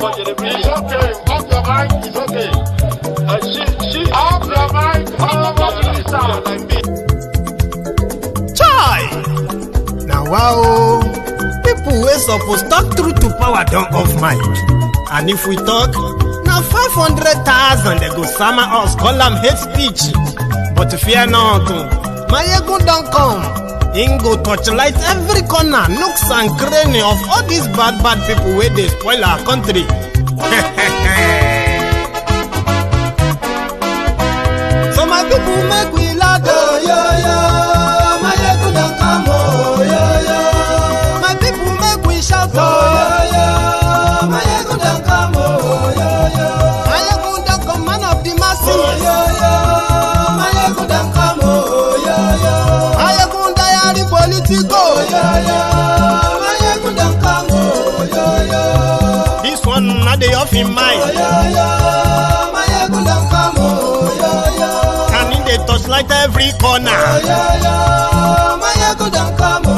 It's okay. Off your mind. It's okay. She off your mind. Chai! Now wow, people wey suppose talk through to power don't off mic. And if we talk, now 500,000 they go summer us, call them hate speech. But fear not, Maiyegun don't come. Ingo torchlight every corner, nooks and cranny of all these bad people where they spoil our country. So my people make we laugh, oh, yo, yo. Maiyegun don't come, oh, yo, yo. My people make we shout, oh, yo, yo. Maiyegun don't come, oh, yo, yo. Maiyegun don't come, man of the masses, oh, yo, yo. Maiyegun don't come, oh, yo, yo. Maiyegun diary Politico, yo, yo. Maiyegun don't come, oh, yo, yo. This one not the off in mind, oh, yo, yo. Maiyegun don't come, oh, yo, yo. And in the touchlight every corner, oh, yo, yo. Maiyegun don't come, oh,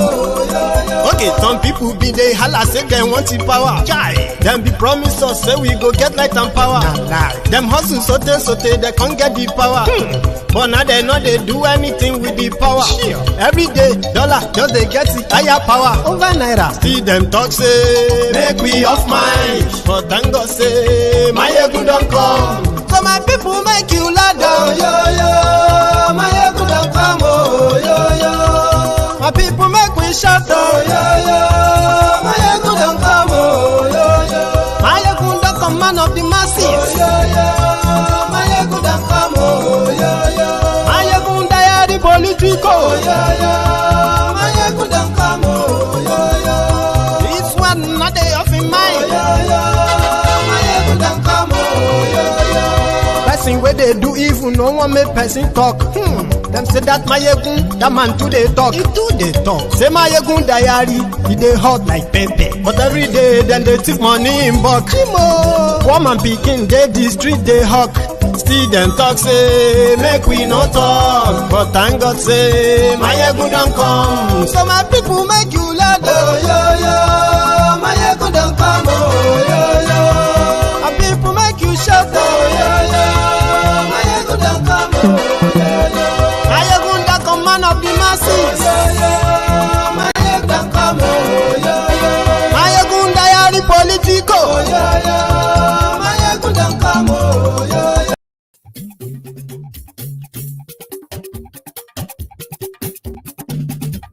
yo, yo. Okay, some people be they holla say they want the power. Chai, them be promise us say we go get light and power. Nah. Them hustle sote they can't get the power. But now they know they do anything with the power. Every day, dollar just they get the higher power over Naira. See them talk say make we off mind. But thank God say Maiyegun don't come. So my people make you loud, oh, yo, yo. Maiyegun don't come, oh, yo, yo. My people make we shout, oh, yo, yo. Maiyegun don't come, oh, yo, yo. Maiyegun don't come, man of the masses, oh, yo, yo. Maiyegun don't come, oh, yo, yo. Maiyegun diary Politico, oh, yo, yo. Maiyegun don't come, oh, yo, yo. This one not the off in mind, oh, yo, yo. Maiyegun don't come, oh, yo, yo. Person where they do evil, no one make person talk. Them say that Maiyegun, that man too they talk. He too they talk. Say Maiyegun diary, he they hot like pepper. But every day, then they take money in bulk. Woman picking, they the street they hawk. Still them talk say, make we no talk. But thank God say, Maiyegun don't come. So my people make you loud, oh, yo, yo. Maiyegun don't come, oh, yo, yo. My people make you shout, oh, yo, yo. Maiyegun don't come, oh, yo, yo. Maiyegun don't come, man of the masses, oh, yo, yo. Maiyegun don't come, oh, yo, yo. Maiyegun diary Politico, oh, yo, yo. Maiyegun don't come, oh, yo, yo.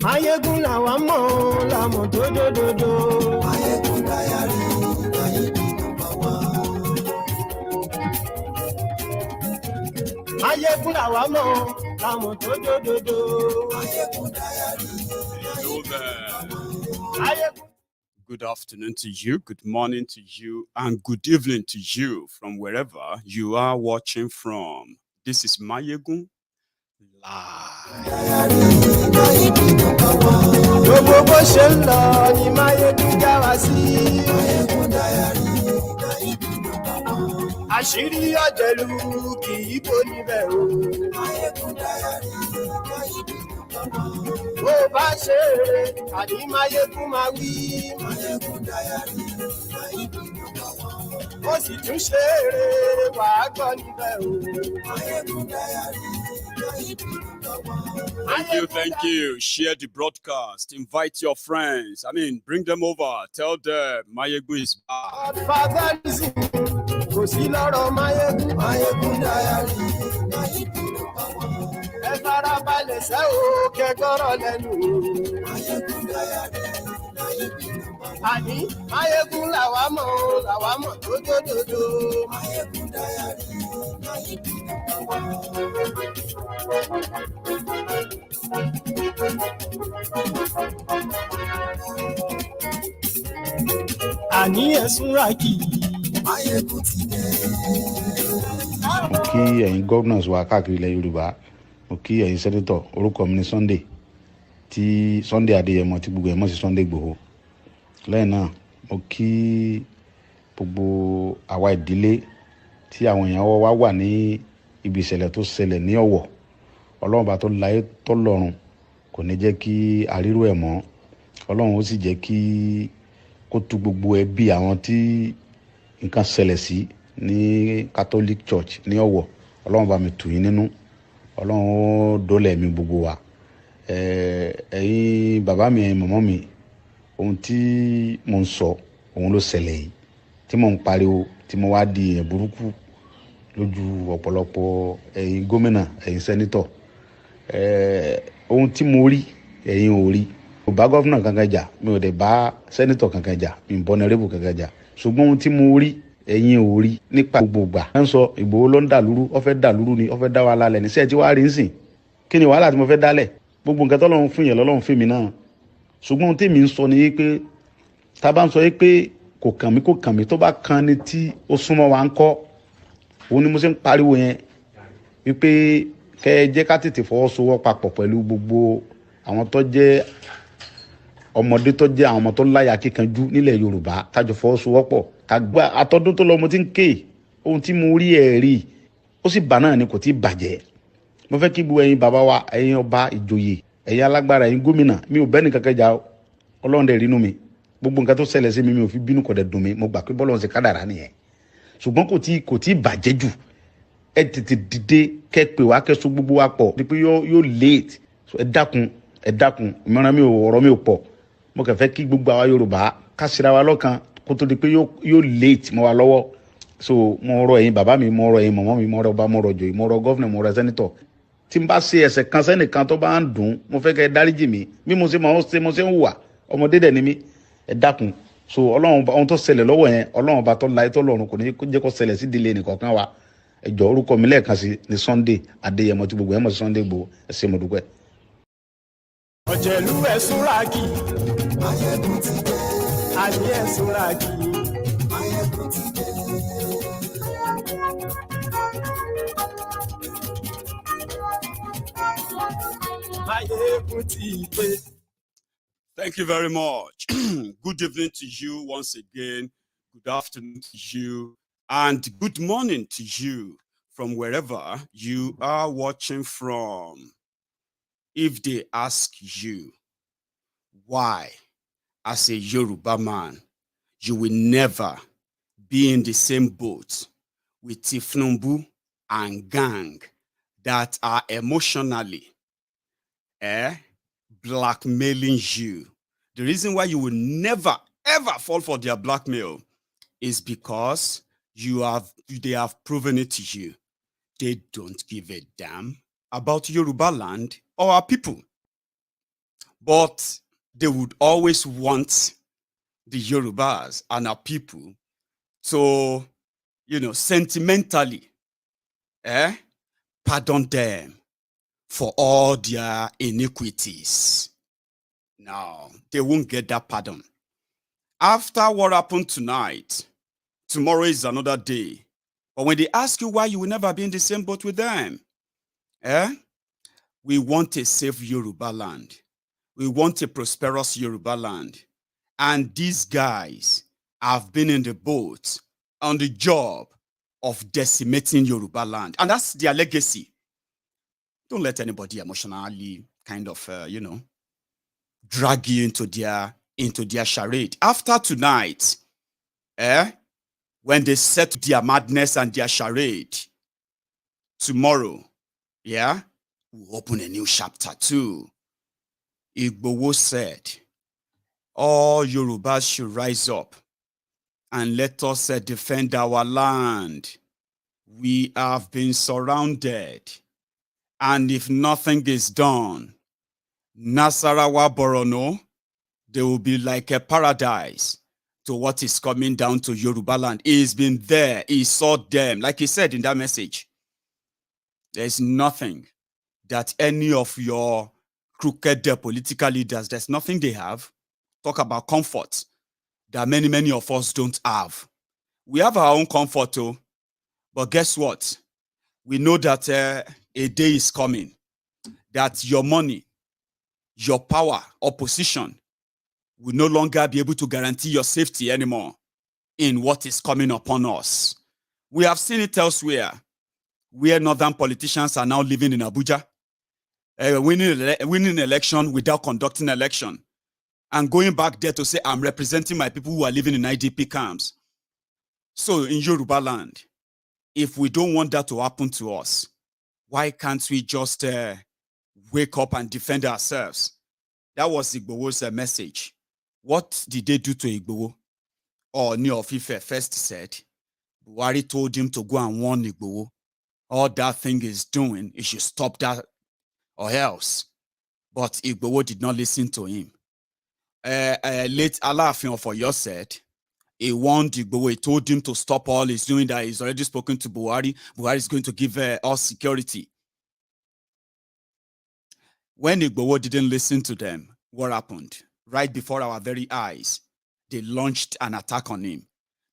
Maiyegun làwa mọ̀ làmọ̀ dódódódó. Maiyegun diary, Maiyegun number one. Maiyegun làwa mọ̀ làmọ̀ dódódódó. Maiyegun diary. Hello there. Good afternoon to you, good morning to you, and good evening to you from wherever you are watching from. This is Maiyegun Live. Gbogbo bó ṣe ń lọ ni Maiyegun já wa sí. Àṣírí ọ̀jẹ̀lú kì í bò níbẹ̀ o. Bó bá ṣe eré, àní Maiyegun máa wí. Ó sì tún ṣe eré, wàá gbọ́ níbẹ̀ o. Thank you. Share the broadcast. Invite your friends. Bring them over. Tell them Maiyegun is back. Fatherlism, kò sí lọ́rọ̀ Maiyegun. Maiyegun diary. Ẹ farabalẹ̀ ṣe o, kẹ́gbọ́rọ̀ lẹ́nu. Maiyegun diary. Àní Maiyegun làwa mọ̀ dódódódó. Maiyegun diary. Àní ẹ̀sùn rákì. Maiyegun ti dé. Mo kí ẹ̀yin governors wa káàkiri ilẹ̀ Yorùbá, mo kí ẹ̀yin senator, orúkọ mi ni Sunday Adéyẹmọ tí gbogbo ẹ̀ mọ̀ sí Sunday Igboho. Lẹ́yìn náà mo kí gbogbo àwa ìdílé tí àwọn èèyàn wá wà ní ibi ìṣẹ̀lẹ̀ tó ṣẹlẹ̀ ní Ọ̀wọ̀. Ọlọ́run bá tó láyé tó lọ́run kò ní jẹ́ kí àrírò ẹ̀ mọ́. Ọlọ́run ó sì jẹ́ kí kó tú gbogbo ẹbí àwọn tí nǹkan ṣẹlẹ̀ sí ní Catholic Church ní Ọ̀wọ̀. Ọlọ́run bá mi tù yín nínú, Ọlọ́run ó dólẹ̀ mi gbogbo wa. Ẹ̀yin bàbá mi, ẹ̀yin mọ̀mọ́ mi, ohun tí mo ń sọ òun ló ṣẹlẹ̀ yìí, tí mo ń pariwo, tí mo wá di èèyàn burúkú lójú ọ̀pọ̀lọpọ̀ ẹ̀yin gómìnà, ẹ̀yin sẹ́nítọ̀. Ohun tí mo rí ẹ̀yin ò rí. Mo bá gọ́fúnà kankan jà, mi ò dẹ̀ bá sẹ́nítọ̀ kankan jà, mi ò bọ́ nẹ́rẹ́bù kankan jà. Ṣùgbọ́n ohun tí mo rí ẹ̀yin ò rí nípa gbogbo ìgbà. Wọ́n sọ Ìgbòho ló ń dàlúrú, ó fẹ́ dàlúrú ni, ó fẹ́ dá wàhálà lẹ̀ ní sẹ́ẹ̀ tí wàá rí ń sìn. Kí ni wàhálà tí mo fẹ́ dálẹ̀? Gbogbo nǹkan tọ́lọ́run fún yẹn lọ́lọ́run fún mi náà. Ṣùgbọ́n ohun tí mi ń sọ ni pé tá a bá ń sọ pé kò kàn mí tó bá kan ni tí ó súnmọ́ wa ń kọ́. Òun ni mo ṣe ń pariwo yẹn wípé kẹ́ ẹ jẹ́ ká tètè fọwọ́sowọ́ papọ̀ pẹ̀lú gbogbo àwọn tó jẹ́ ọmọdé, tó jẹ́ àwọn ọmọ tó láyà kíkanjú nílẹ̀ Yorùbá, tájọ fọwọ́sowọ́pọ̀. Tàgbà àtọ́dún tó lọ mo ti ń ké ohun tí mo rí ẹ̀ rí, ó sì bà náà ni kò tí ì bàjẹ́. Mo fẹ́ kí gbogbo ẹ̀yin bàbá wa, ẹ̀yin ọba, ìjòyè, ẹ̀yin alágbára, ẹ̀yin gómìnà, mi ò bẹ́ni kankan jà, Ọlọ́run dẹ̀ rínú mi. Gbogbo nǹkan tó ṣẹlẹ̀ sí mi, mi ò fi bínú, kò dẹ̀ dùn mí. Mo gbà pé bọ́lọ́run ṣe kádàrá nìyẹn. Ṣùgbọ́n kò tí ì bàjẹ́ jù. Ẹ tètè dìde kẹ́ pè wá, kẹ́ so gbogbo wa pọ̀. Ní pé yóò late. Ẹ dákun, ìmọ̀ràn mi ò, ọ̀rọ̀ mi ò pọ̀. Mo kàn fẹ́ kí gbogbo àwa Yorùbá ká ṣera wa lọ́kan kó tó di pé yóò late mọ́ wa lọ́wọ́. So mo rọ̀ ẹ̀yin bàbá mi, mo rọ̀ ẹ̀yin mọ̀mọ́ mi, mo rọ̀ ọba, mo rọ̀ ìjòyè, mo rọ̀ gọ́fìnà, mo rọ̀ sẹ́nítọ̀. Tí n bá ṣe ẹ̀ṣẹ̀ kan sẹ́nìkan tó bá ń dùn, mo fẹ́ kẹ́ ẹ dáríjì mi. Bí mo ṣe ń hùwà, ọmọdé dẹ̀ ni mí. Ẹ dákun. So Ọlọ́run, ohun tó ṣẹlẹ̀ lọ́wọ́ yẹn, Ọlọ́run bá tó láyé tó lọ́run kò ní jẹ́ kó ṣẹlẹ̀ sí ìdílé nìkọ̀ọ̀kan wa. Ẹ jọ̀ọ́, orúkọ mi lẹ́ẹ̀kan sí ni Sunday Adéyẹmọ, tí gbogbo ẹ̀ mọ̀ sí Sunday Igboho. Ẹ ṣé, mo dúpẹ́. Ọ̀jẹ̀lú ẹ̀ súnragi, Maiyegun ti dé. Ayé ẹ̀ súnragi, Maiyegun ti dé. Maiyegun ti dé. Thank you very much. Good evening to you once again. Good afternoon to you. And good morning to you from wherever you are watching from. If they ask you why, as a Yoruba man, you will never be in the same boat with Tinubu and gang that are emotionally blackmailing you. The reason why you will never, ever fall for their blackmail is because they have proven it to you. They don't give a damn about Yoruba land or our people. But they would always want the Yorubas and our people to, sentimentally pardon them for all their iniquities. No, they won't get that pardon. After what happened tonight, tomorrow is another day. But when they ask you why you will never be in the same boat with them, we want a safe Yoruba land. We want a prosperous Yoruba land. And these guys have been in the boat on the job of decimating Yoruba land. And that's their legacy. Don't let anybody emotionally kind of, drag you into their charade. After tonight, when they set their madness and their charade, tomorrow, we'll open a new chapter too. Igboho said, all Yorubas should rise up and let us defend our land. We have been surrounded. And if nothing is done, Nasarawa Borono, they will be like a paradise to what is coming down to Yoruba land. He's been there. He saw them. Like he said in that message, there's nothing that any of your crooked political leaders, there's nothing they have. Talk about comfort that many, many of us don't have. We have our own comfort too. But guess what? We know that a day is coming that your money, your power or position will no longer be able to guarantee your safety anymore in what is coming upon us. We have seen it elsewhere, where northern politicians are now living in Abuja, winning election without conducting election, and going back there to say, I'm representing my people who are living in IDP camps. So in Yoruba land, if we don't want that to happen to us, why can't we just wake up and defend ourselves? That was Igbowo's message. What did they do to Igbowo? Or Ni of Ife first said, Buhari told him to go and warn Igbowo. All that thing is doing, he should stop that or else. But Igbowo did not listen to him. Late Alaafin of Oyo said, he warned Igbowo, he told him to stop all he's doing, that he's already spoken to Buhari. Buhari is going to give us security. When Igbowo didn't listen to them, what happened? Right before our very eyes, they launched an attack on him.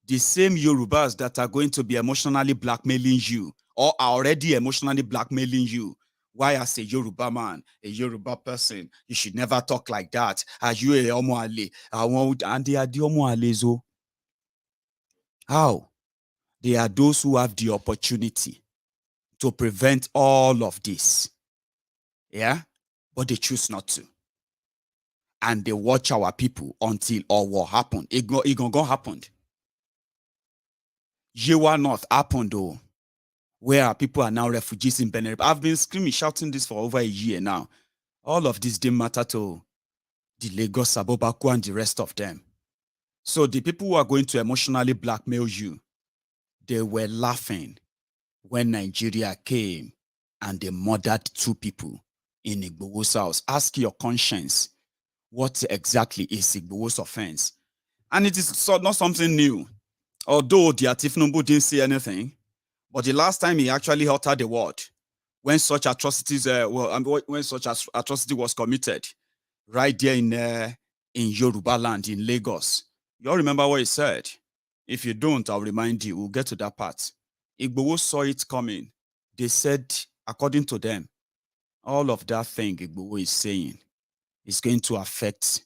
The same Yorubas that are going to be emotionally blackmailing you or are already emotionally blackmailing you. Why, as a Yoruba man, a Yoruba person, you should never talk like that. Are you a Omoale? And they are the Omoalezo. How? They are those who have the opportunity to prevent all of this. Yeah? But they choose not to. And they watch our people until all what happened. It gonna happen. Yewa North happened though, where people are now refugees in Benin. I've been screaming, shouting this for over a year now. All of this didn't matter to the Lagos, Abobaku, and the rest of them. So the people who are going to emotionally blackmail you, they were laughing when Nigeria came and they murdered 2 people in Igbowo's house. Ask your conscience, what exactly is Igbowo's offense? And it is not something new. Although the Tinubu didn't say anything, but the last time he actually uttered the word, when such atrocities, when such atrocity was committed, right there in Yoruba land, in Lagos, you all remember what he said? If you don't, I'll remind you. We'll get to that part. Igbowo saw it coming. They said, according to them, all of that thing Igbowo is saying is going to affect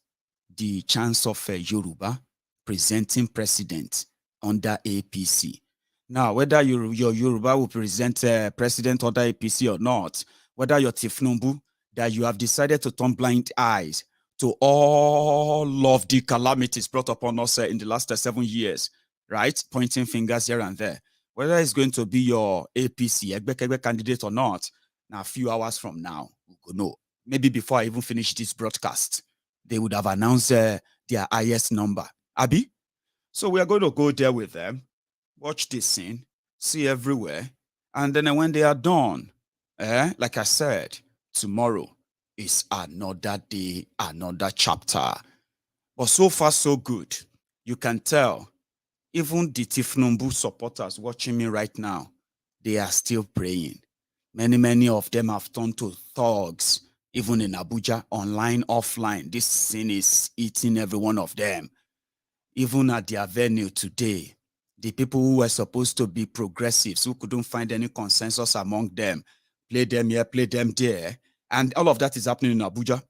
the chance of Yoruba presenting president under APC. Now, whether your Yoruba will present president under APC or not, whether your Tinubu, that you have decided to turn blind eyes to all of the calamities brought upon us in the last 7 years, right? Pointing fingers here and there. Whether it's going to be your APC, Egbekegbe candidate or not, now a few hours from now, we will know. Maybe before I even finish this broadcast, they would have announced their highest number. Abi? So we are going to go there with them, watch this scene, see everywhere, and then when they are done, like I said, tomorrow is another day, another chapter. But so far, so good. You can tell, even the Tinubu supporters watching me right now, they are still praying. Many of them have turned to thugs, even in Abuja, online, offline. This sin is eating every one of them. Even at their venue today, the people who were supposed to be progressives, who couldn't find any consensus among them, play them here, play them there. And all of that is happening in Abuja.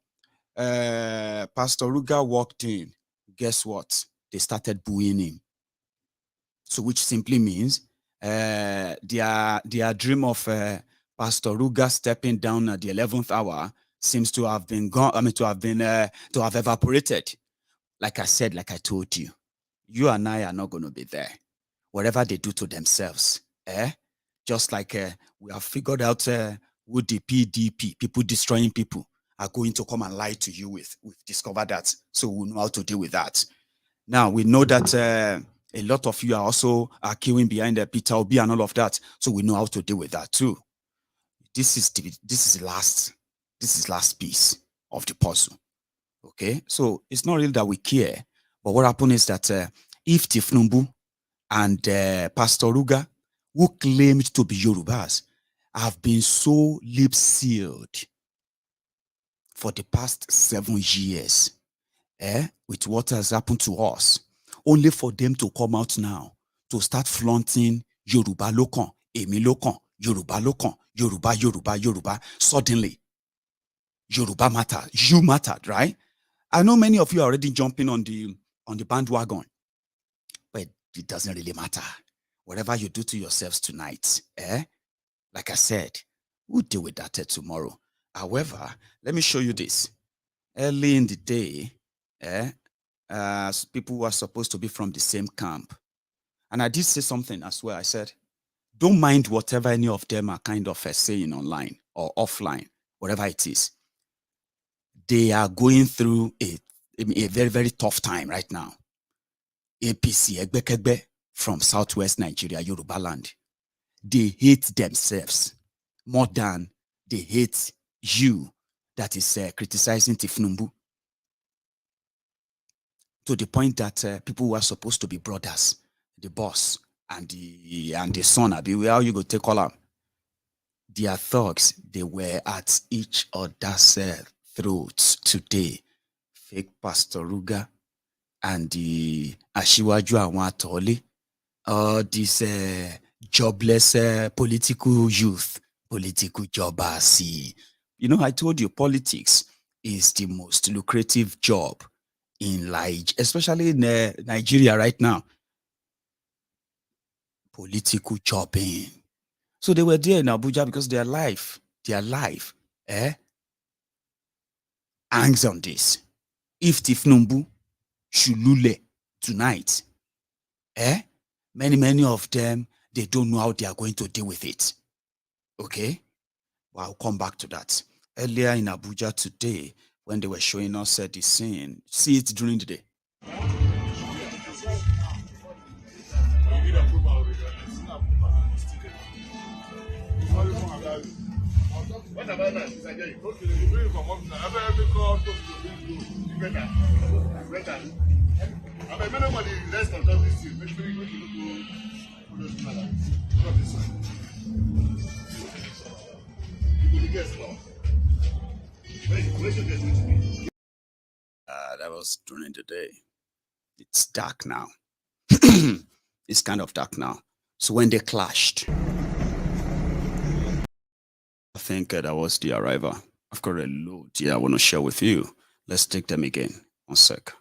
Pastor Ruga walked in. Guess what? They started booing him. So which simply means their dream of Pastor Ruga stepping down at the 11th hour seems to have been gone. I mean, to have evaporated. Like I said, like I told you, you and I are not going to be there. Whatever they do to themselves, just like we have figured out who the PDP, people destroying people, are going to come and lie to you with. We've discovered that, so we know how to deal with that. Now, we know that a lot of you are also queuing behind Peter Obi and all of that, so we know how to deal with that too. This is last piece of the puzzle. Okay, so it's not really that we care, but what happened is that if Tinubu and Pastor Ruga, who claimed to be Yorubas, have been so lip-sealed for the past 7 years, with what has happened to us, only for them to come out now to start flaunting Yoruba Lokan, Emi Lokan, Yoruba Lokan, Yoruba. Suddenly, Yoruba matter. You mattered, right? I know many of you are already jumping on the bandwagon, but it doesn't really matter. Whatever you do to yourselves tonight, like I said, we'll deal with that tomorrow. However, let me show you this. Early in the day, people who are supposed to be from the same camp And I did say something as well. I said, don't mind whatever any of them are kind of saying online or offline, whatever it is. They are going through a very, very tough time right now. APC, Egbekegbe, from Southwest Nigeria, Yoruba land. They hate themselves more than they hate you that is criticizing Tinubu. To the point that people who are supposed to be brothers, the boss and the son, how you go take all up? Their thugs, they were at each other's throats today. Fake Pastor Ruga and the Ashiwaju Awatoli, all these jobless political youth, political jobbers. You know, I told you politics is the most lucrative job in life, especially in Nigeria right now. Political jobbing. So they were there in Abuja because their life hangs on this. If Tinubu should lule tonight, many of them, they don't know how they are going to deal with it. Okay? Well, I'll come back to that. Earlier in Abuja today, when they were showing us the scene, see it during the day. What about that? It's again. Okay, you bring it from officer. I better call to better. I mean, nobody rest on top this thing. Make sure you go to those matters. Not this one. You will guess now. Where should get with me? That was during the day. It's dark now. It's kind of dark now. So when they clashed, I think that was the arrival. I've got a load I want to share with you. Let's take them again. 1 sec.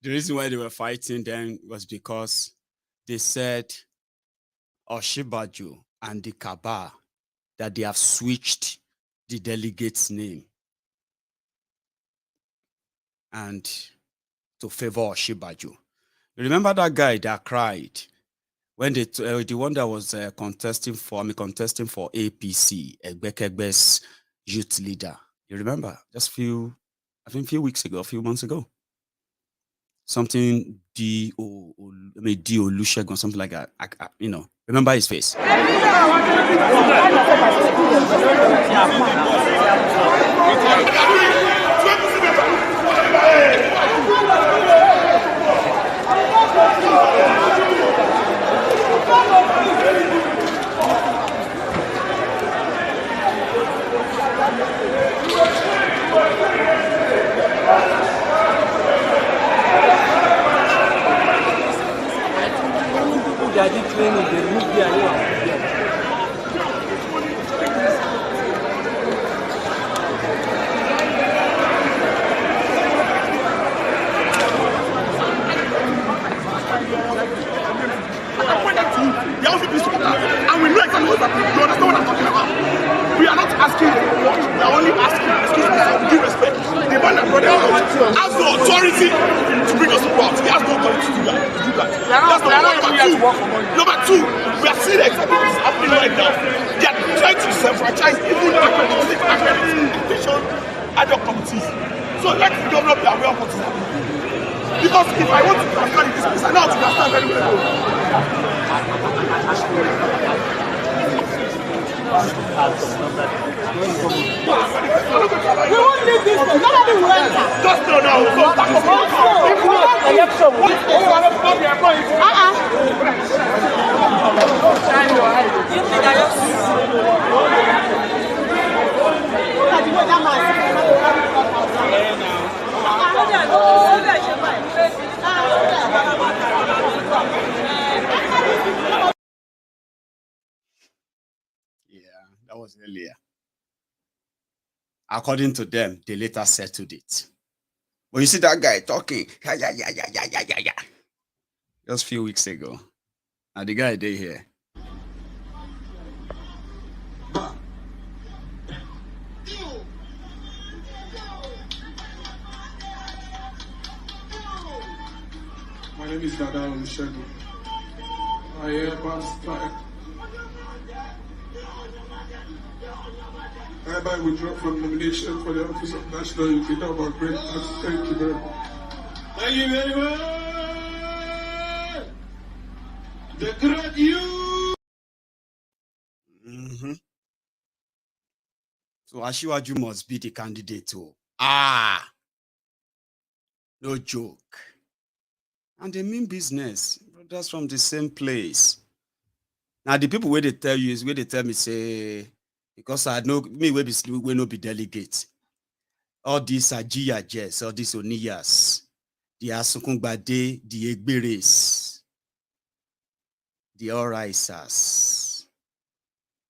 The reason why they were fighting then was because they said Osinbajo and the Kaba that they have switched the delegate's name and to favor Osinbajo. You remember that guy that cried when they the one that was contesting for APC, Egbekegbe's youth leader. You remember? Just few weeks ago, a few months ago. Something D Olusegun or something like that. You know, remember his face. this together. And we know exactly what's happening. You understand what I'm talking about? We are not asking for much. We are only asking, excuse me, with due respect. The man that brought them out has the authority to bring us out. He has the authority to do that. That's number one. Number two, we are seeing exactly what is happening right now. They are trying to disenfranchise even accreditation ad hoc committees. So let the governor be aware of what is happening. Because if I want to understand this place, I know how to understand very well. We won't leave this place. Nobody will enter. Just no, no. So that was election. Yeah, that was earlier. According to them, they later settled it. But you see that guy talking, yeah. Just a few weeks ago. Now the guy they here. My name is Dada Olusegun. I hereby withdraw from nomination for the office of National Youth about Great Tax. Thank you very much. Thank you very much. The great you. So Asiwaju must be the candidate too. No joke. And they mean business. Brothers from the same place. Now the people where they tell you is where they tell me say, because I know me will not be delegate. All these are GIJs, all these Oniyas, the Asukungbade, the Egberes, the Oraisas,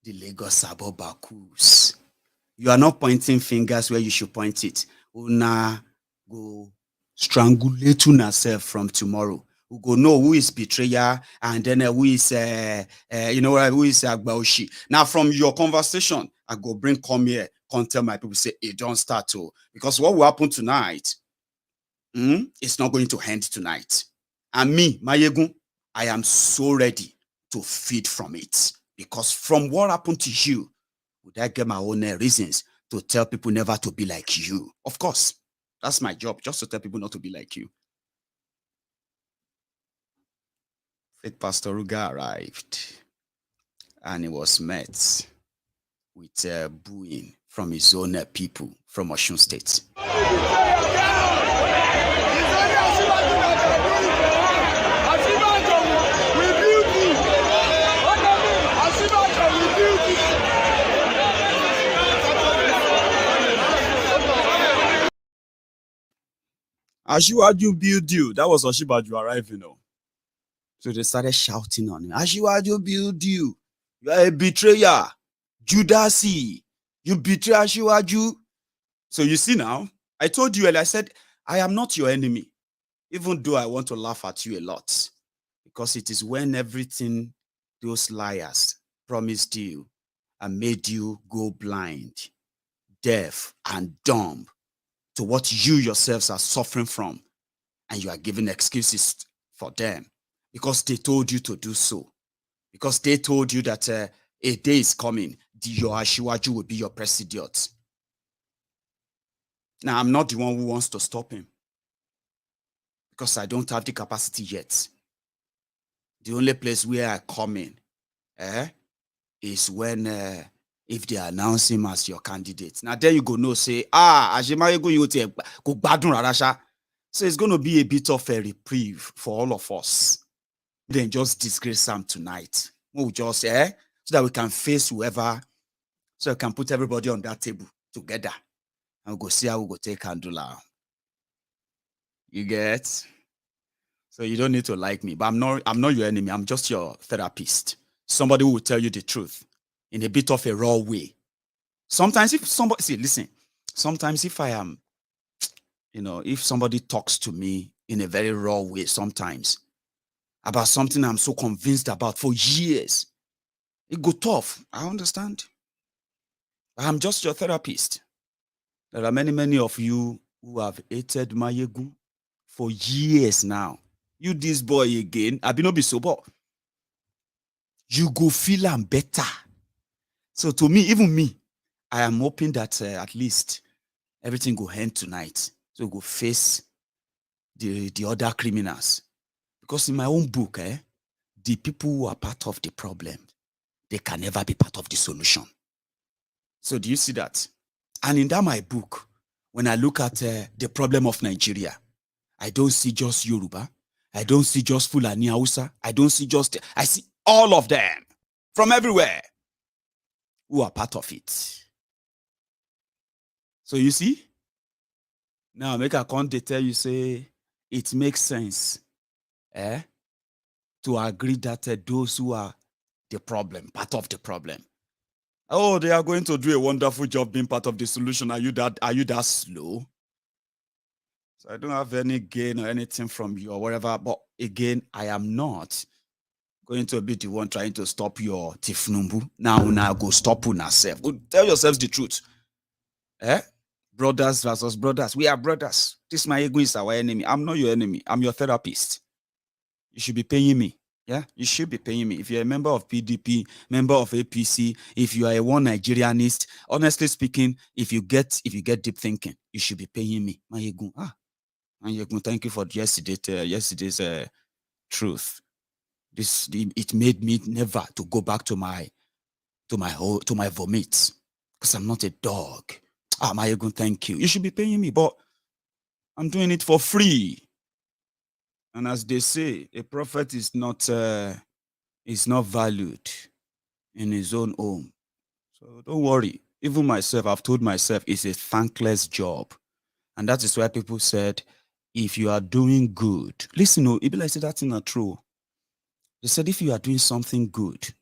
the Lagos Abobakus. You are not pointing fingers where you should point it. Una go strangulate yourself from tomorrow. We go know who is betrayer and then who is who is Agbaoshi. Now from your conversation, I go come here, come tell my people say it don't start to, because what will happen tonight? It's not going to end tonight. And me, Maiyegun, I am so ready to feed from it, because from what happened to you, would I get my own reasons to tell people never to be like you? Of course, that's my job, just to tell people not to be like you. Pastor Ruga arrived, and he was met with booing from his own people from Osun State. Asiwaju build you. That was Osinbajo arriving. So they started shouting on him. Asiwaju build you. You are a betrayer. Judasi. You betray Asiwaju. So you see now, I told you, and I said, I am not your enemy, even though I want to laugh at you a lot, because it is when everything those liars promised you and made you go blind, deaf, and dumb to what you yourselves are suffering from, and you are giving excuses for them because they told you to do so, because they told you that a day is coming, your Asiwaju will be your president. Now, I'm not the one who wants to stop him, because I don't have the capacity yet. The only place where I come in is when if they announce him as your candidate. Now there you go, no say, Maiyegun you go badun rarasha. So it's going to be a bit of a reprieve for all of us. Then just disgrace him tonight. We'll just so that we can face whoever, so we can put everybody on that table together. And we'll go see how we'll go take Kandula. You get? So you don't need to like me, but I'm not your enemy. I'm just your therapist. Somebody who will tell you the truth in a bit of a raw way. Sometimes if somebody, sometimes if I am, if somebody talks to me in a very raw way sometimes about something I'm so convinced about for years, It go tough. I understand. I'm just your therapist. There are many of you who have hated Maiyegun for years now. You this boy again, I be no be sober. You go feel am better. So to me, even me, I am hoping that at least everything go end tonight. So go face the other criminals. Because in my own book, the people who are part of the problem, they can never be part of the solution. So do you see that? And in that my book, when I look at the problem of Nigeria, I don't see just Yoruba. I don't see just Fulani Hausa. I see all of them from everywhere who are part of it. So you see, now make a content tell you say it makes sense to agree that those who are the problem, part of the problem, oh, they are going to do a wonderful job being part of the solution. Are you that slow? So I don't have any gain or anything from you or whatever. But again, I am not going to be the one trying to stop your Tinubu. Now go stop yourself. Go tell yourselves the truth. Brothers versus brothers. We are brothers. This Maiyegun is our enemy. I'm not your enemy. I'm your therapist. You should be paying me. Yeah, you should be paying me. If you're a member of PDP, member of APC, if you are a one Nigerianist, honestly speaking, if you get deep thinking, you should be paying me. Maiyegun. Maiyegun, thank you for yesterday's truth. It made me never to go back to my vomit. Because I'm not a dog. Maiyegun, thank you. You should be paying me, but I'm doing it for free. And as they say, a prophet is not valued in his own home. So don't worry. Even myself, I've told myself it's a thankless job. And that is why people said, if you are doing good, listen, Ibila like said that's not true. They said if you are doing something good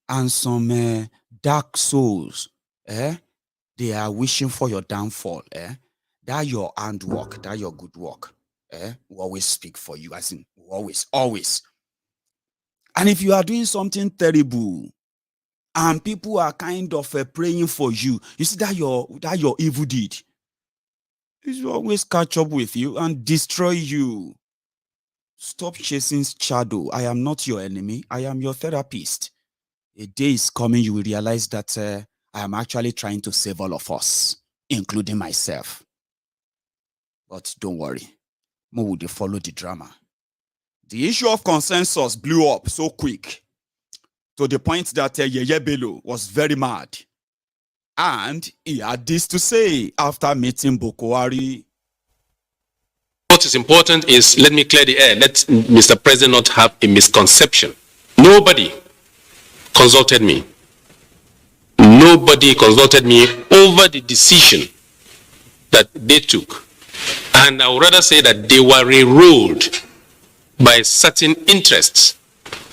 and some dark souls, they are wishing for your downfall, that your handwork, that your good work, will always speak for you, as in always. And if you are doing something terrible and people are kind of praying for you, you see that your evil deed, it will always catch up with you and destroy you. Stop chasing shadow. I am not your enemy. I am your therapist. A day is coming, you will realize that I am actually trying to save all of us, including myself. But don't worry. More would they follow the drama. The issue of consensus blew up so quick to the point that Yeye Bello was very mad. And he had this to say after meeting Bokohari. What is important is, let me clear the air, let Mr. President not have a misconception. Nobody consulted me. Nobody consulted me over the decision that they took. And I would rather say that they were railroaded by certain interests.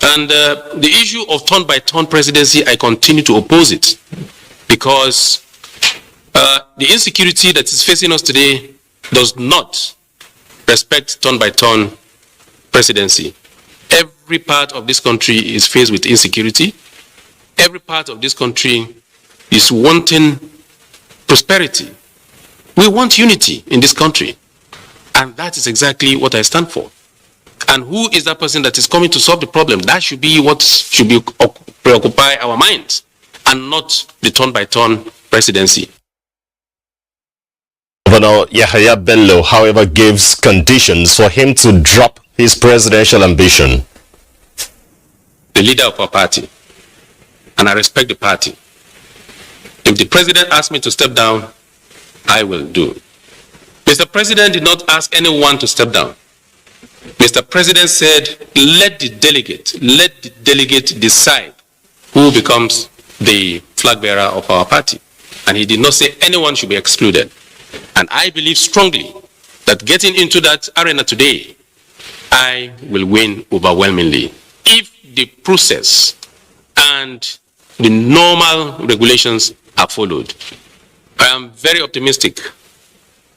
And the issue of turn-by-turn presidency, I continue to oppose it. Because the insecurity that is facing us today does not respect turn-by-turn presidency. Every part of this country is faced with insecurity. Every part of this country is wanting prosperity. We want unity in this country. And that is exactly what I stand for. And who is that person that is coming to solve the problem? That should be what should be preoccupy our minds, and not the turn-by-turn presidency. Governor Yahaya Bello, however, gives conditions for him to drop his presidential ambition. The leader of our party, and I respect the party. If the president asks me to step down, I will do. Mr. President did not ask anyone to step down. Mr. President said, let the delegate decide who becomes the flag bearer of our party. And he did not say anyone should be excluded. And I believe strongly that getting into that arena today, I will win overwhelmingly. If the process and the normal regulations are followed, I am very optimistic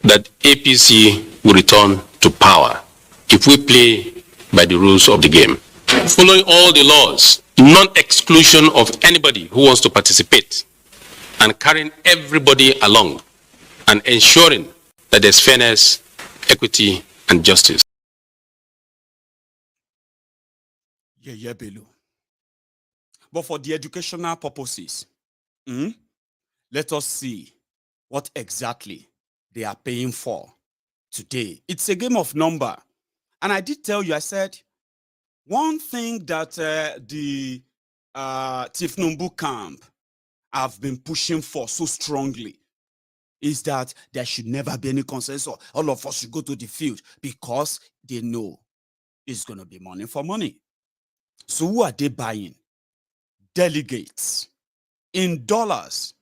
that APC will return to power if we play by the rules of the game. Following all the laws, non-exclusion of anybody who wants to participate, and carrying everybody along and ensuring that there's fairness, equity, and justice. Yeah, Bello. But for the educational purposes, let us see what exactly they are paying for today. It's a game of number. And I did tell you, I said, one thing that the Tinubu camp have been pushing for so strongly is that there should never be any consensus. All of us should go to the field because they know it's going to be money for money. So who are they buying? Delegates in dollars,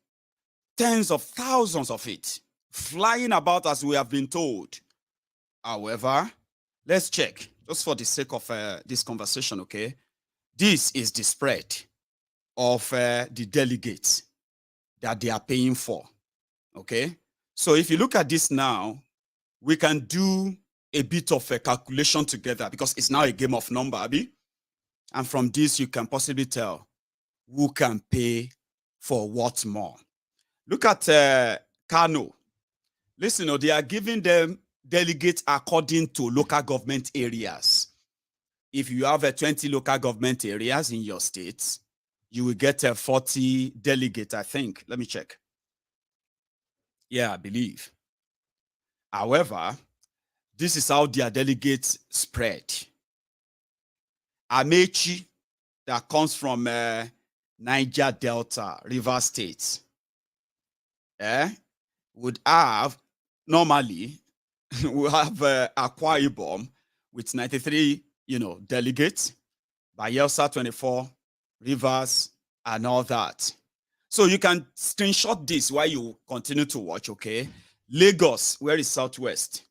tens of thousands of it, flying about as we have been told. However, let's check, just for the sake of this conversation, okay? This is the spread of the delegates that they are paying for, okay? So if you look at this now, we can do a bit of a calculation together because it's now a game of number, Abi. And from this, you can possibly tell who can pay for what more. Look at Kano. Listen, they are giving them delegates according to local government areas. If you have 20 local government areas in your states, you will get 40 delegates, I think. Let me check. Yeah, I believe. However, this is how their delegates spread. Amaechi, that comes from Niger Delta, River State, would have, normally, we have Akwa Ibom with 93, delegates, Bayelsa 24, Rivers, and all that. So you can screenshot this while you continue to watch, okay? Lagos, where is Southwest?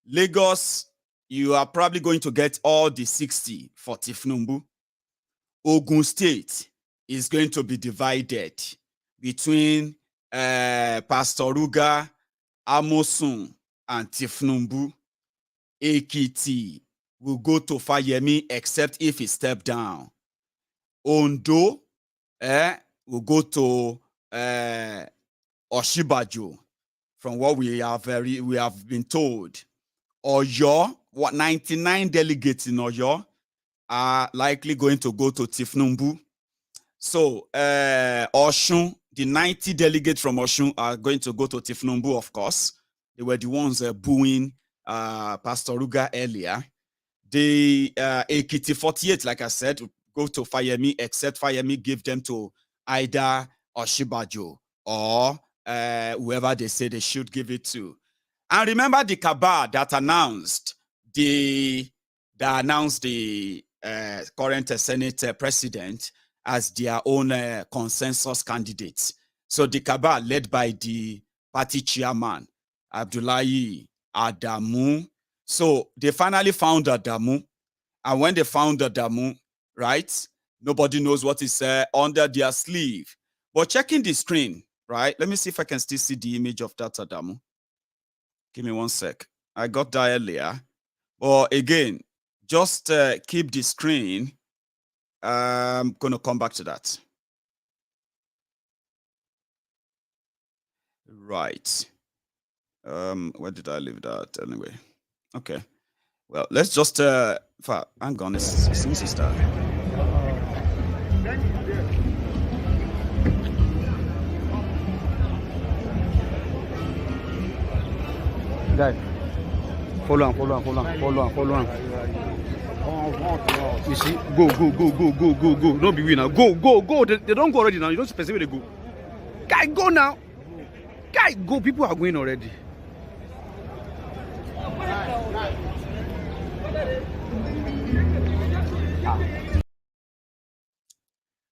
Lagos, you are probably going to get all the 60 for Tinubu. Ogun State is going to be divided between Pastor Ruga, Amosun, and Tinubu. Ekiti will go to Fayemi except if he stepped down. Ondo will go to Osinbajo, from what we have been told. Oyo, 99 delegates in Oyo are likely going to go to Tinubu. So Osun, the 90 delegates from Osun are going to go to Tinubu, of course. They were the ones booing Pastor Ruga earlier. The Ekiti 48, like I said, go to Fayemi, except Fayemi give them to either Osinbajo or whoever they say they should give it to. And remember the cabal that announced the current Senate president as their own consensus candidates. So the cabal led by the party chairman, Abdullahi Adamu. So they finally found Adamu. And when they found Adamu, right, nobody knows what is under their sleeve. But checking the screen, right, let me see if I can still see the image of that Adamu. Give me one sec. I got that earlier. But again, just keep the screen. I'm going to come back to that. Right. Where did I leave that anyway? Okay. Well, let's just hang on. Since it's that. Guy, follow on. You see, go. Don't be winner. Go. They don't go already now. You don't specifically go. Guy, go now. Guy, go. People are going already.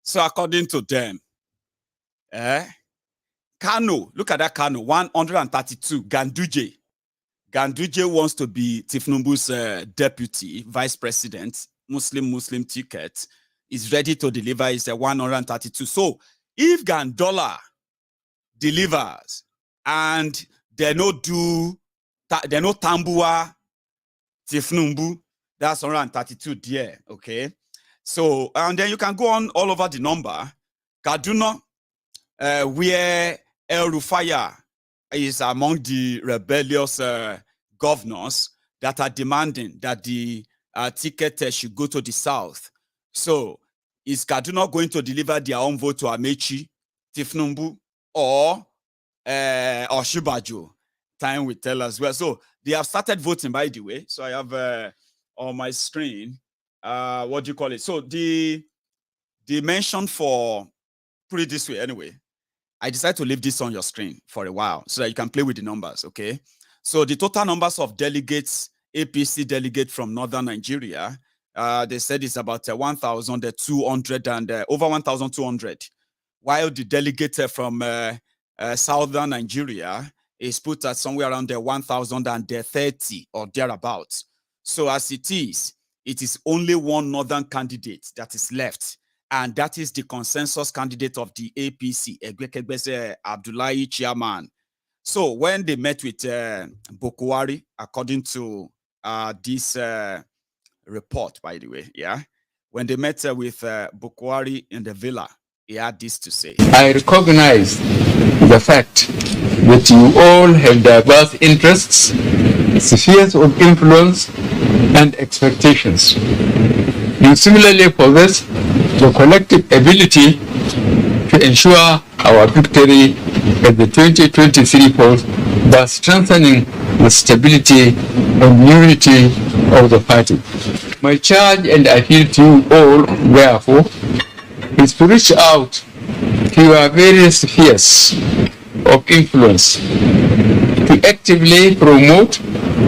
So according to them, Kano, look at that Kano, 132, Ganduje wants to be Tinubu's deputy, vice president, Muslim ticket, is ready to deliver his 132. So if Gandola delivers and they no tambua Tinubu, that's 132 there, okay? So, and then you can go on all over the number. Kaduna, where El Rufaya is among the rebellious governors that are demanding that the ticket should go to the south. So, is Kaduna going to deliver their own vote to Amaechi, Tinubu, or Osinbajo? Time will tell as well. So, they have started voting, by the way. So, I have on my screen, what do you call it? So, the mention for, put it this way anyway, I decided to leave this on your screen for a while so that you can play with the numbers, okay? So the total numbers of delegates, APC delegate from northern Nigeria, they said it's about 1,200 and over 1,200, while the delegate from southern Nigeria is put at somewhere around 1,030 or thereabouts. So as it is only one northern candidate that is left, and that is the consensus candidate of the APC, Egbekegbese Abdullahi chairman. So when they met with Bokohari, according to this report, by the way, yeah, when they met with Bokohari in the villa, he had this to say. I recognize the fact that you all have diverse interests, spheres of influence, and expectations. You similarly possess the collective ability to ensure our victory at the 2023 polls by strengthening the stability and unity of the party. My charge and appeal to you all, therefore, is to reach out to your various spheres of influence to actively promote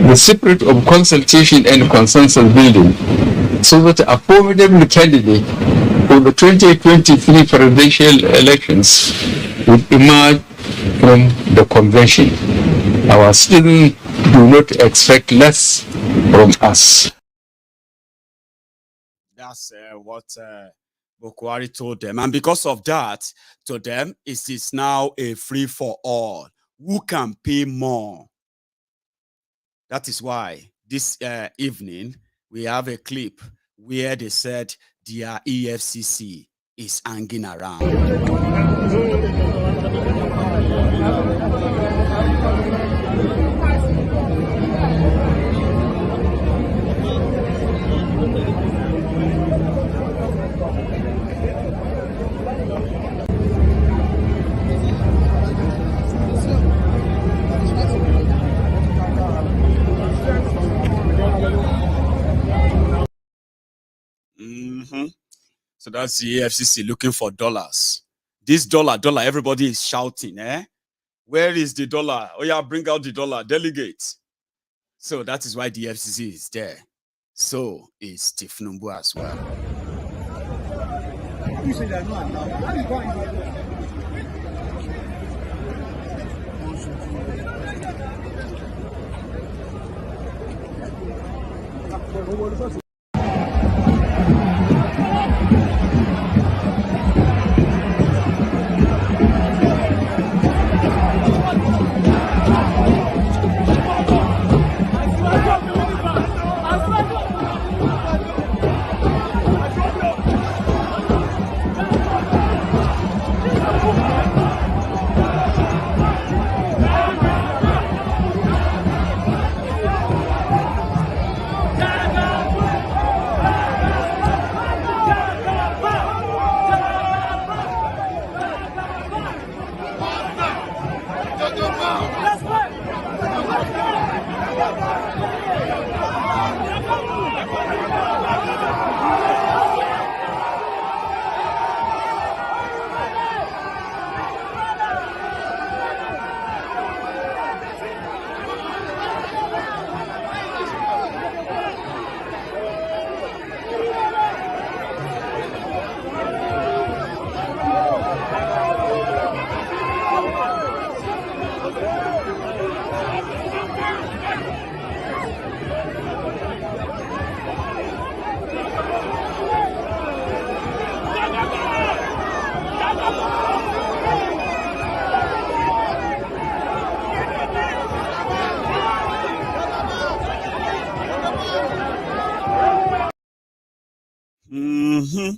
the spirit of consultation and consensus building, so that a formidable candidate for the 2023 presidential elections will emerge from the convention. Our citizens do not expect less from us. That's what Bokohari told them. And because of that, to them, it is now a free-for-all. Who can pay more? That is why this evening, we have a clip where they said their EFCC is hanging around. So that's the AFCC looking for dollars. This dollar, everybody is shouting, eh? Where is the dollar? Oh yeah, bring out the dollar, delegate. So that is why the AFCC is there. So is Tinubu as well. Do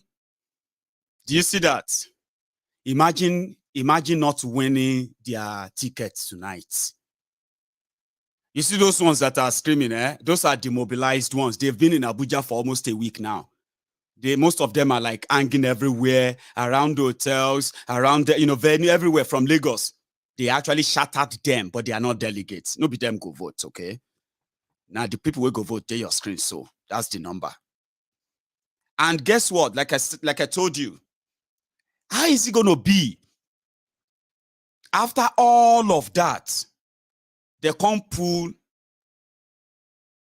you see that? Imagine not winning their tickets tonight. You see those ones that are screaming, those are demobilized ones. They've been in Abuja for almost a week now. Most of them are like hanging everywhere, around hotels, around venue, everywhere from Lagos. They actually shattered them, but they are not delegates. Nobody them go vote, okay? Now the people will go vote, they your screen, so that's the number. And guess what? Like I told you, how is it going to be after all of that? They come pull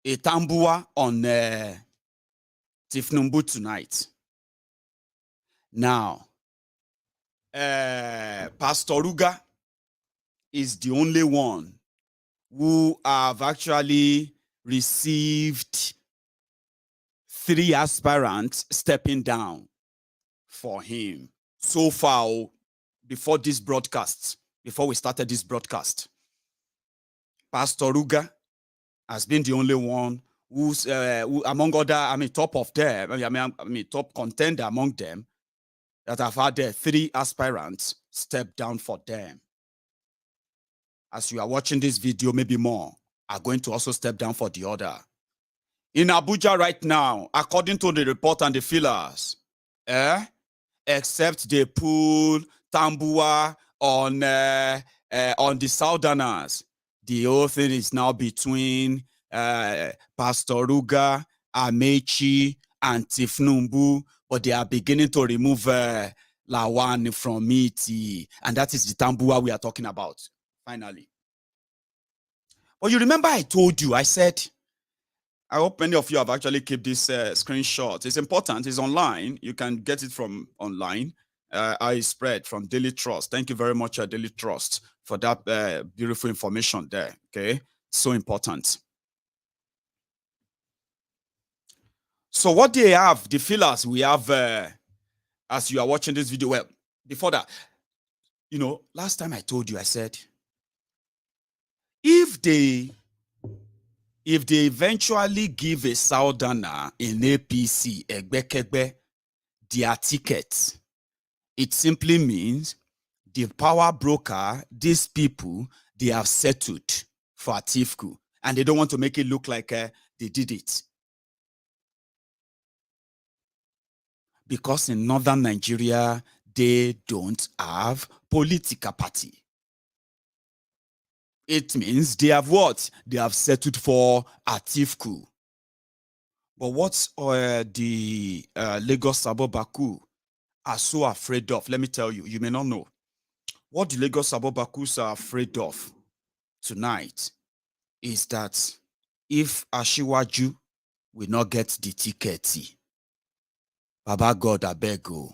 a tambua on Tinubu tonight. Now, Pastor Ruga is the only one who have actually received 3 aspirants stepping down for him so far before this broadcast, before we started this broadcast. Pastor Ruga has been the only one who's among other, top of them, top contender among them that have had 3 aspirants step down for them. As you are watching this video, maybe more are going to also step down for the other. In Abuja right now, according to the report and the feelers, except they pull tambua on the Southerners, the whole thing is now between Pastor Ruga, Amaechi, and Tinubu, but they are beginning to remove Lawan from it, and that is the tambua we are talking about, finally. But you remember I told you, I said, I hope many of you have actually kept this screenshot. It's important, it's online. You can get it from online. I spread from Daily Trust. Thank you very much, Daily Trust, for that beautiful information there, okay? So important. So what they have, the fillers we have, as you are watching this video, well, before that, last time I told you, I said, if they eventually give a Southerner in APC, Egbekegbe, their ticket, it simply means the power broker, these people, they have settled for Atiku, and they don't want to make it look like they did it. Because in northern Nigeria, they don't have political party. It means they have what? They have settled for Atiku. But what the Lagos Abobaku are so afraid of, let me tell you, you may not know. What the Lagos Abobakus are afraid of tonight is that if Ashiwaju will not get the ticket, Baba God, I beg you,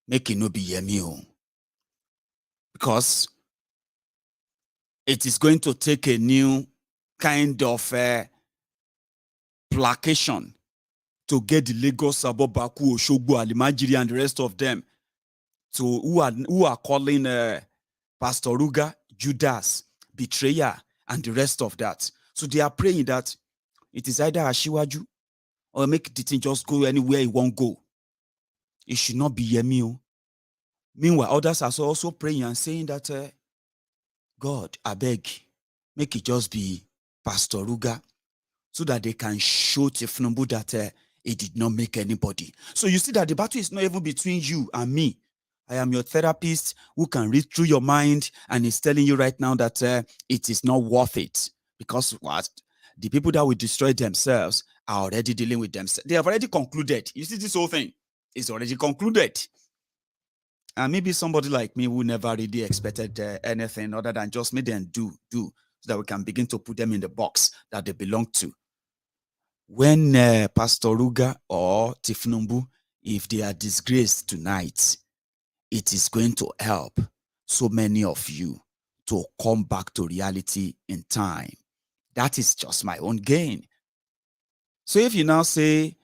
make it no be yemi. Because it is going to take a new kind of placation to get the Lagos Abobaku, Oshogbo, Alimajiri, and the rest of them to who are calling Pastor Ruga, Judas, betrayer, and the rest of that. So they are praying that it is either Ashiwaju or make the thing just go anywhere it won't go. It should not be Yemi. Meanwhile, others are also praying and saying that God, I beg, make it just be Pastor Ruga, so that they can show Tinubu that it did not make anybody. So you see that the battle is not even between you and me. I am your therapist who can read through your mind and is telling you right now that it is not worth it. Because what? The people that will destroy themselves are already dealing with themselves. They have already concluded. You see, this whole thing is already concluded. And maybe somebody like me who never really expected anything other than just make them do, so that we can begin to put them in the box that they belong to. When Pastor Ruga or Tinubu, if they are disgraced tonight, it is going to help so many of you to come back to reality in time. That is just my own gain. So if you now say,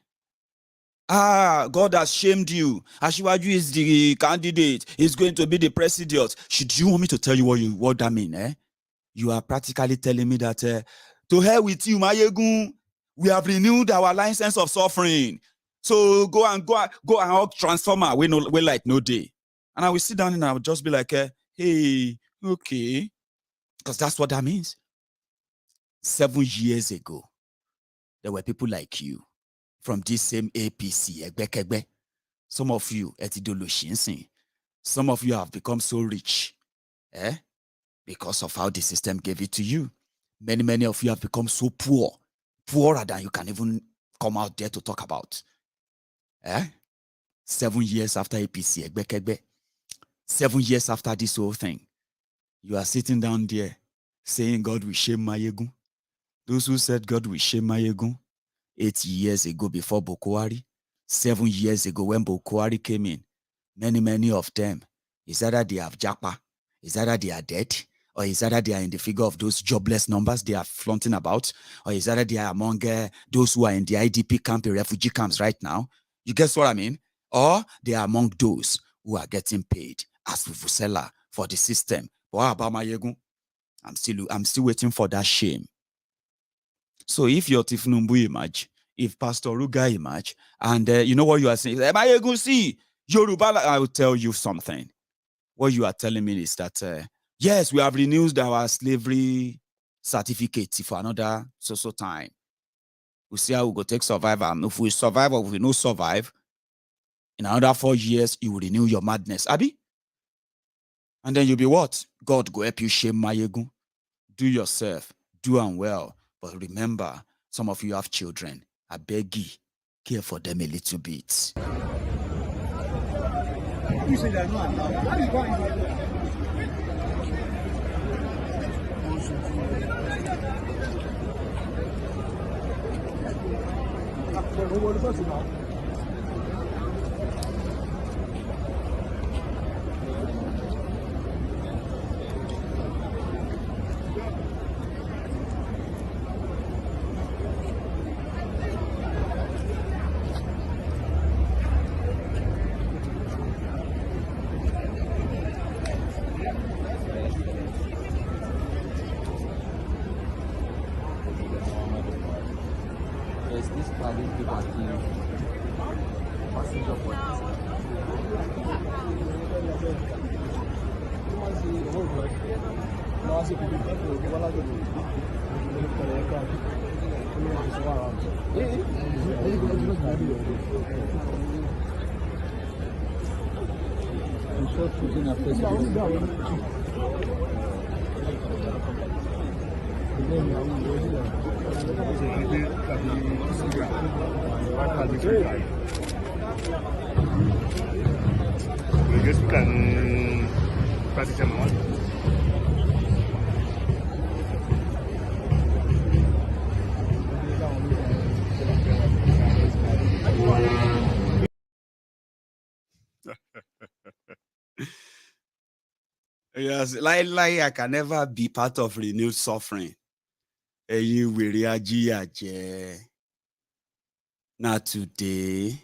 God has shamed you, Ashiwaju is the candidate, he's going to be the president, should you want me to tell you what that means? You are practically telling me that to hell with you, Maiyegun, we have renewed our license of suffering. So go and hug transformer. We like no day. And I will sit down and I will just be like, hey, okay. Because that's what that means. 7 years ago, there were people like you from this same APC. Some of you, some of you have become so rich, because of how the system gave it to you. Many of you have become so poor, poorer than you can even come out there to talk about. 7 years after APC, 7 years after this whole thing, you are sitting down there saying God will shame Maiyegun. Those who said God will shame Maiyegun 8 years ago before Bokohari, 7 years ago when Bokohari came in, many of them, is either they have japa, is either they are dead, or is either they are in the figure of those jobless numbers they are flaunting about, or is either they are among those who are in the IDP camp, the refugee camps right now. You guess what I mean? Or they are among those who are getting paid as Vuvuzela for the system. But how about Maiyegun? I'm still waiting for that shame. So if your Tinubu emerge, if Pastor Ruga emerge, and you know what you are saying, Maiyegun, see, Yoruba, I will tell you something. What you are telling me is that, yes, we have renewed our slavery certificate for another so time. We'll see how we go take survival. If we survive or if we no survive, in another 4 years, you will renew your madness. Abi? And then you'll be what? God go help you shame Maiyegun. Do yourself. Do and well. But remember, some of you have children. I beg you, care for them a little bit. You say they're not allowed. How do you go inside? Yes, like I can never be part of renewed suffering. Not today,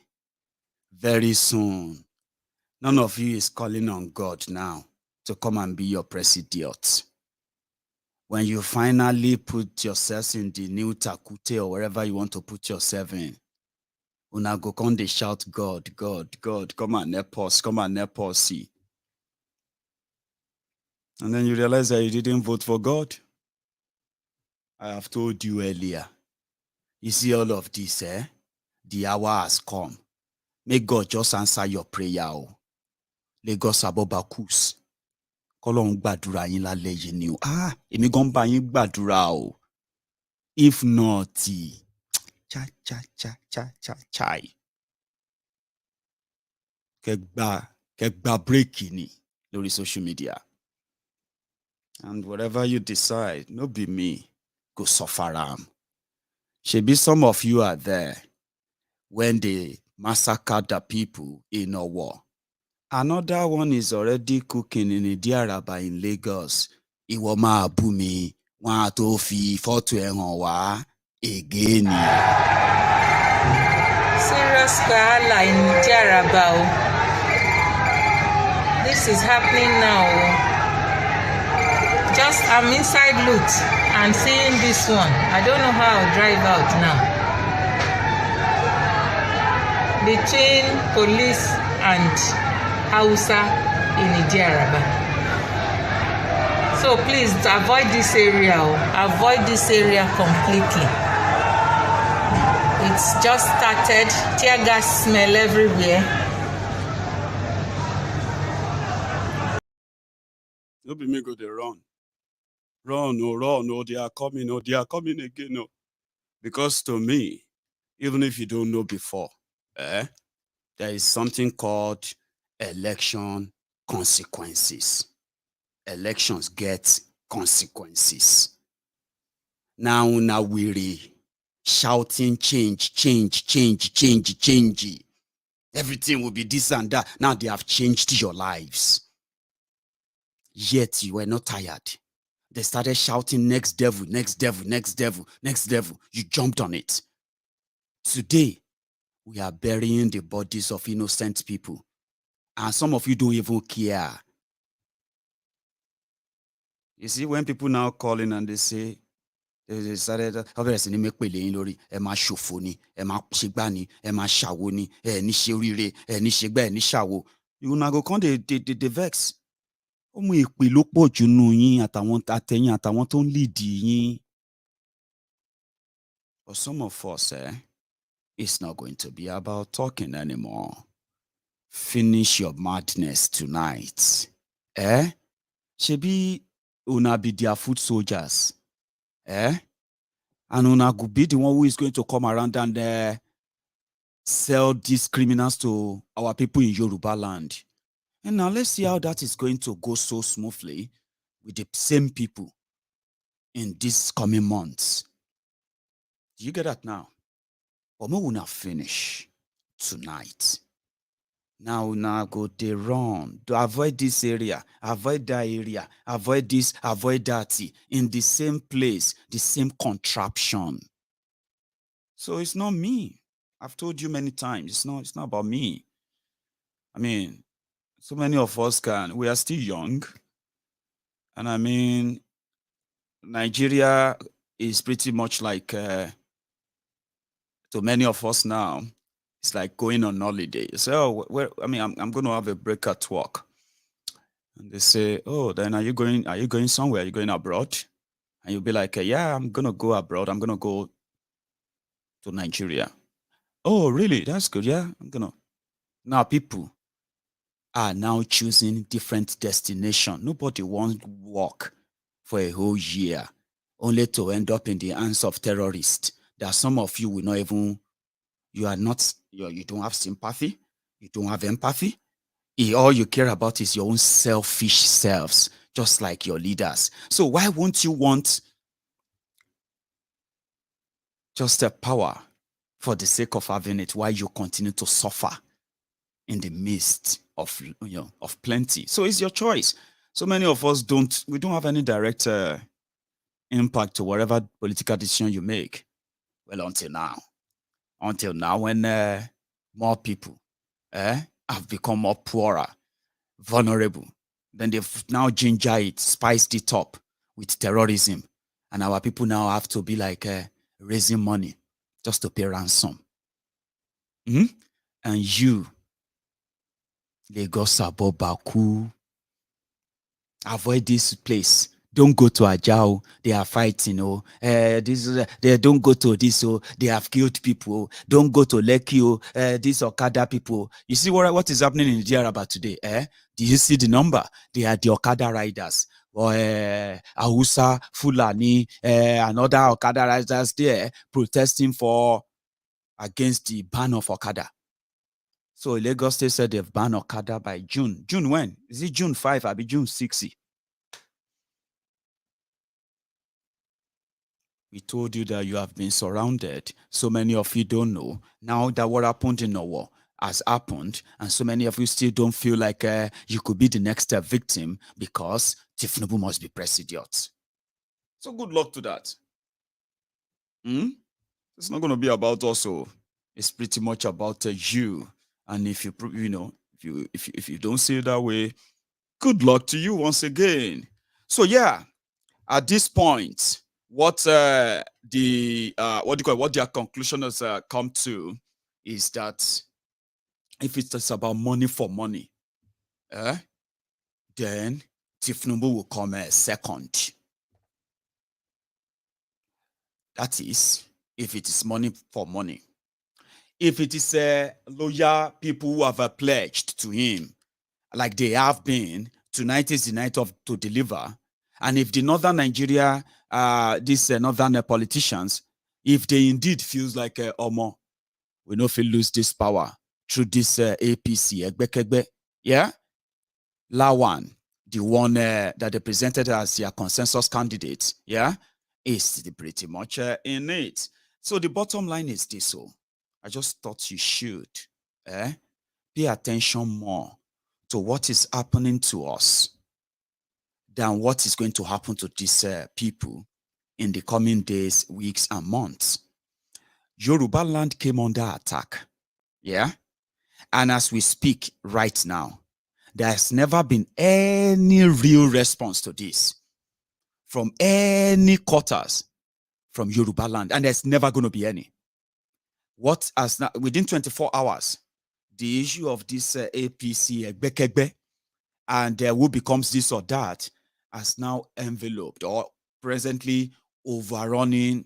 very soon. None of you is calling on God now to come and be your president. When you finally put yourselves in the new Takute or wherever you want to put yourself in, una go come they shout, God, God, God, come and help us, see. And then you realize that you didn't vote for God. I have told you earlier. You see all of this, The hour has come. May God just answer your prayer. Lagos Abobakus. Kolon gbàdúrà yín lálẹ́ yìí ni o. Èmi gan bá yín gbàdúrà o. If not, chai. Kegba break ni lórí social media. And whatever you decide, no be me, go suffer am. Shebi some of you are there when they massacred the people in a war. Another one is already cooking in Idiaraba in Lagos. Iwo ma bú mi, wọ́n á tó fi photo ẹ̀ hàn wá again. Serious wahala in Idiaraba. This is happening now. Just I'm inside Loot and seeing this one. I don't know how I'll drive out now. between police and Hausa in Idiaraba. So please avoid this area. Avoid this area completely. It's just started. Tear gas smell everywhere. No be me go dey run. Run, oh, they are coming, oh, they are coming again, oh. Because to me, even if you don't know before, there is something called election consequences. Elections get consequences. Now we're shouting change. Everything will be this and that. Now they have changed your lives. Yet you were not tired. They started shouting next devil. You jumped on it. Today, we are burying the bodies of innocent people. And some of you don't even care. You see, when people now call in and they say, they started, obviously, they make pele lori, ema shofoni, ema shigbani, ema shawoni, ni shirire, ni shigba, ni shawo. You now go come the vex. Omo ìpè ló pọ̀ jù nù yín àtàwọn àtẹ̀yìn àtàwọn tó ń lead yín. For some of us, it's not going to be about talking anymore. Finish your madness tonight. Shebi una be their foot soldiers. And una go be the one who is going to come around and sell these criminals to our people in Yoruba land. And now let's see how that is going to go so smoothly with the same people in these coming months. Do you get that now? But we will not finish tonight. Now go they run to avoid this area, avoid that area, avoid this, avoid that, in the same place, the same contraption. So it's not me. I've told you many times, it's not about me. I mean, so many of us we are still young. And I mean, Nigeria is pretty much like, to many of us now, it's like going on holiday. So, I'm going to have a break at work. And they say, oh, then are you going somewhere? Are you going abroad? And you'll be like, yeah, I'm going to go abroad. I'm going to go to Nigeria. Oh, really? That's good. Yeah, I'm going to. Now, people are now choosing different destinations. Nobody wants to work for a whole year only to end up in the hands of terrorists. There are some of you will not even, you don't have sympathy, you don't have empathy. All you care about is your own selfish selves, just like your leaders. So why won't you want just a power for the sake of having it while you continue to suffer in the midst of plenty? So it's your choice. So many of us don't have any direct impact to whatever political decision you make. Well, until now, when more people have become more poorer, vulnerable, then they've now ginger it, spiced it up with terrorism, and our people now have to be like raising money just to pay ransom. And you, Lagos Baku, avoid this place. Don't go to Ajao. They are fighting. They don't go to this. They have killed people. Don't go to Lekki. These Okada people. You see what is happening in Diaraba today? Do you see the number? They are the Okada riders. Or Hausa, Fulani, and other Okada riders there protesting against the ban of Okada. So Lagos State said they've banned Okada by June. June when? Is it June 5 or June 6? We told you that you have been surrounded. So many of you don't know. Now that what happened in Owo has happened, and so many of you still don't feel like you could be the next victim because Tinubu must be president. So good luck to that. It's not going to be about us. It's pretty much about you. And if you don't see it that way, good luck to you once again. So yeah, at this point, what their conclusion has come to is that if it's just about money for money, then Tinubu will come second. That is, if it is money for money. If it is loyal people who have pledged to him, like they have been, tonight is the night to deliver. And if the northern Nigeria, these northern politicians, if they indeed feels like Omo, we know if we lose this power through this APC, yeah, Lawan, the one that they presented as their consensus candidate, yeah, is pretty much in it. So the bottom line is this: I just thought you should pay attention more to what is happening to us than what is going to happen to these people in the coming days, weeks, and months. Yoruba land came under attack, yeah? And as we speak right now, there has never been any real response to this from any quarters from Yoruba land, and there's never going to be any. What as now, within 24 hours, the issue of this APC Bekegbe and who becomes this or that has now enveloped or presently overrunning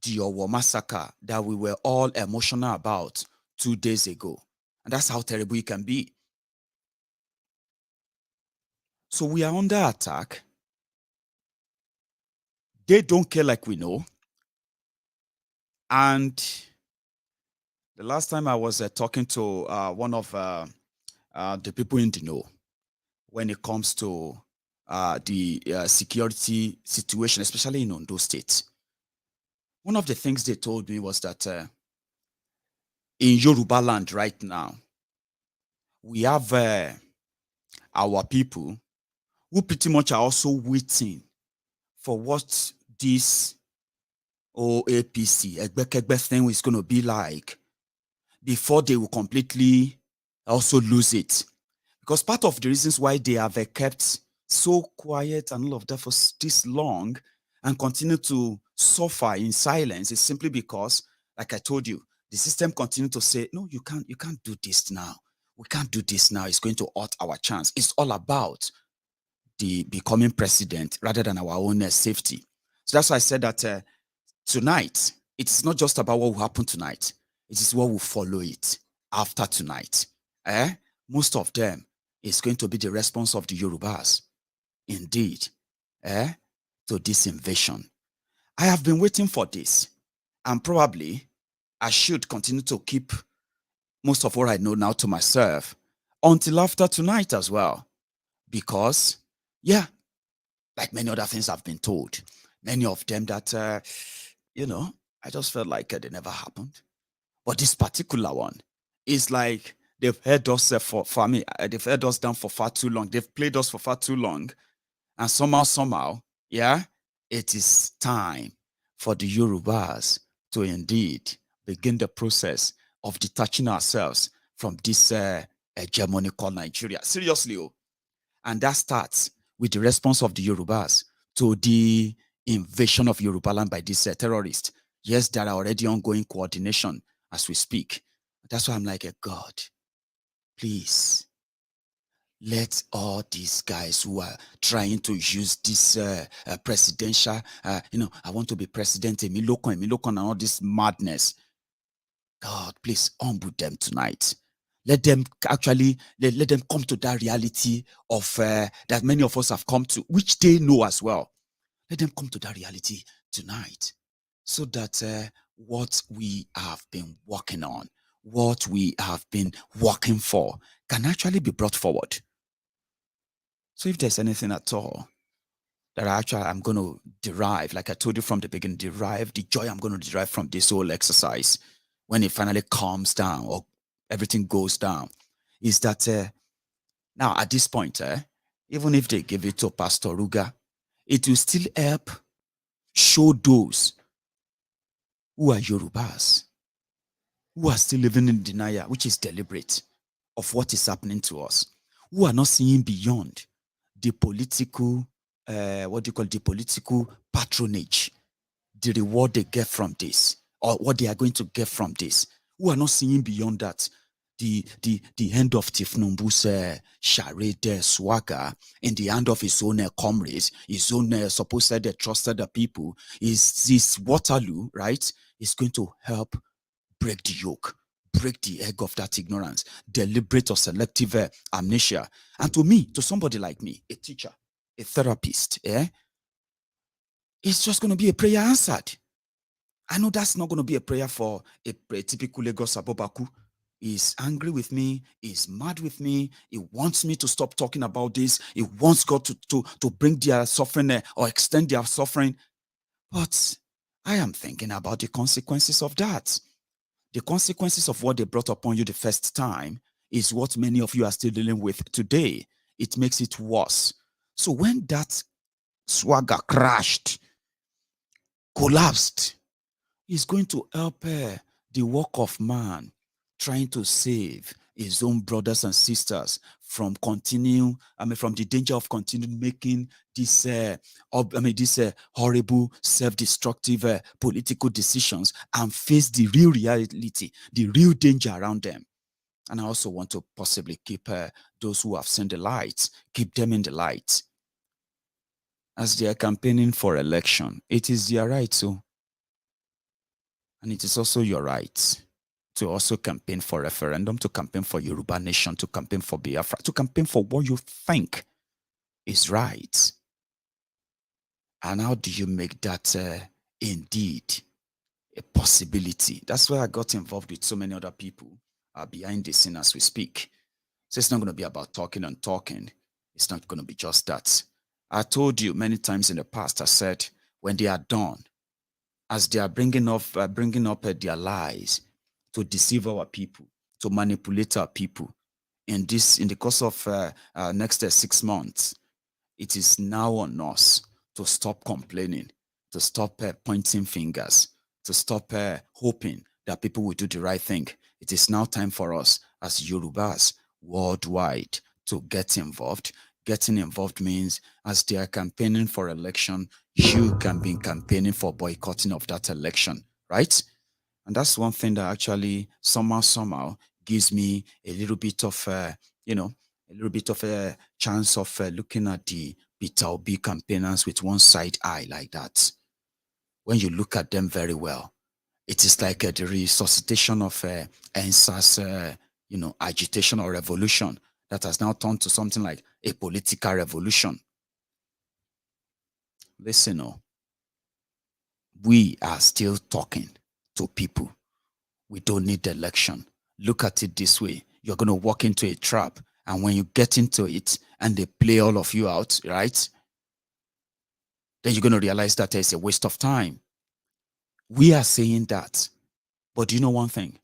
the Owo massacre that we were all emotional about 2 days ago. And that's how terrible it can be. So we are under attack. They don't care like we know. And the last time I was talking to one of the people in the know when it comes to the security situation, especially in Ondo State, one of the things they told me was that in Yoruba land right now, we have our people who pretty much are also waiting for what this APC Egbekegbe thing is going to be like before they will completely also lose it. Because part of the reasons why they have kept so quiet and all of that for this long and continue to suffer in silence is simply because, like I told you, the system continued to say, no, you can't do this now. We can't do this now. It's going to hurt our chance. It's all about the becoming president rather than our own safety. So that's why I said that tonight, it's not just about what will happen tonight. It is what will follow it after tonight. Most of them is going to be the response of the Yorubas, indeed, to this invasion. I have been waiting for this, and probably I should continue to keep most of what I know now to myself until after tonight as well. Because, yeah, like many other things I've been told, many of them that, I just felt like they never happened. But this particular one is like they've held us for me. They've held us down for far too long. They've played us for far too long. And somehow, yeah, it is time for the Yorubas to indeed begin the process of detaching ourselves from this hegemony called Nigeria. Seriously, and that starts with the response of the Yorubas to the invasion of Yoruba land by these terrorists. Yes, there are already ongoing coordination as we speak. That's why I'm like, God, please, let all these guys who are trying to use this presidential, I want to be president, Emilokon, and all this madness. God, please humble them tonight. Let them actually, let them come to that reality of that many of us have come to, which they know as well. Let them come to that reality tonight so that what we have been working on, what we have been working for can actually be brought forward. So if there's anything at all that I'm going to derive, like I told you from the beginning, the joy I'm going to derive from this whole exercise when it finally calms down or everything goes down, is that now at this point, even if they give it to Pastor Ruga, it will still help show those who are Yorubas, who are still living in denial, which is deliberate, of what is happening to us, who are not seeing beyond the political, the political patronage, the reward they get from this, or what they are going to get from this, who are not seeing beyond that. the hand of Tinubu's charade swagger in the hand of his own comrades, his own supposed trusted people, is this Waterloo, right? Is going to help break the yoke, break the egg of that ignorance, deliberate or selective amnesia. And to me, to somebody like me, a teacher, a therapist, it's just going to be a prayer answered. I know that's not going to be a prayer for a typical Lagos Abobaku. He's angry with me. He's mad with me. He wants me to stop talking about this. He wants God to bring their suffering or extend their suffering. But I am thinking about the consequences of that. The consequences of what they brought upon you the first time is what many of you are still dealing with today. It makes it worse. So when that swagger crashed, collapsed, it's going to help the work of man trying to save his own brothers and sisters from from the danger of continuing making this horrible, self-destructive political decisions and face the real reality, the real danger around them. And I also want to possibly keep those who have seen the light, keep them in the light. As they are campaigning for election, it is their right to. And it is also your right to also campaign for referendum, to campaign for Yoruba nation, to campaign for Biafra, to campaign for what you think is right. And how do you make that indeed a possibility? That's why I got involved with so many other people behind the scene as we speak. So it's not going to be about talking and talking. It's not going to be just that. I told you many times in the past, I said, when they are done, as they are bringing up their lies to deceive our people, to manipulate our people, in the course of next 6 months, it is now on us to stop complaining, to stop pointing fingers, to stop hoping that people will do the right thing. It is now time for us as Yorubas worldwide to get involved. Getting involved means as they are campaigning for election, you can be campaigning for boycotting of that election, right? And that's one thing that actually somehow gives me a little bit of, a chance of looking at the Peter Obi campaigners with one side eye like that. When you look at them very well, it is like the resuscitation of NSAS, agitation or revolution that has now turned to something like a political revolution. Listen, we are still talking to people. We don't need the election. Look at it this way. You're going to walk into a trap, and when you get into it and they play all of you out, right? Then you're going to realize that it's a waste of time. We are saying that. But do you know one thing?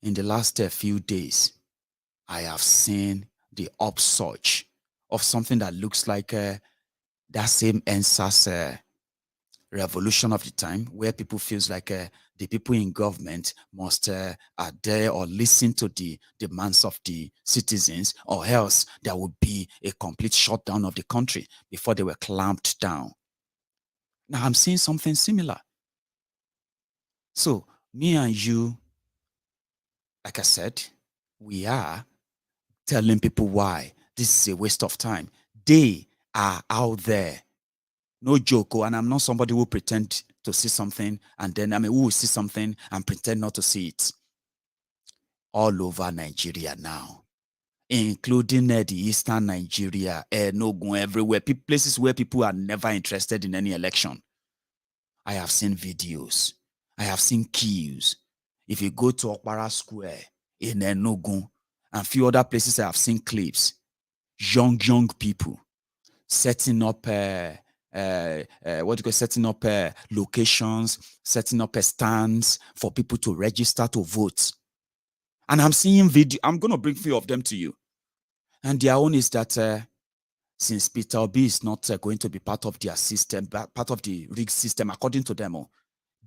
In the last few days, I have seen the upsurge of something that looks like that same NSAS revolution of the time, where people feels like the people in government must adhere or listen to the demands of the citizens, or else there would be a complete shutdown of the country before they were clamped down. Now I'm seeing something similar. So me and you, like I said, we are telling people why this is a waste of time. They are out there. No joke. And I'm not somebody who pretend to see something and then, who will see something and pretend not to see it. All over Nigeria now, including the eastern Nigeria, Enugu, everywhere, places where people are never interested in any election. I have seen videos. I have seen queues. If you go to Okpara Square in Enugu and few other places, I have seen clips. Young people setting up setting up locations, setting up stands for people to register to vote. And I'm seeing video. I'm going to bring a few of them to you. And their own is that since Peter Obi is not going to be part of their system, part of the rigged system, according to them,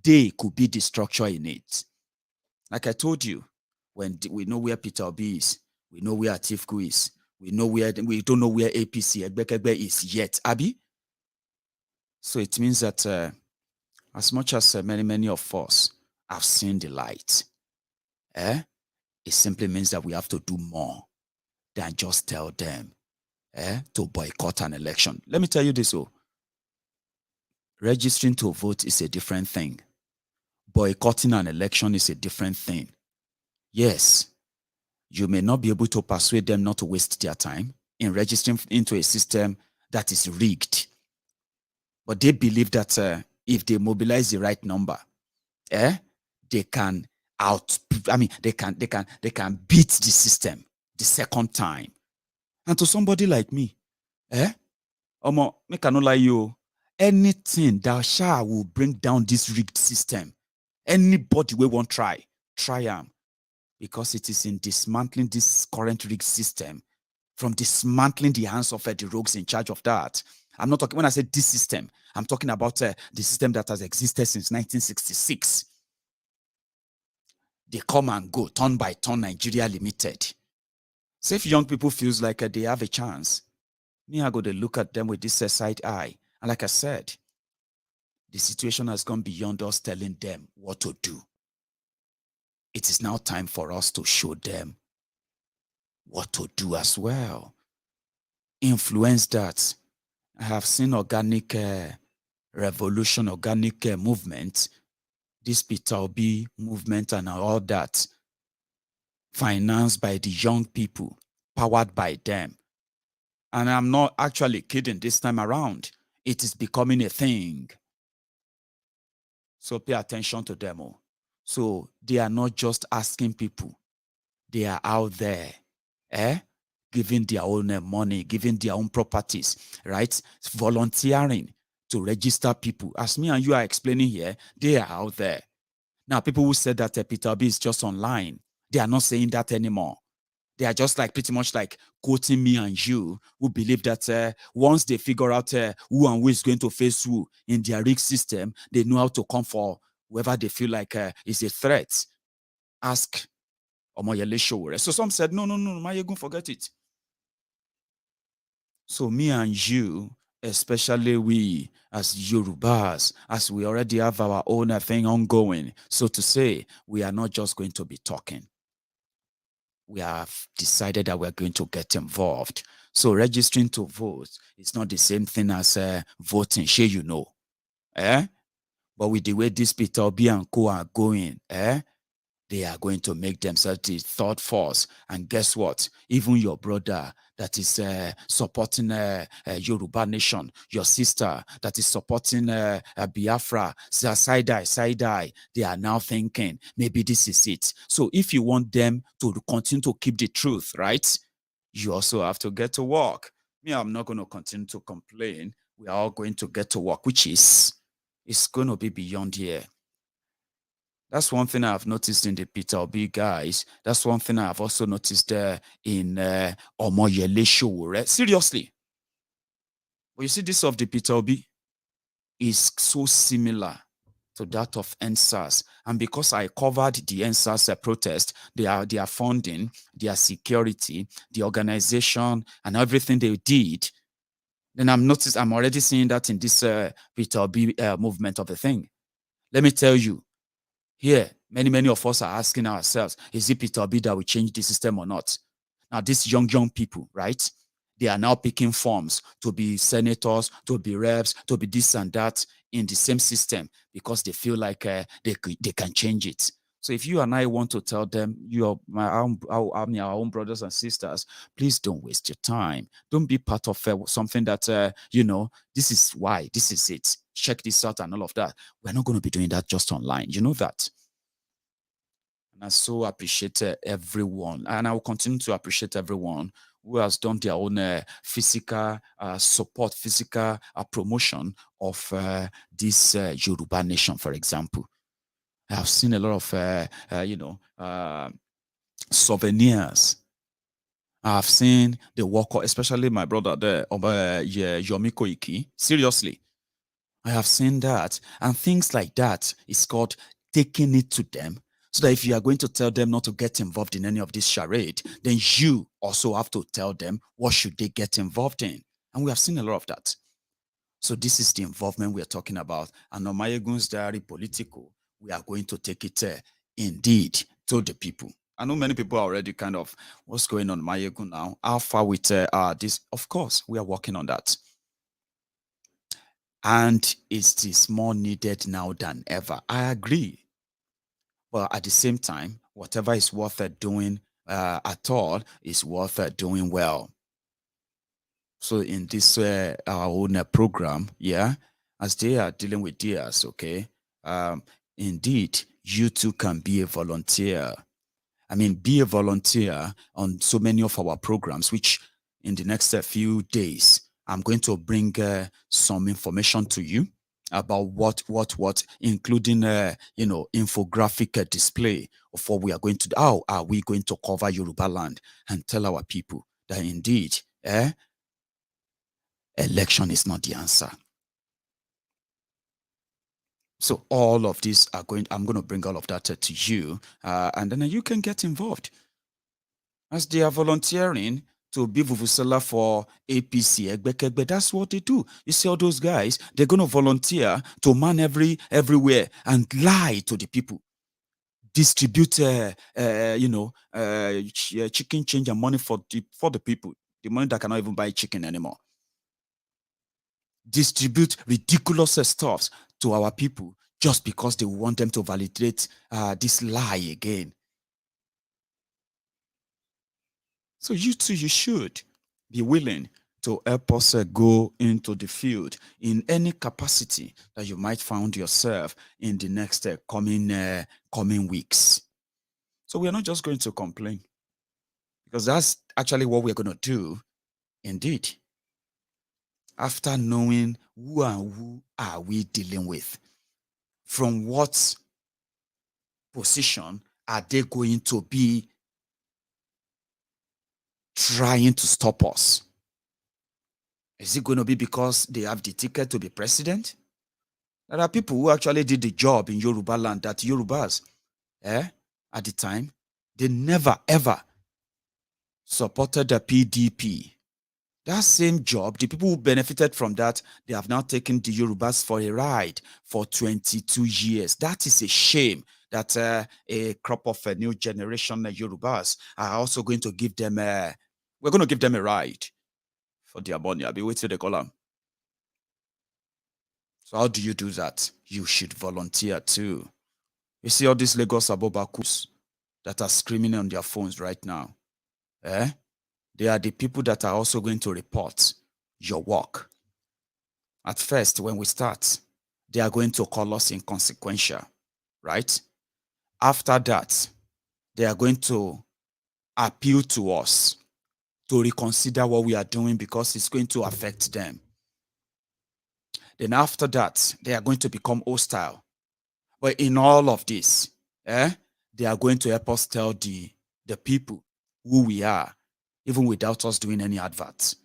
they could be the structure in it. Like I told you, when we know where Peter Obi is, we know where Atiku is, we don't know where APC Egbekegbe is yet, Abi. So it means that as much as many of us have seen the light, It simply means that we have to do more than just tell them to boycott an election. Let me tell you this, registering to vote is a different thing. Boycotting an election is a different thing. Yes, you may not be able to persuade them not to waste their time in registering into a system that is rigged. But they believe that if they mobilize the right number, they can they can beat the system the second time. And to somebody like me, make I no lie you, anything that shall will bring down this rigged system. Anybody we won't try them. Because it is in dismantling this current rigged system, from dismantling the hands of the rogues in charge of that. I'm not talking, when I say this system, I'm talking about the system that has existed since 1966. They come and go, turn by turn, Nigeria Limited. So if young people feels like they have a chance, me, I go to look at them with this side eye. And like I said, the situation has gone beyond us telling them what to do. It is now time for us to show them what to do as well. Influence that. I have seen organic revolution, organic movement, this Peter Obi movement and all that, financed by the young people, powered by them. And I'm not actually kidding this time around. It is becoming a thing. So pay attention to them all. So they are not just asking people. They are out there, giving their own money, giving their own properties, right? Volunteering to register people. As me and you are explaining here, they are out there. Now, people who said that Peter Obi is just online, they are not saying that anymore. They are just like pretty much like quoting me and you, who believe that once they figure out who and who is going to face who in their rigged system, they know how to come for whoever they feel like is a threat. Ask Omoyele Sowore. So some said, no, Maiyegun, forget it. So me and you, especially we as Yorubas, as we already have our own thing ongoing, so to say, we are not just going to be talking. We have decided that we're going to get involved. So registering to vote is not the same thing as voting, sure you know. But with the way this Peter Obi and co are going, they are going to make themselves the third force. And guess what? Even your brother that is supporting Yoruba Nation, your sister that is supporting Biafra, side eye, they are now thinking, maybe this is it. So if you want them to continue to keep the truth, right, you also have to get to work. Me, I'm not going to continue to complain. We are all going to get to work, which is, it's going to be beyond here. That's one thing I've noticed in the Peter Obi guys. That's one thing I've also noticed in Omoyele Sowore. Seriously. But you see, this of the Peter Obi is so similar to that of NSAS. And because I covered the NSAS protest, their funding, their security, the organization, and everything they did, then I'm already seeing that in this Peter Obi movement of the thing. Let me tell you, here, many of us are asking ourselves, is it Peter Obi that will change the system or not? Now, these young people, right? They are now picking forms to be senators, to be reps, to be this and that in the same system because they feel like they can change it. So if you and I want to tell them, our own brothers and sisters, please don't waste your time. Don't be part of something that, this is why, this is it. Check this out and all of that. We're not going to be doing that just online. You know that. And I so appreciate everyone. And I will continue to appreciate everyone who has done their own physical support, physical promotion of this Yoruba Nation, for example. I have seen a lot of, souvenirs. I've seen the work, especially my brother there, Yomi Koiki. Seriously. I have seen that. And things like that is called taking it to them. So that if you are going to tell them not to get involved in any of this charade, then you also have to tell them what should they get involved in. And we have seen a lot of that. So this is the involvement we are talking about. And on Maiyegun's diary, Politico, we are going to take it indeed to the people. I know many people are already kind of, what's going on, Maiyegun now? How far with this? Of course, we are working on that. And it is more needed now than ever. I agree. But at the same time, whatever is worth doing at all is worth doing well. So in this our own program, yeah, as they are dealing with theirs, okay, indeed, you too can be a volunteer. I mean, be a volunteer on so many of our programs, which in the next few days, I'm going to bring some information to you about what, including, infographic display of what we are going to do. How are we going to cover Yoruba land and tell our people that indeed, election is not the answer. So all of these are I'm going to bring all of that to you, and then you can get involved. As they are volunteering to be Vuvuzela for APC, Egbekegbe, that's what they do. You see all those guys, they're going to volunteer to man everywhere and lie to the people. Distribute, chicken change and money for the people. The money that cannot even buy chicken anymore. Distribute ridiculous stuffs to our people just because they want them to validate this lie again. So you too, you should be willing to help us go into the field in any capacity that you might find yourself in the next coming weeks. So we are not just going to complain, because that's actually what we're going to do. Indeed, after knowing who are we dealing with, from what position are they going to be trying to stop us? Is it going to be because they have the ticket to be president? There are people who actually did the job in Yoruba land that Yorubas, at the time, they never ever supported the PDP. That same job, the people who benefited from that, they have now taken the Yorubas for a ride for 22 years. That is a shame that a crop of a new generation of Yorubas are also going to give them we're going to give them a ride for their money. I'll be waiting to call them. So how do you do that? You should volunteer too. You see all these Lagos Abobakus that are screaming on their phones right now. They are the people that are also going to report your work. At first, when we start, they are going to call us inconsequential, right? After that, they are going to appeal to us to reconsider what we are doing because it's going to affect them. Then after that, they are going to become hostile. But in all of this, they are going to help us tell the people who we are, even without us doing any adverts.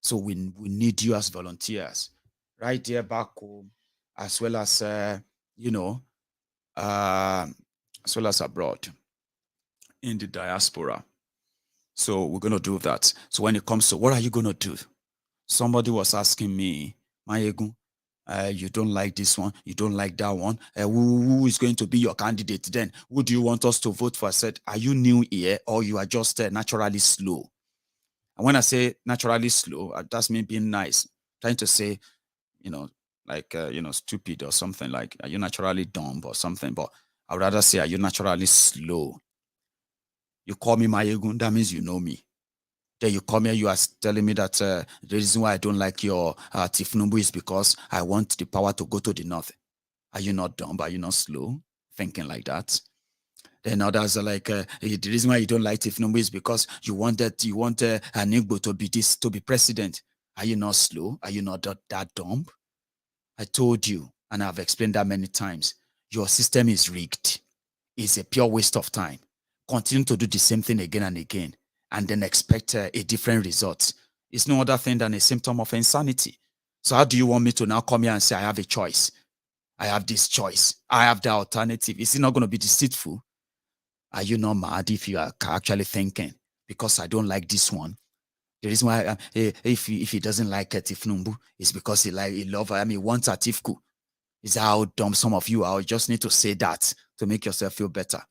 So we need you as volunteers, right there back home, as well as, as well as abroad, in the diaspora. So we're going to do that. So when it comes to what are you going to do? Somebody was asking me, Maiyegun, you don't like this one, you don't like that one. Who is going to be your candidate then? Who do you want us to vote for? I said, are you new here or you are just naturally slow? And when I say naturally slow, that's me being nice, trying to say, stupid or something, like, are you naturally dumb or something? But I would rather say, are you naturally slow? You call me Maiyegun, that means you know me. Then you come here, you are telling me that the reason why I don't like your Tinubu is because I want the power to go to the north. Are you not dumb? Are you not slow? Thinking like that. Then others are like, the reason why you don't like Tinubu is because you want an Igbo to be president. Are you not slow? Are you not that dumb? I told you, and I've explained that many times, your system is rigged. It's a pure waste of time. Continue to do the same thing again and again, and then expect a different result. It's no other thing than a symptom of insanity. So how do you want me to now come here and say, I have a choice? I have this choice. I have the alternative. Is it not going to be deceitful? Are you not mad if you are actually thinking, because I don't like this one? The reason why, if he doesn't like Tinubu, is because he wants Atiku. Is how dumb some of you are. You just need to say that to make yourself feel better.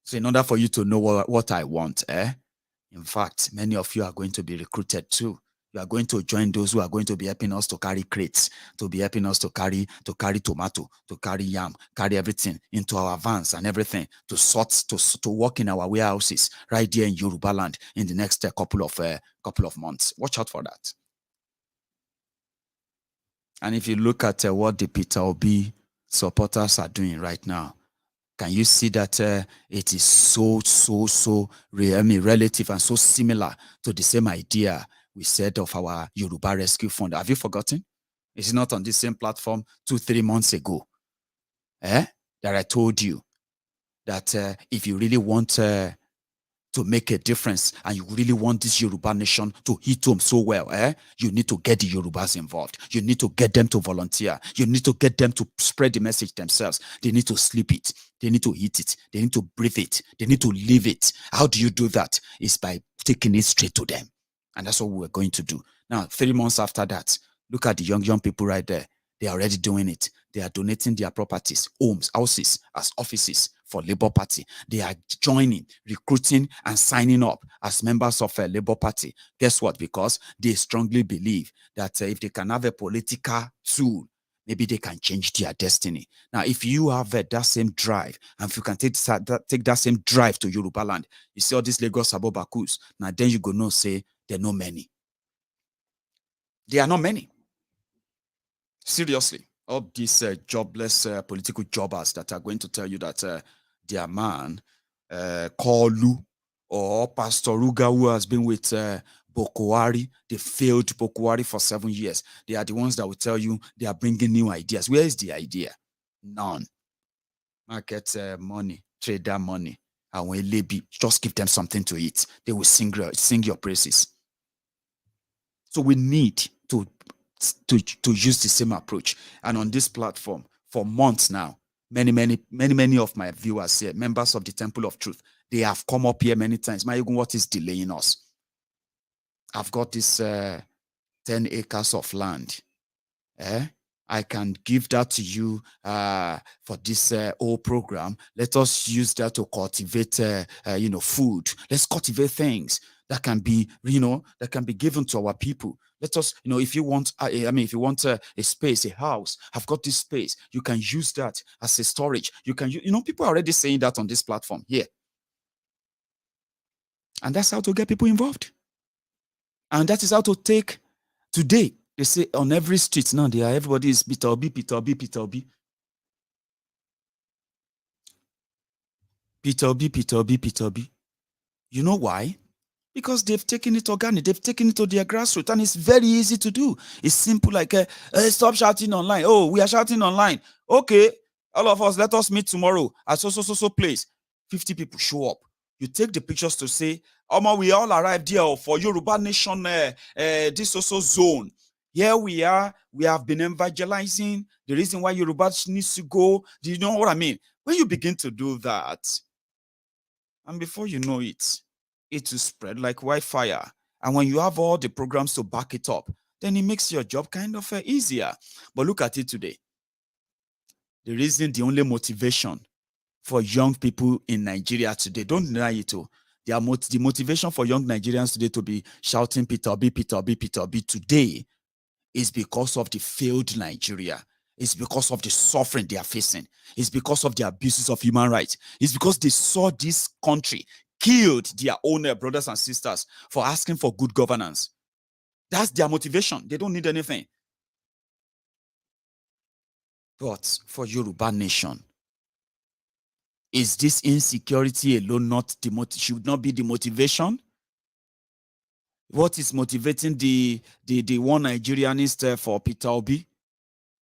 So in order for you to know what I want, in fact, many of you are going to be recruited too. You are going to join those who are going to be helping us to carry crates, to be helping us to carry tomato, to carry yam, carry everything into our vans and everything, to sort, to work in our warehouses right there in Yoruba land in the next couple of months. Watch out for that. And if you look at what the Peter Obi supporters are doing right now, can you see that it is so relative and so similar to the same idea we said of our Yoruba Rescue Fund? Have you forgotten? Is it not on this same platform 2-3 months ago? That I told you that if you really want to make a difference and you really want this Yoruba nation to hit home so well, you need to get the Yorubas involved. You need to get them to volunteer. You need to get them to spread the message themselves. They need to sleep it. They need to eat it. They need to breathe it. They need to live it. How do you do that? It's by taking it straight to them. And that's what we're going to do. Now, 3 months after that, look at the young people right there. They are already doing it. They are donating their properties, homes, houses as offices for Labour Party. They are joining, recruiting, and signing up as members of a Labour Party. Guess what? Because they strongly believe that if they can have a political tool, maybe they can change their destiny. Now, if you have that same drive, and if you can take that same drive to Yoruba land, you see all these Lagos Abobakus, now then you go know, say, there are not many. There are not many. Seriously, all these jobless political jobbers that are going to tell you that their man, Kolu, or Pastor Ruga, who has been with Bokohari, they failed Bokohari for 7 years. They are the ones that will tell you they are bringing new ideas. Where is the idea? None. Market money, trader money, and when they be, just give them something to eat. They will sing your praises. So we need to use the same approach. And on this platform, for months now, many of my viewers here, members of the Temple of Truth, they have come up here many times. Maiyegun, what is delaying us? I've got this 10 acres of land. I can give that to you for this whole program. Let us use that to cultivate, food. Let's cultivate things that can be, that can be given to our people. Let us, if you want, if you want a space, a house, I've got this space. You can use that as a storage. You can, people are already saying that on this platform here. And that's how to get people involved. And that is how to take today. They say on every street now, everybody is Peter Obi, Peter Obi, Peter Obi. Peter Obi, Peter Obi, Peter Obi. You know why? Because they've taken it organic. They've taken it to their grassroots, and it's very easy to do. It's simple, like, stop shouting online. Oh, we are shouting online. Okay, all of us, let us meet tomorrow at so place. 50 people show up. You take the pictures to say, we all arrived here for Yoruba Nation, this zone. Here we are. We have been evangelizing. The reason why Yoruba needs to go. Do you know what I mean? When you begin to do that, and before you know it, it will spread like wildfire. And when you have all the programs to back it up, then it makes your job kind of easier. But look at it today. The only motivation for young people in Nigeria today, don't deny it, the motivation for young Nigerians today to be shouting Peter Obi, Peter Obi, Peter Obi today is because of the failed Nigeria. It's because of the suffering they are facing. It's because of the abuses of human rights. It's because they saw this country killed their own brothers and sisters for asking for good governance. That's their motivation. They don't need anything. But for Yoruba Nation, is this insecurity alone should not be the motivation? What is motivating the one Nigerianist for Peter Obi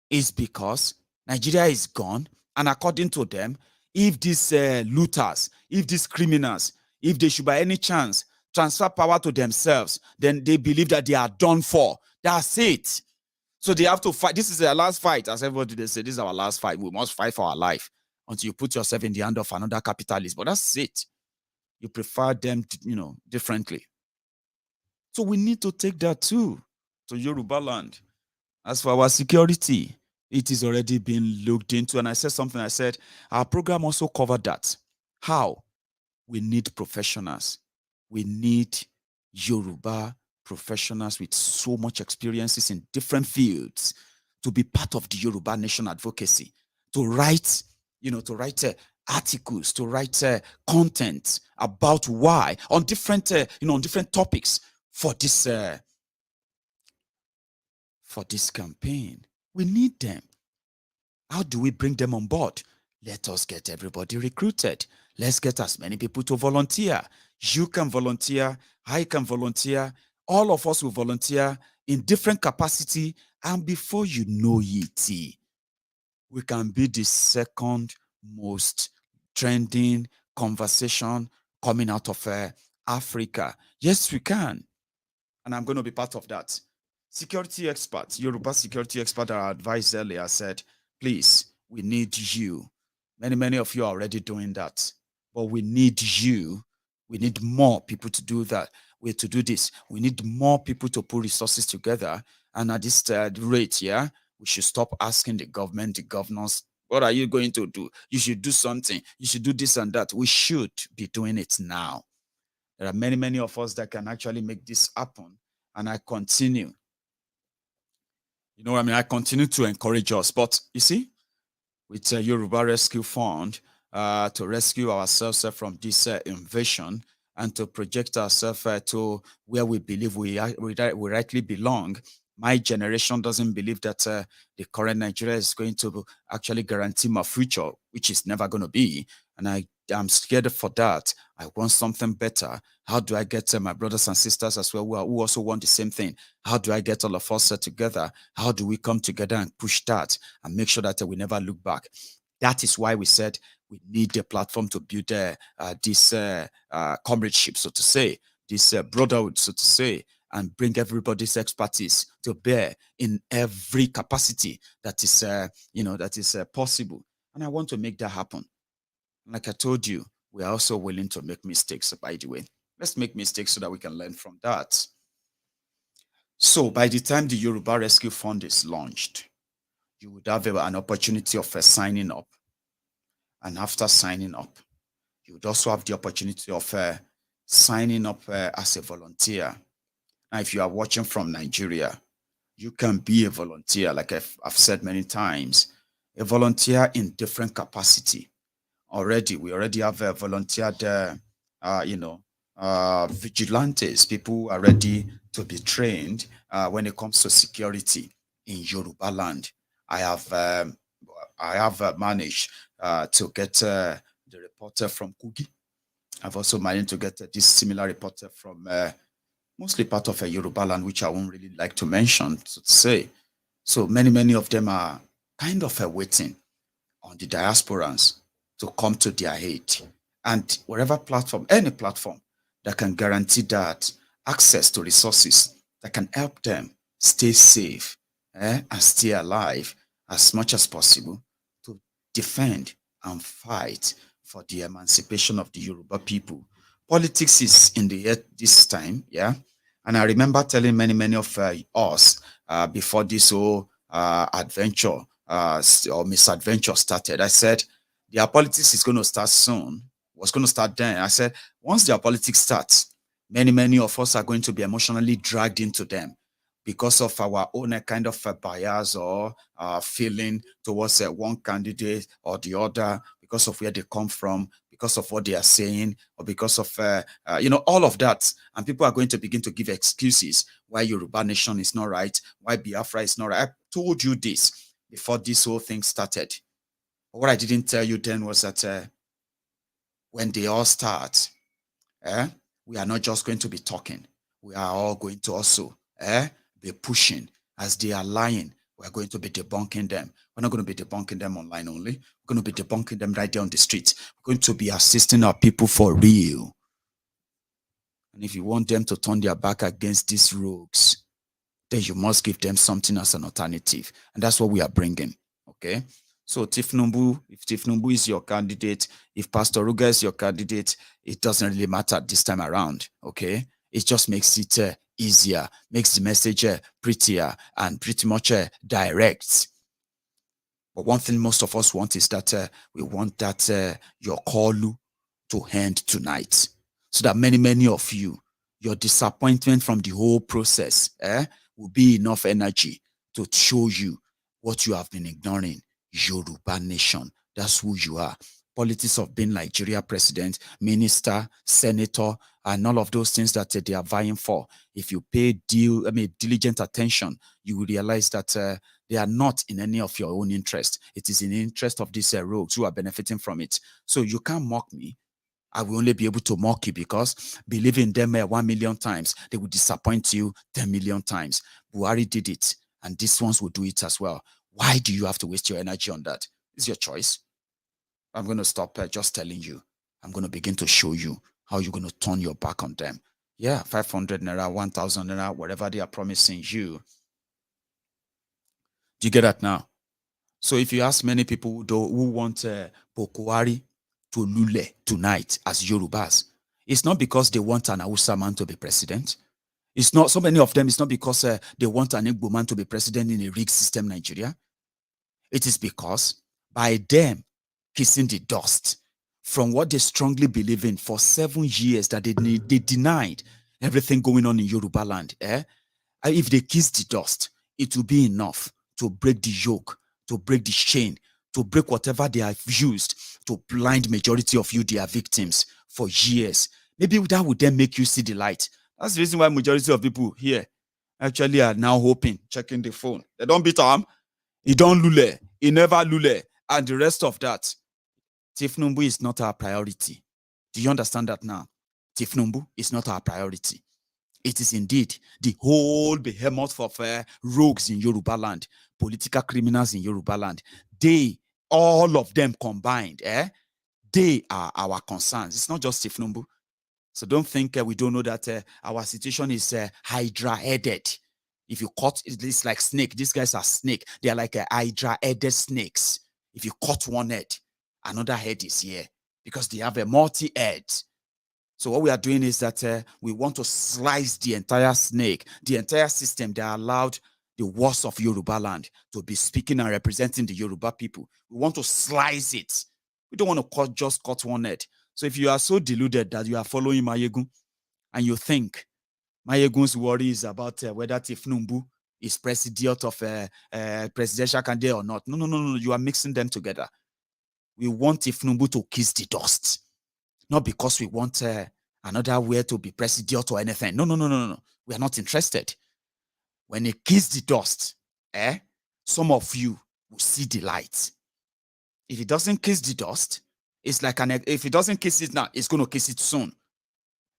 is because Nigeria is gone, and according to them, if these looters, if these criminals, if they should by any chance transfer power to themselves, then they believe that they are done for. That's it. So they have to fight. This is their last fight. As everybody they say, this is our last fight. We must fight for our life until you put yourself in the hand of another capitalist. But that's it. You prefer them, differently. So we need to take that too to Yoruba land. As for our security, it is already been looked into. And I said something. I said, our program also covered that. How? We need professionals. We need Yoruba professionals with so much experiences in different fields to be part of the Yoruba nation advocacy, to write, articles, to write content about why on different, on different topics for this campaign. We need them. How do we bring them on board? Let us get everybody recruited. Let's get as many people to volunteer. You can volunteer. I can volunteer. All of us will volunteer in different capacity. And before you know it, we can be the second most trending conversation coming out of Africa. Yes, we can. And I'm going to be part of that. Security experts, Yoruba security expert that I advised earlier said, please, we need you. Many of you are already doing that. But we need you. We need more people to do that. To do this. We need more people to put resources together. And at this rate, we should stop asking the government, the governors, what are you going to do? You should do something. You should do this and that. We should be doing it now. There are many of us that can actually make this happen. And I continue. I continue to encourage us. But you see, with Yoruba Rescue Fund, to rescue ourselves from this invasion and to project ourselves to where we believe we rightly belong. My generation doesn't believe that the current Nigeria is going to actually guarantee my future, which is never going to be. And I'm scared for that. I want something better. How do I get my brothers and sisters as well who also want the same thing? How do I get all of us together? How do we come together and push that and make sure that we never look back? That is why we said we need a platform to build this comradeship, so to say, this brotherhood, so to say, and bring everybody's expertise to bear in every capacity that is possible. And I want to make that happen. Like I told you, we are also willing to make mistakes, by the way. Let's make mistakes so that we can learn from that. So by the time the Yoruba Rescue Fund is launched, you would have an opportunity of signing up. And after signing up, you would also have the opportunity of signing up as a volunteer. Now, if you are watching from Nigeria, you can be a volunteer, like I've said many times, a volunteer in different capacity. We already have volunteered, vigilantes, people who are ready to be trained when it comes to security in Yoruba land. I have managed to get the reporter from Kogi. I've also managed to get this similar reporter from mostly part of a Yoruba land, which I won't really like to mention, so to say. So many of them are kind of waiting on the diasporans to come to their aid. And whatever platform, any platform that can guarantee that access to resources that can help them stay safe and stay alive as much as possible to defend and fight for the emancipation of the Yoruba people. Politics is in the air this time, And I remember telling many of us before this whole adventure or misadventure started, I said, their politics is going to start soon. Was going to start then. I said, once their politics starts, many of us are going to be emotionally dragged into them because of our own kind of bias or feeling towards one candidate or the other, because of where they come from, because of what they are saying, or because of, all of that. And people are going to begin to give excuses why Yoruba Nation is not right, why Biafra is not right. I told you this before this whole thing started. What I didn't tell you then was that when they all start, we are not just going to be talking. We are all going to also be pushing. As they are lying, we're going to be debunking them. We're not going to be debunking them online only. We're going to be debunking them right there on the street. We're going to be assisting our people for real. And if you want them to turn their back against these rogues, then you must give them something as an alternative. And that's what we are bringing, okay? So if Tinubu is your candidate, if Pastor Ruga is your candidate, it doesn't really matter this time around, okay? It just makes it easier, makes the message prettier and pretty much direct. But one thing most of us want is that we want that your call to to end tonight, so that many of you, your disappointment from the whole process will be enough energy to show you what you have been ignoring. Yoruba nation, that's who you are. Politics of being Nigeria president, minister, senator, and all of those things that they are vying for. If you pay diligent attention, you will realize that they are not in any of your own interest. It is in the interest of these rogues who are benefiting from it. So you can't mock me. I will only be able to mock you because believe in them 1 million times, they will disappoint you 10 million times. Buhari did it, and these ones will do it as well. Why do you have to waste your energy on that? It's your choice. I'm going to stop just telling you. I'm going to begin to show you how you're going to turn your back on them. Yeah, 500 Naira, 1,000 Naira, whatever they are promising you. Do you get that now? So if you ask many people who want Bokohari to lule tonight as Yorubas, it's not because they want an Hausa man to be president. It's not, so many of them, it's not because they want an Igbo man to be president in a rigged system Nigeria. It is because by them kissing the dust from what they strongly believe in for 7 years that they denied everything going on in Yoruba land. If they kiss the dust, it will be enough to break the yoke, to break the chain, to break whatever they have used to blind majority of you, their victims, for years. Maybe that would then make you see the light. That's the reason why majority of people here actually are now hoping, checking the phone. They don't beat him. He don't lule. He never lule. And the rest of that. Tinubu is not our priority. Do you understand that now? Tinubu is not our priority. It is indeed the whole behemoth of rogues in Yoruba land, political criminals in Yoruba land. They, all of them combined, they are our concerns. It's not just Tinubu. So don't think we don't know that our situation is hydra-headed. If you cut, it's like snake. These guys are snake. They are like hydra-headed snakes. If you cut one head, another head is here because they have a multi-head. So what we are doing is that we want to slice the entire snake, the entire system that allowed the worst of Yoruba land to be speaking and representing the Yoruba people. We want to slice it. We don't want to just cut one head. So if you are so deluded that you are following Maiyegun and you think Maiyegun's worry is about whether Tinubu is president of a presidential candidate or not. No. You are mixing them together. We want Tinubu to kiss the dust. Not because we want another way to be president or anything. No. We are not interested. When he kiss the dust, some of you will see the light. If he doesn't kiss the dust, it's like if he doesn't kiss it now, it's going to kiss it soon.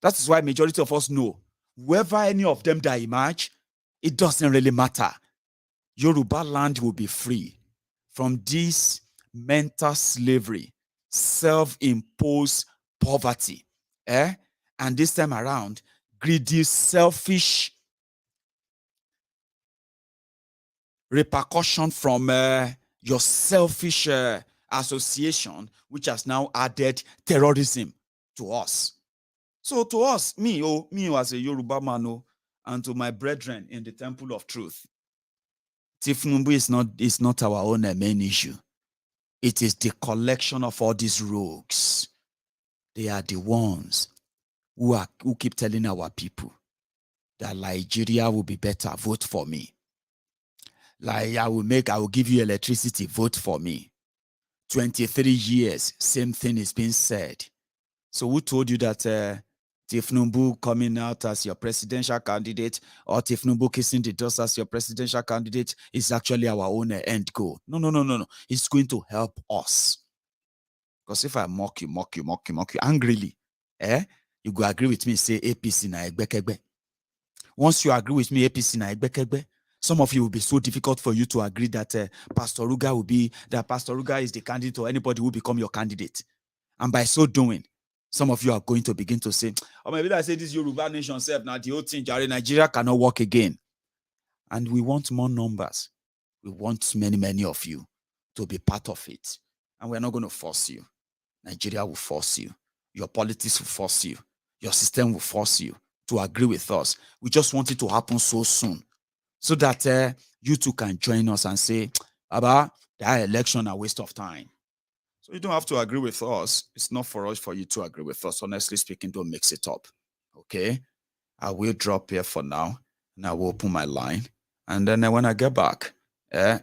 That is why majority of us know, whoever any of them that emerge, it doesn't really matter. Yoruba land will be free from this mental slavery, self-imposed poverty. And this time around, greedy, selfish repercussion from your selfish association, which has now added terrorism to us. So to us, me as a Yoruba man, and to my brethren in the temple of truth, Tinubu is not our own main issue. It is the collection of all these rogues. They are the ones who keep telling our people that Nigeria will be better, vote for me. Like I will give you electricity, vote for me. 23 years, same thing is being said. So who told you that Tinubu coming out as your presidential candidate or Tinubu kissing the dust as your presidential candidate is actually our own end goal? No. It's going to help us. Because if I mock you angrily, you go agree with me, say APC na egbekegbe. Once you agree with me, APC na egbekegbe, some of you will be so difficult for you to agree that Pastor Ruga is the candidate or anybody will become your candidate. And by so doing, some of you are going to begin to say, oh, maybe I say this Yoruba nation self, now the whole thing, Nigeria cannot work again. And we want more numbers. We want many of you to be part of it. And we're not going to force you. Nigeria will force you. Your politics will force you. Your system will force you to agree with us. We just want it to happen so soon so that you too can join us and say, Baba, that election a waste of time. So you don't have to agree with us. It's not for us for you to agree with us. Honestly speaking, don't mix it up. Okay? I will drop here for now, and I will open my line. And then when I get back, I'm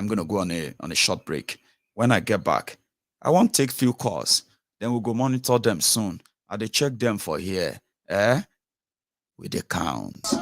gonna go on a short break. When I get back, I won't take few calls. Then we'll go monitor them soon. I dey check them for here. With the count.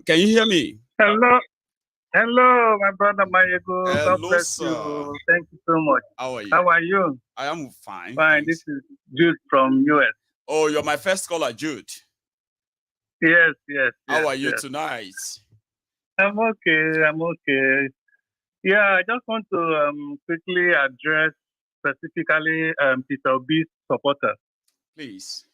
Can you hear me? Hello. Hello, my brother Maiyegun. God Hello, bless sir. you. Thank you so much. How are you? How are you? I am fine. Fine. Thanks. This is Jude from US. Oh, you're my first caller, Jude. Yes. How are you yes. tonight? I'm okay. Yeah, I just want to quickly address specifically Peter Obi's supporters. Please.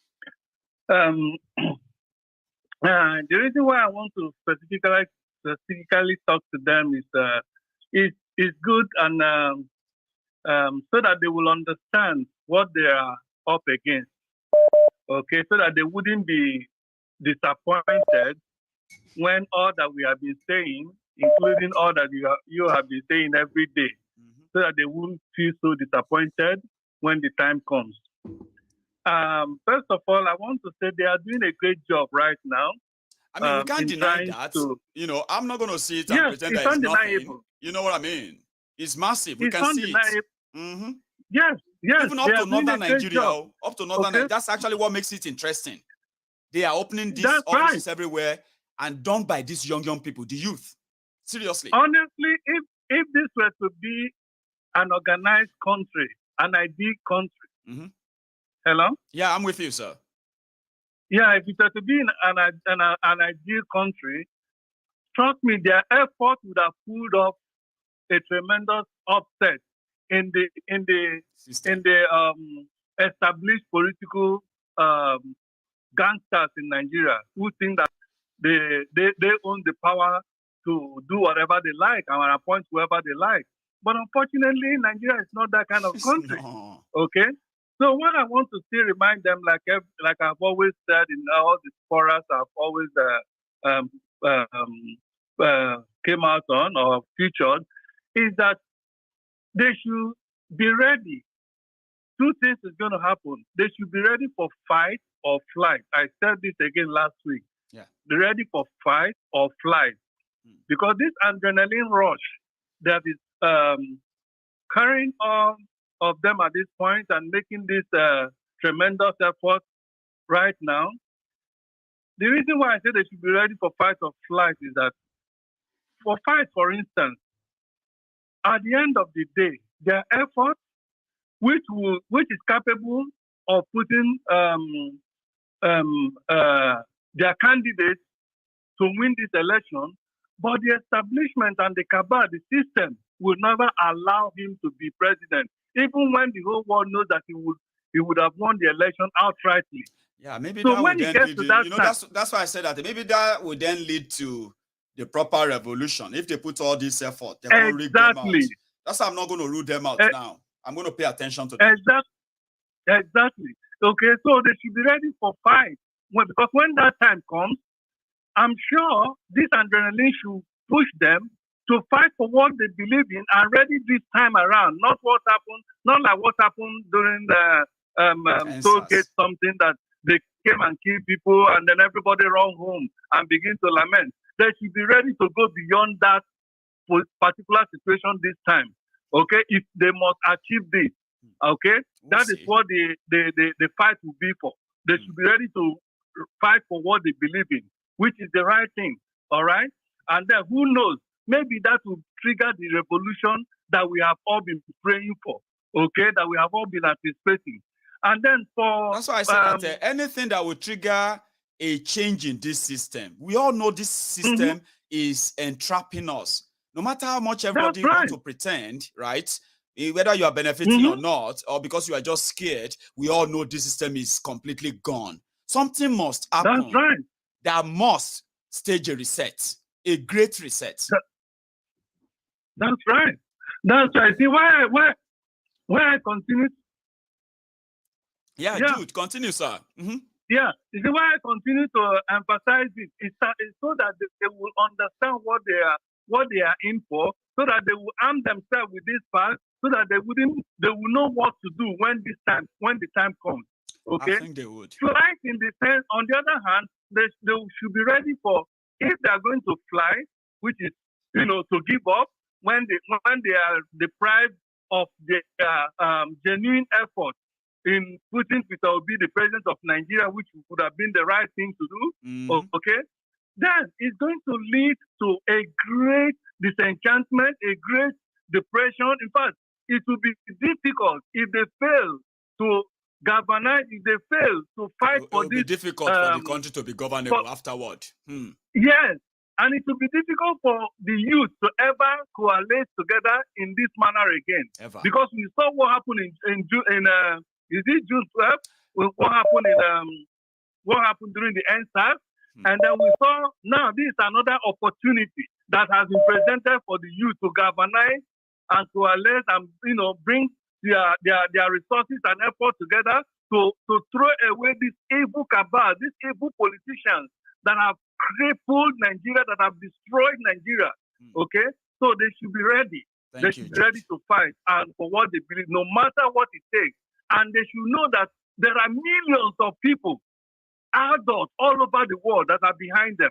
The reason why I want to specifically talk to them is good and so that they will understand what they are up against. Okay, so that they wouldn't be disappointed when all that we have been saying, including all that you have been saying every day, so that they won't feel so disappointed when the time comes. First of all, I want to say they are doing a great job right now. I mean, we can't deny that. I'm not going to see it and pretend that it's nothing. You know what I mean? It's massive. We can see it. Mm-hmm. Yes. Even up to northern Nigeria. Up to northern Nigeria. That's actually what makes it interesting. They are opening these offices everywhere and done by these young people, the youth. Seriously. Honestly, if this were to be an organized country, an ideal country. Hello? Yeah, I'm with you, sir. Yeah, if it were to be an ideal country, trust me, their effort would have pulled off a tremendous upset in the established political gangsters in Nigeria who think that they own the power to do whatever they like and appoint whoever they like. But unfortunately, Nigeria is not that kind of country. No. Okay? So what I want to still remind them, like I've always said in all the forums I've always came out on or featured, is that they should be ready. Two things is going to happen. They should be ready for fight or flight. I said this again last week. Yeah. Be ready for fight or flight. Because this adrenaline rush that is carrying on of them at this point and making this tremendous effort right now. The reason why I say they should be ready for fight or flight is that for fight, for instance, at the end of the day, their effort, which is capable of putting their candidates to win this election, but the establishment and the cabal, the system, will never allow him to be president, even when the whole world knows that he would have won the election outrightly. Yeah, maybe so that when would he then gets lead, to that you know, time, that's why I said that maybe that would then lead to the proper revolution if they put all this effort. They can't rig them out. That's why I'm not going to rule them out now. I'm going to pay attention to them. Exactly. Okay, so they should be ready for fight. Because when that time comes, I'm sure this adrenaline should push them to fight for what they believe in and ready this time around. Not what happened, not like what happened during the Tollgate, something that they came and killed people and then everybody run home and begin to lament. They should be ready to go beyond that particular situation this time. Okay, if they must achieve this, okay, that is what the fight will be for. They should be ready to fight for what they believe in, which is the right thing. All right, and then who knows? Maybe that will trigger the revolution that we have all been praying for. Okay, that we have all been anticipating. And then that's why I said that anything that will trigger a change in this system, we all know this system is entrapping us. No matter how much everybody wants to pretend, right? Whether you are benefiting or not, or because you are just scared, we all know this system is completely gone. Something must happen. That's right. That must stage a reset, a great reset. That's right. That's right. See why I continue. Yeah, Jude, continue, sir. Yeah, you see why I continue to emphasize it is so that they will understand what they are in for, so that they will arm themselves with this fact, so that they will know what to do when the time comes. Okay, I think they would. Flight in the sense, on the other hand, they should be ready for if they are going to fly, which is to give up when they are deprived of their genuine effort in putting Peter Obi the president of Nigeria, which would have been the right thing to do. Okay, then it's going to lead to a great disenchantment, a great depression. In fact, it will be difficult if they fail to galvanize, if they fail to fight for this. It will be difficult for the country to be governable afterward. Yes, and it will be difficult for the youth to ever coalesce together in this manner again. Because we saw what happened in June 12th? What happened during the NSAS? And then we saw now this is another opportunity that has been presented for the youth to galvanize and coalesce and bring their resources and effort together to throw away this evil cabal, these evil politicians that have crippled Nigeria, that have destroyed Nigeria. Okay, so they should be ready. They should be ready to fight and for what they believe, no matter what it takes. And they should know that there are millions of people, adults all over the world that are behind them.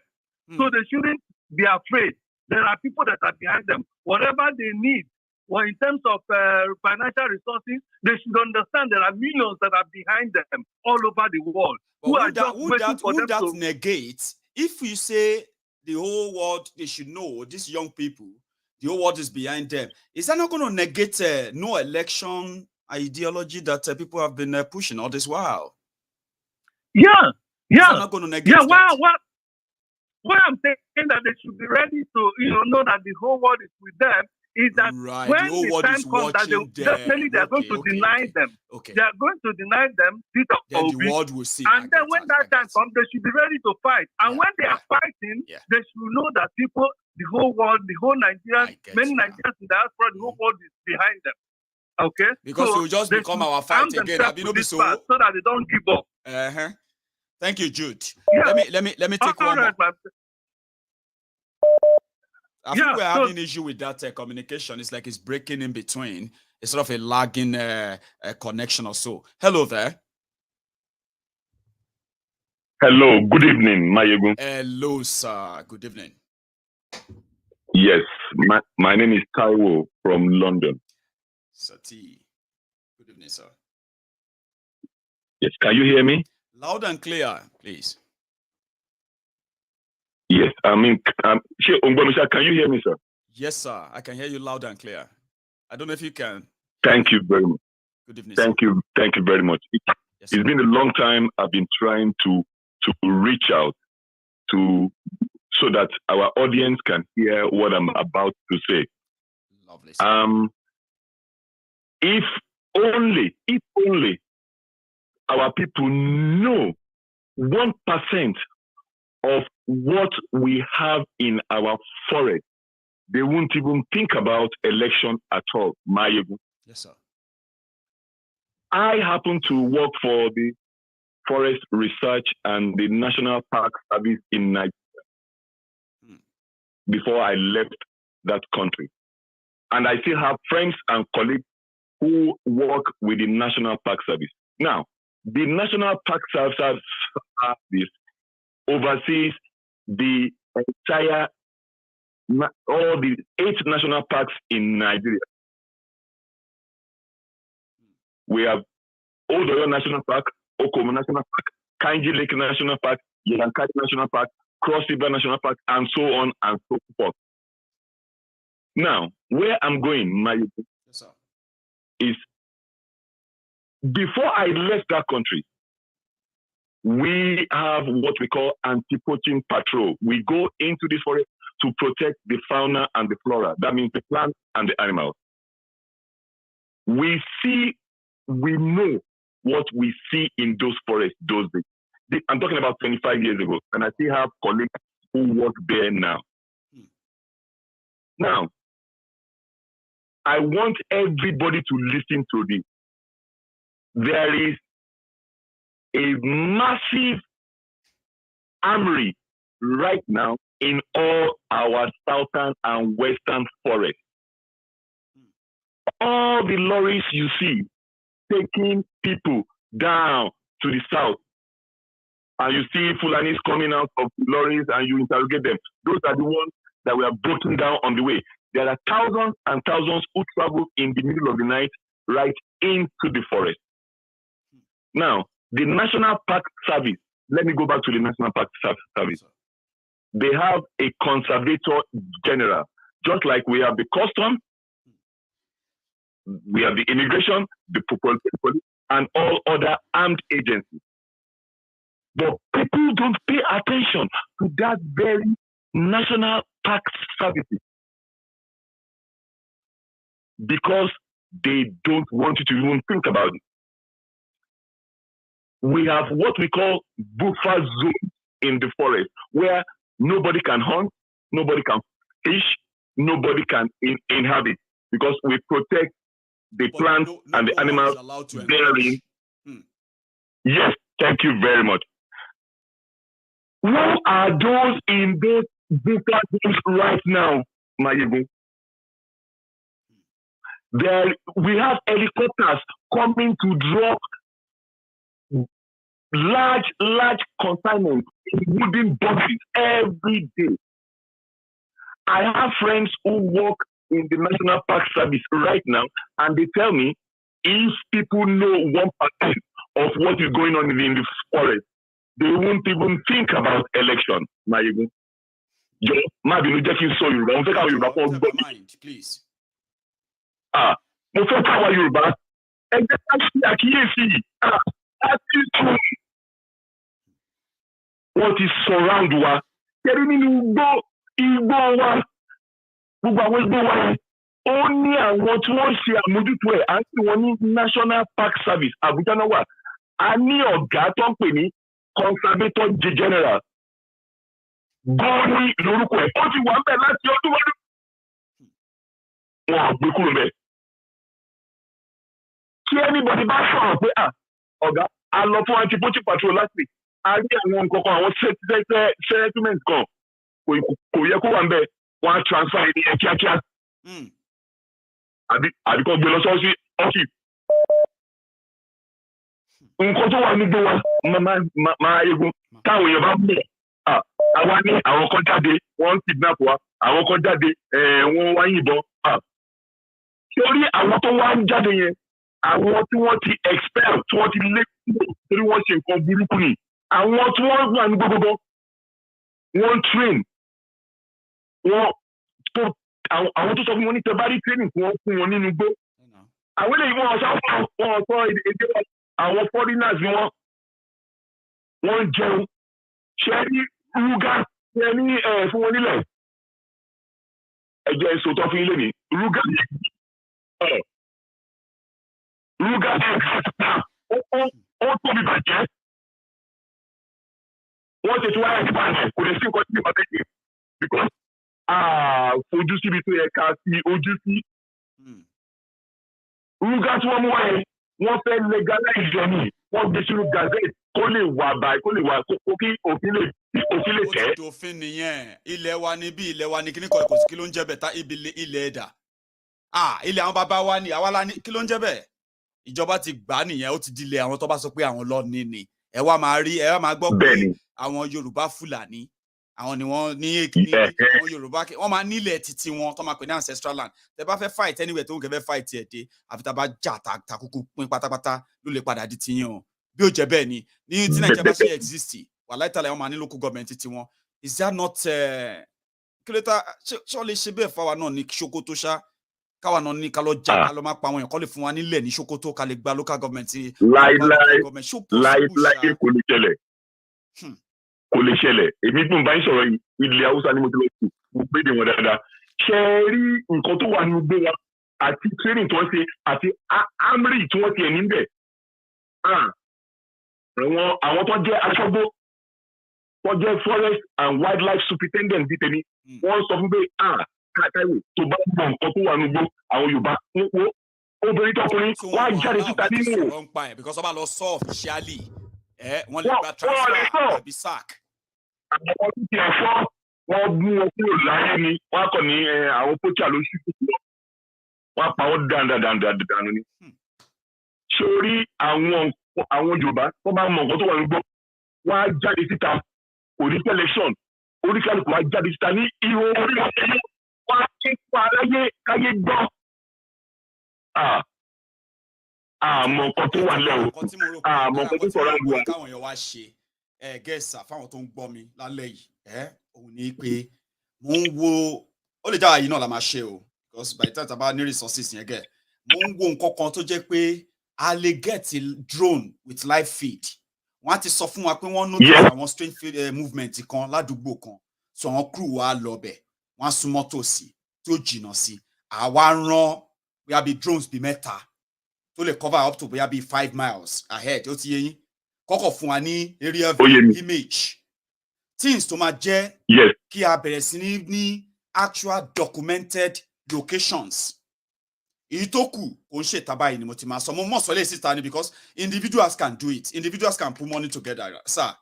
So they shouldn't be afraid. There are people that are behind them. Whatever they need, or in terms of financial resources, they should understand there are millions that are behind them all over the world. Would that negate if you say the whole world, they should know, these young people, the whole world is behind them? Is that not going to negate no election ideology that people have been pushing all this while? Yeah. Not going to negate what I'm saying that they should be ready to know that the whole world is with them is that when the time comes that they are going to deny them. They are going to deny them seat of Obi. The world will see. And then when that time comes, they should be ready to fight. And when they are fighting, they should know that people, the whole world, the whole Nigerians, many Nigerians in the diaspora, the whole world is behind them. Okay, because it will just become our fight again. So that they don't give up. Thank you, Jude. Let me take one more. I think we're having an issue with that communication. It's like it's breaking in between. It's sort of a lagging connection or so. Hello there. Hello. Good evening, Maiyegun. Hello, sir. Good evening. Yes, my name is Taiwo from London. Sati. evening, sir. Yes, can you hear me? Loud and clear, please. Yes, I mean, can you hear me, sir? Yes, sir. I can hear you loud and clear. I don't know if you can. Thank you very much. Good evening, Thank sir. you. Thank you very much. It's been a long time I've been trying to reach out so that our audience can hear what I'm about to say. Lovely, sir. If only our people know 1% of what we have in our forest, they won't even think about election at all. Maiyegun. Yes, sir. I happen to work for the Forest Research and the National Park Service in Nigeria before I left that country. And I still have friends and colleagues who work with the National Park Service. Now, the National Park Service oversees the entire, all the 8 national parks in Nigeria. We have Old Oyo National Park, Okomo National Park, Kainji Lake National Park, Yankari National Park, Cross River National Park, and so on and so forth. Now, where I'm going, yes, is before I left that country, we have what we call anti-poaching patrol. We go into this forest to protect the fauna and the flora. That means the plants and the animals. We know what we see in those forests those days. I'm talking about 25 years ago, and I still have colleagues who work there now. Now, I want everybody to listen to this. There is a massive armory right now in all our southern and western forests. All the lorries you see taking people down to the south, and you see Fulanis coming out of the lorries and you interrogate them. Those are the ones that were broken down on the way. There are thousands and thousands who travel in the middle of the night right into the forest. Now, the National Park Service, let me go back to the National Park Service. They have a conservator general, just like we have the custom, we have the immigration, the police, and all other armed agencies. But people don't pay attention to that very National Park Services because they don't want you to even think about it. We have what we call buffer zones in the forest where nobody can hunt, nobody can fish, nobody can inhabit because we protect the plants and the animals therein. Yes, thank you very much. Who are those in those buffer zones right now, Maiyegun? We have helicopters coming to drop large consignments in wooden boxes every day. I have friends who work in the National Park Service right now, and they tell me if people know 1% of what is going on in the forest, they won't even think about election. Maiyegun. Please. Mo fẹ́ káwa Yorùbá ẹgbẹ́ ká ṣe àkíyèsí wọ́n ti surround wa kẹ́rí nínú igbó wa gbogbo àwọn igbó wa yẹn ó ní àwọn tí wọ́n ṣe àmójútó ẹ̀ à ń pè wọ́n ní National Park Service Abuja náà wà a ní ọ̀gá tó ń pè ní conservator general gọ́ọ̀nì lórúkọ ẹ̀ ó ti wà ń bẹ̀ láti ọdún wọdún wọn ò gbé kúrò bẹ́ẹ̀. Kí anybody bá sọ̀rọ̀ pé ọ̀gá a lọ fún anti-poaching patrol last week a rí àwọn nǹkan kan àwọn settlement kan kò yẹ kó wà ń bẹ̀ wọ́n á transfer ẹni ẹ̀ kíákíá àbí kò gbé lọ sọ́ọ́sì ọ́fíì. Nǹkan tó wà nígbó wa Maiyegun táwọn èèyàn bá bẹ̀ àwa ní àwọn kan jáde wọ́n ń kidnap wa àwọn kan jáde wọ́n wá yìnbọn. Sórí àwọn tó wá ń jáde yẹn àwọn tí wọ́n ti expel tí wọ́n ti lé torí wọ́n ṣe nǹkan burúkú ni àwọn tí wọ́n wà ní gbogbo wọ́n train wọ́n tó àwọn tó sọ fún wọn ní tẹ́bárí training tí wọ́n fún wọn nínú igbó àwọn eléyìí wọ́n sọ èdè àwọn foreigners ni wọ́n jẹun ṣe ní Ruga ṣe ní fún wọn nílẹ̀ ẹ̀jẹ̀ ìṣòtọ́ fún ilé ní Ruga ó tóbi bàjẹ́ wọ́n ti tún wáyé nípa rẹ̀ kò lè sí nǹkan tí ìbá tẹ̀lé because fojú síbi tó yẹ ká sí ojú sí. Ruga tí wọ́n mú wáyé wọ́n fẹ́ legalize ẹni wọ́n gbé sínú gazette kó lè wà báyìí kó lè wà kó kí òfin lè tẹ̀. ó ti dòfin nìyẹn ilẹ̀ wa ni bí ilẹ̀ wa ni kíní kan kò sí kí ló ń jẹ́ bẹ́ẹ̀ tá ibi ilẹ̀ ẹ̀dà ilẹ̀ àwọn bàbá wa ni àwa la ní kí ló ń jẹ́ bẹ́ẹ̀ ìjọba ti gbà nìyẹn ó ti di ilẹ̀ àwọn tó bá sọ pé àwọn lọ ní ni ẹ wá máa gbọ́ pé àwọn Yorùbá Fúlàní àwọn ni wọ́n ní àwọn Yorùbá wọ́n máa nílẹ̀ títí wọn tó máa pè ní ancestral land tẹ bá fẹ́ fight anywhere tó ń kẹ́ fẹ́ fight ẹ̀ dé àfi tá a bá jà takúkú pín pátápátá ló lè padà di tiyín o bí ó jẹ́ bẹ́ẹ̀ ni ní tí Nàìjíríà bá ṣe exist wà láìtàlẹ̀ wọn máa ní local government tí wọn is that not kílódé ṣé wọ́n lè ṣe bẹ́ẹ̀ fáwa náà ní Sokoto ṣá káwa náà ní ká lọ jà ká lọ máa pa àwọn èèyàn kọ́ lè fún wa nílẹ̀ ní Sokoto ká lè gba local government láíláí kò lè ṣẹlẹ̀ kò lè ṣẹlẹ̀ èmi tí mo bá ń sọ̀rọ̀ ilẹ̀ Haúsá ni mo ti lọ sí mo gbé dè wọn dáadáa ṣe rí nǹkan tó wà ní gbé wa àti training tí wọ́n ṣe àti amri tí wọ́n ti ẹ̀ níbẹ̀ àwọn tó jẹ́ aṣọ́gbó tó jẹ́ forest and wildlife superintendent bí tèmi wọ́n sọ fún pé káàkiri tó bá mọ nǹkan tó wà ní gbó àwọn Yorùbá wo obìnrin tọkùnrin wọ́n á jáde síta nínú o. because ọba lọ sọ officially wọ́n lè gba transfer àbí sack. àwọn tó ti ẹ̀fọ́ wọ́n mú wọn kúrò láyé ni wọ́n á kàn ní àwọn pọ́chà ló ṣí kúkú lọ wọ́n á pa wọ́n dànù ni. sórí àwọn Yorùbá tó bá mọ nǹkan tó wà ní gbó wọ́n á jáde síta orí television oríkàlùkù wọ́n á jáde síta ní ihò orí ọ̀sẹ̀ yẹn wọ́n á ké fún aráyé káyé gbọ́. àmọ́ nǹkan tó wà lẹ́wọ̀ àmọ́ nǹkan tó sọ̀rọ̀ àgbà. káwọn èèyàn wá ṣe gẹ̀ẹ́sà fáwọn tó ń gbọ́ mi lálẹ́ yìí òun ni pé mò ń wo ó lè jáwé yìí náà la máa ṣe o because by the time tàbá ní resources yẹn gẹ̀ mò ń wo nǹkan kan tó jẹ́ pé a lè get drone with live feed wọ́n á ti sọ fún wa pé wọ́n notice àwọn strange movement kan ládùúgbò kan so àwọn crew wa lọ bẹ̀ wọ́n á súnmọ́ tòsí tó jìnnà sí àwa rán bóyá bíi drones bíi mẹ́ta tó lè cover up to bóyá bíi 5 miles ahead ó ti yé yín kọ́kọ́ fún wa ní area image things tó máa jẹ́ kí a bẹ̀rẹ̀ sí ní actual documented locations èyí tó kù kò ń ṣètà báyìí ni mo ti máa sọ mo mọ̀ sọ lè síta ni because individuals can do it individuals can put money together sir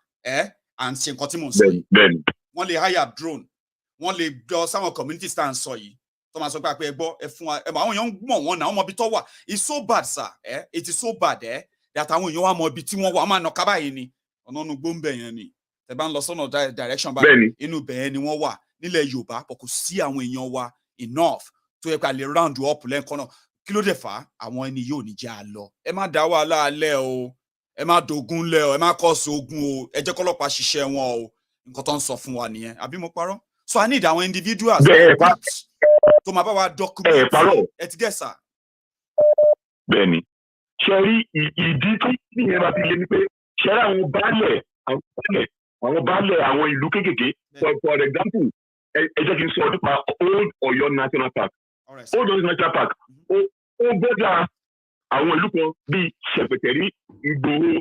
and ṣe nǹkan tí mo ń sọ yìí wọ́n lè hire drone wọ́n lè jọ sáwọn communities tá à ń sọ yìí tó máa sọ pé ẹ gbọ́ ẹ fún wa àwọn èèyàn ń mọ̀ wọ́n náà wọ́n mọ ibi tó wà it's so bad sir it is so bad that àwọn èèyàn wà mọ ibi tí wọ́n wà wọ́n máa nà ká báyìí ni ọ̀nà ọ̀nà gbóǹbẹ̀ yẹn ni tẹ bá ń lọ sọ́nà direction báyìí inú bẹ̀yẹn ni wọ́n wà nílẹ̀ Yorùbá pọ̀ kò sí àwọn èèyàn wa enough tó yẹ pé a lè round up lẹ́ẹ̀kan náà kí ló dé fà á àwọn ẹni yóò ní jẹ́ àlọ́ ẹ má dá wàhálà alẹ́ o ẹ má dogun lẹ́ o ẹ má kọ́ sí ogun o ẹ jẹ́ kọ́lọ́pàá ṣiṣẹ́ wọn o nǹkan tó ń sọ fún wa nìyẹn àbí mo parọ́ so I need àwọn individuals tó máa bá wa document ẹ ti gẹ̀ sà. bẹ́ẹ̀ni ṣe rí ìdí tí ìyẹn bá ti lé ní pé ṣe rí àwọn baálẹ̀ àwọn ìlú kéékèèké for example ẹ jẹ́ kí n sọ nípa Old Ọ̀yọ́ National Park Old Ọ̀yọ́ National Park ó gbọ́dọ̀ àwọn ìlú kan bíi Ṣẹ̀pẹ̀tẹ̀rí Ìgbòho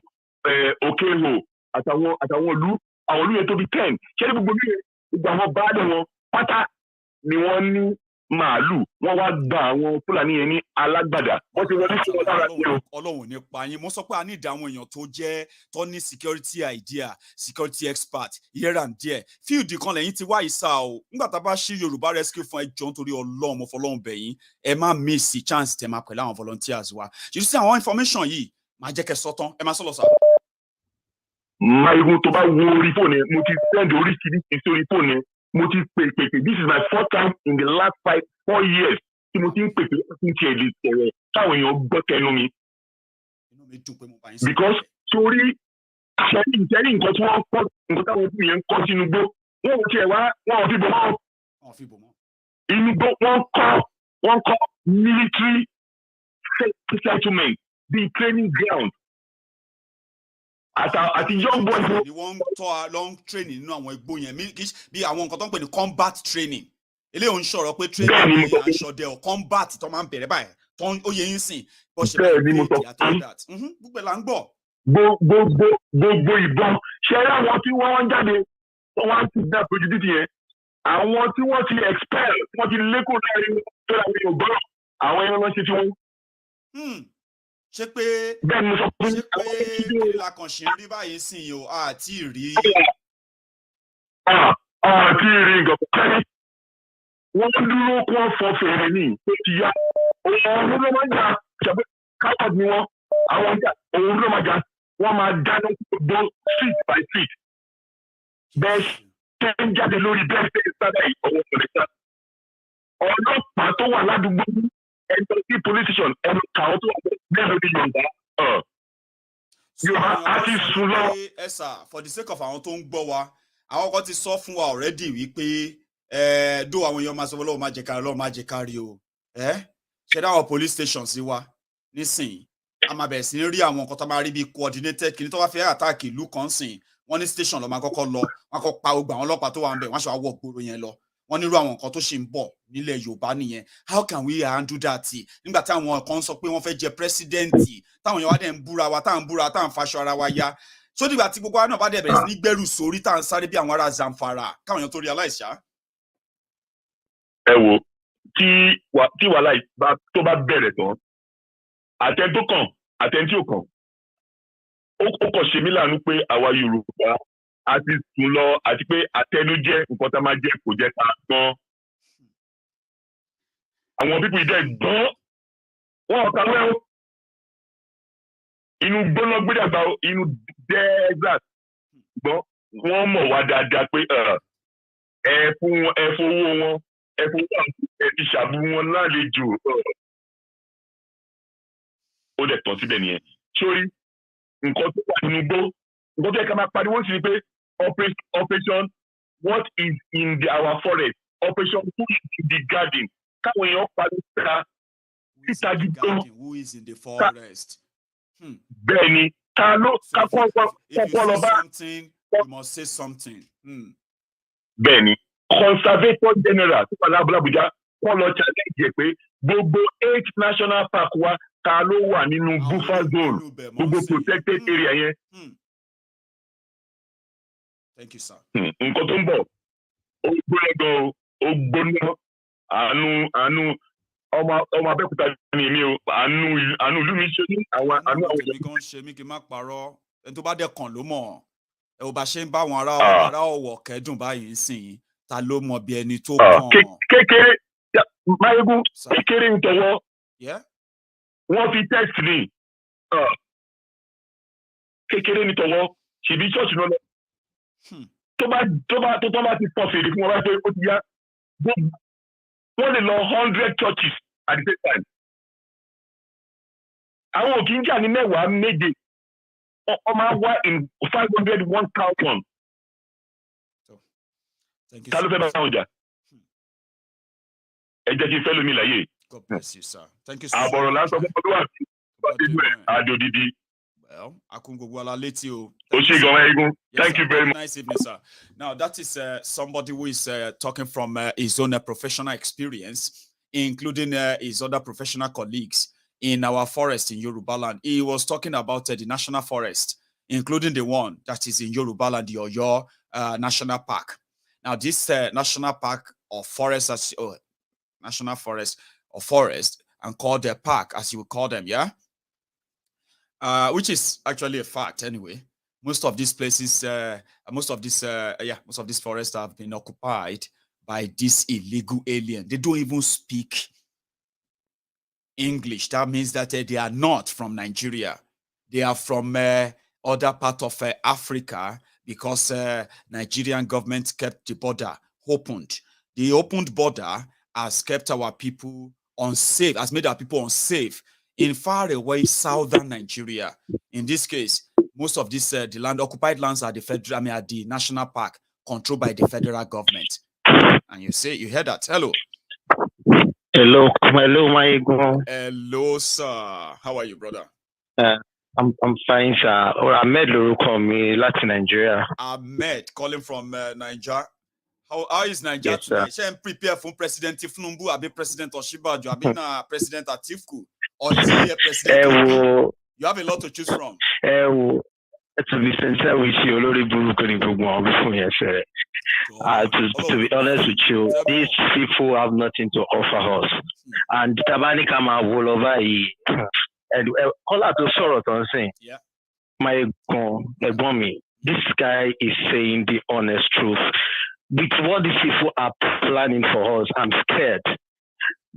Òkèhò àtàwọn ìlú yẹn tó bí 10 ṣé ní gbogbo àwọn baálẹ̀ wọn pátá ni wọ́n ní màálù wọ́n wá gba àwọn Fúlàní yẹn ní alágbàdà wọ́n ti wọlé sí wọn lára ní o. Ọlọ́run ní pa yín mo sọ pé a ní ìdá àwọn èèyàn tó jẹ́ tó ní security idea security expert here and there field kan lẹ́yìn tí wá ìsà o nígbà tá a bá ṣí Yorùbá rescue fún ẹjọ́ nítorí Ọlọ́run mo fọlọ́run bẹ̀ yín ẹ má miss chance tẹ máa pẹ̀lú àwọn volunteers wa ṣùgbọ́n sí àwọn information yìí máa jẹ́ kẹ́ sọ tán ẹ máa sọ lọ sà. Maiyegun tó bá wo orí fóònù ẹ mo ti send oríṣiríṣi sórí fóònù ẹ mo ti pè this is my 4th time in the last 4 years tí mo ti ń pè láti ṣe èdè sọ̀rọ̀ táwọn èèyàn gbọ́ tẹnu mi Because sorry, sharing nǹkan tí wọ́n kọ́ nǹkan táwọn òbí yẹn ń kọ́ sínú gbó wọ́n ò tiẹ̀ wá wọ́n ò fi bò mọ́. Inú gbó wọ́n kọ́ military settlement bíi training ground. Àti young boys ni wọ́n tọ́ long training nínú àwọn igbó yẹn bí àwọn nǹkan tó ń pè ní combat training. Eléyìí ò ń sọ̀rọ̀ pé training ní aṣọ́dẹ ọ̀ combat tó máa ń bẹ̀rẹ̀ báyìí tó ó yẹ yín sìn bó ṣe bá ń gbé àtọ́ that. Gbogbo là ń gbọ́. Gbogbo ìbọn ṣe é àwọn tí wọ́n jáde wọ́n wá sí dá prejudice yẹn àwọn tí wọ́n ti expel wọ́n ti lékò láàrin tó ra mi ò gbọ́rọ̀ àwọn ẹran lọ́sẹ̀ tí wọ́n. Ṣé pé ìlà kan ṣe rí báyìí sìn yìí o àti rí. Àti rí nǹkan kan wọ́n dúró kó fọ́ fèrè ní tó ti yá òun ló máa ń jà ṣàpè kápẹ́t ni wọ́n àwọn ọjà òun ló máa jà wọ́n máa dáná gbogbo street by street bẹ́ẹ̀ ṣe ń jáde lórí bẹ́ẹ̀ ṣe ń sábà ìfọwọ́ rẹ̀ sá ọlọ́pàá tó wà ládùúgbò ẹ̀ńtọ́ sí police station ẹ̀rọ kàwọn tó wà bẹ́ẹ̀ lórí Yorùbá á ti sùn lọ. For the sake of àwọn tó ń gbọ́ wa àwọn kan ti sọ fún wa already wípé dó àwọn èèyàn máa sọ lọ́wọ́ máa jẹ kárí lọ́wọ́ máa jẹ kárí o ṣe dá àwọn police stations sí wa nísìnyí a máa bẹ̀rẹ̀ sí ní rí àwọn nǹkan tó máa rí bíi coordinated kìíní tó bá fẹ́ attack ìlú kan sìn wọ́n ní station lọ́ máa kọ́kọ́ lọ wọ́n kọ́ pa gbogbo àwọn ọlọ́pàá tó wà ń bẹ̀ wọ́n ṣe wá wọ̀ gbòòrò yẹn lọ wọ́n nírú àwọn nǹkan tó ṣì ń bọ̀ nílẹ̀ Yorùbá nìyẹn how can we handle that nígbà tí àwọn kan sọ pé wọ́n fẹ́ jẹ president táwọn èèyàn wá dẹ̀ ń búra wa táwọn ń búra táwọn ń faṣọ ara wa ya sódìgbà tí gbogbo wa náà bá dẹ̀ bẹ̀rẹ̀ sí ní gbẹ́rù sórí táwọn sáré bí àwọn ará Zamfara káwọn èèyàn tó realize ṣá. Ẹ wo tí wàhálà tó bá bẹ̀rẹ̀ tán àtẹn tó kàn àtẹn tí ò kàn ó kàn ṣe mí láàánú pé àwa Yorùbá a ti sùn lọ àti pé àtẹnujẹ nǹkan tá a máa jẹ kò jẹ ká gbọ́n àwọn pípọ̀ ìdẹ́ gbọ́n wọn ò kàwé o inú gbóná gbédàgbà inú desert gbọ́n wọ́n mọ̀ wá dáadáa pé ẹ fowó wọn ẹ ti ṣàbù wọn lálejò ó dẹ̀ tán síbẹ̀ nìyẹn sórí nǹkan tó wà nínú gbó nǹkan tó yẹ ká máa pariwo sí ni pé operation what is in our forest operation who is in the garden káwọn èèyàn pariwo síta síta gidi who is in the forest. Bẹ́ẹ̀ ni ta ló kakọ́ lọ bá. You must say something. Bẹ́ẹ̀ ni conservator general tó wà lábújá wọ́n lọ challenge pé gbogbo 8 national park wa ta ló wà nínú buffer zone gbogbo protected area yẹn. Thank you, sir. Nǹkan tó ń bọ̀ ó gbóná gan ó gbóná àánú ọmọ Abẹ́òkúta ni mi o àánú ìlú mi ṣe ní àwọn àánú àwọn èèyàn kan ṣe mí kí n má parọ́ ẹni tó bá dẹ̀ kàn ló mọ̀ ẹ ò bá ṣe ń bá àwọn ará Ọ̀wọ̀ kẹ́dùn báyìí sìn ta ló mọ̀ bí ẹni tó kàn. Kékeré Maiyegun kékeré ń tọwọ́ wọ́n fi text ni kékeré ní tọwọ́ ṣèbí ṣọ́ọ̀ṣì náà lọ tó bá ti pọ̀ fèrè fún wọn bá pé ó ti yá wọ́n lè lọ 100 churches at the same time. Àwọn òkè ń jà ní mẹ́wàá méje ọmọ wá in 500 1,000. Ta ló fẹ́ bá wọn jà? Ẹ jẹ́ kí n fẹ́ lómi láyé. God bless you, sir. Thank you so much. Àbọ̀rọ̀ lásán fún ọdún àti àjò dídí. Well, Akungogwala Letio. Thank you very much. Nice evening, sir. Now, that is somebody who is talking from his own professional experience, including his other professional colleagues in our forest in Yorubaland. He was talking about the national forest, including the one that is in Yorubaland, the Oyo National Park. Now, this national park or forest, national forest or forest, and called the park, as you would call them, yeah? Which is actually a fact anyway. Most of these places, most of these forests have been occupied by this illegal alien. They don't even speak English. That means that they are not from Nigeria. They are from other part of Africa because Nigerian government kept the border opened. The opened border has kept our people unsafe, has made our people unsafe in far away southern Nigeria. In this case, most of this the land occupied lands are the federal, are the national park controlled by the federal government. And you hear that? Hello. Hello, Maiyegun. Hello, sir. How are you, brother? I'm fine, sir. Ahmed Loruko mi láti Nigeria. Ahmed, calling from Nigeria. How is Nigeria today? Shall I prepare for President Tinubu, Abi President Osinbajo, Abi President Atiku, or is he a president? You have a lot to choose from. To be sincere with you, to be honest with you, these people have nothing to offer us. And Tabani Kama Wolova, all out to sorrow, I'm saying, this guy is saying the honest truth. With what these people are planning for us, I'm scared.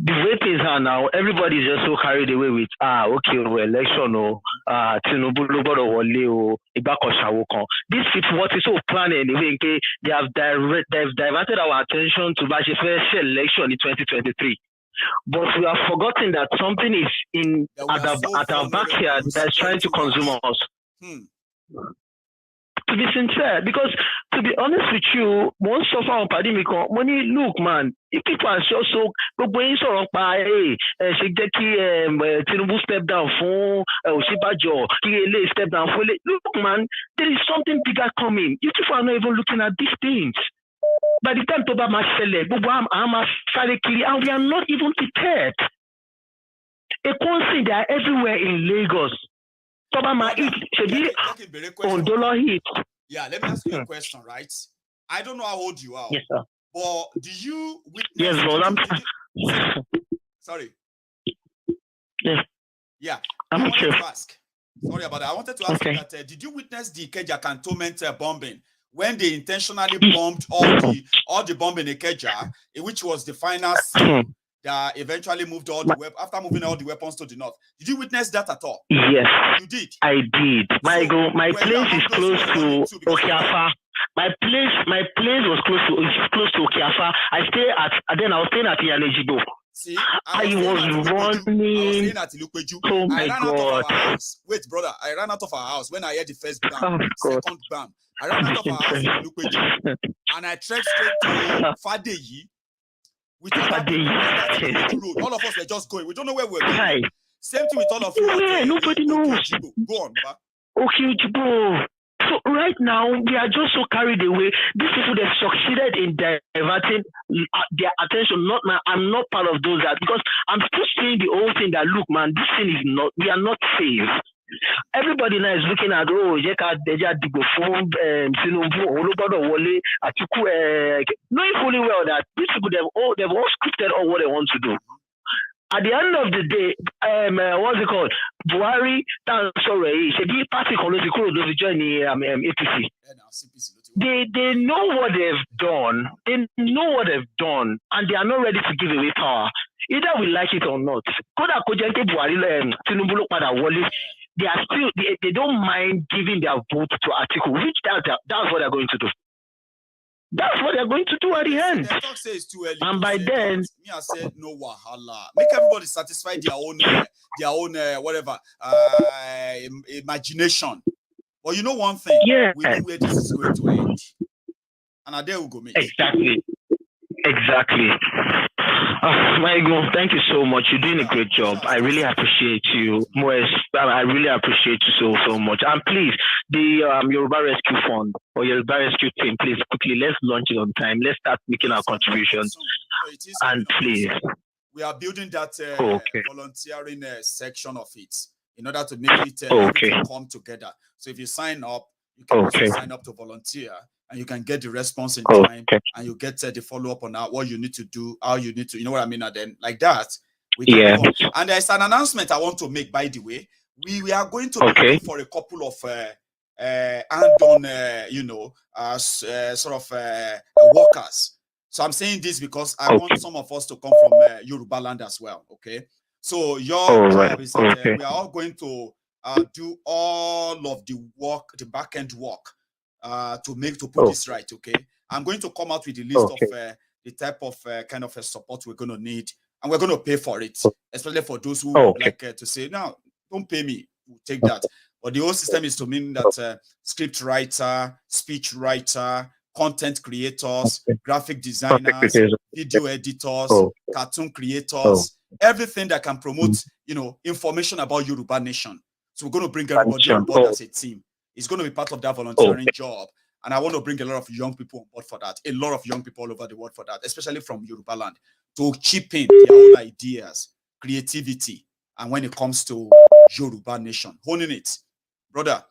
The way things are now, everybody's just so carried away with election Tinubu These people, what is so planning anyway, they have diverted our attention to the first election in 2023. But we have forgotten that something is at our backyard that's trying to consume us. To be sincere, because to be honest with you, most of our pandemic money, look, man, if people are so going so Tinubu step down for Osinbajo, step down for look, man, there is something bigger coming. You people are not even looking at these things. By the time Toba must sell it, and we are not even prepared. A constant, they are everywhere in Lagos. Toba might eat, on dollar hit. Yeah, let me ask you a question, right? I don't know how old you are. Yes, sir. But do you witness? Yes, Lord. Sorry. Yes. Yeah. I'm sure. Sorry about that. I wanted to ask you that did you witness the Ikeja cantonment bombing when they intentionally bombed all the bomb in Ikeja, which was the final scene that eventually moved after moving all the weapons to the north? Did you witness that at all? Yes. You did? I did. My place is close to Okiafa. My place was close to Okiafa. I was staying at Yalejibo. See, I was running. Oh my God! Wait, brother, I ran out of our house when I heard the first bam, second bam. I ran out of our house in Ilupeju, and I trekked straight to Fadeyi. With road. All of us were just going. We don't know where we're going. Same thing with all of you. Nobody knows. Go on, Baba. Okay, Jibo. So right now, we are just so carried away. These people, they've succeeded in diverting their attention. I'm not part of those that, because I'm still saying the whole thing that, look, man, this thing is not, we are not safe. Everybody now is looking at, knowing fully well that these people, they've all scripted all what they want to do. At the end of the day, what's it called? Buhari, sorry, the party join the APC. They know what they've done. They know what they've done, and they are not ready to give away power. Either we like it or not. They are still. They don't mind giving their vote to Atiku, which that's what they're going to do. That's what they're going to do at the end. The talk says too early. And by then, me I said no wahala. Make everybody satisfy their own whatever imagination. But you know one thing, we know where this is going to end. And there we go, mate. Exactly. Maiyegun, thank you so much. You're doing a great job. I really appreciate you. I really appreciate you so much. And please, the Yoruba Rescue Fund or Yoruba Rescue Team, please quickly, let's launch it on time. Let's start making our contributions. And please. We are building that volunteering section of it in order to make it come together. So if you sign up, you can also sign up to volunteer. And you can get the response in time, and you get the follow-up on what you need to do, how you need to, you know what I mean? And then like that, we can go. And there's an announcement I want to make, by the way. We are going to be looking for a couple of hand-on, workers. So I'm saying this because I want some of us to come from Yoruba land as well, okay? So your job is that we are all going to do all of the work, the back-end work, to put this right, okay? I'm going to come out with a list of the type of kind of support we're going to need and we're going to pay for it, especially for those who like to say, no, don't pay me, we'll take that. But the whole system is to mean that script writer, speech writer, content creators, graphic designers, video editors, cartoon creators, everything that can promote, you know, information about Yoruba Nation. So we're going to bring everybody on board as a team. It's going to be part of that volunteering job. And I want to bring a lot of young people on board for that. A lot of young people all over the world for that, especially from Yoruba land, to chip in their own ideas, creativity, and when it comes to Yoruba Nation, honing it. Brother,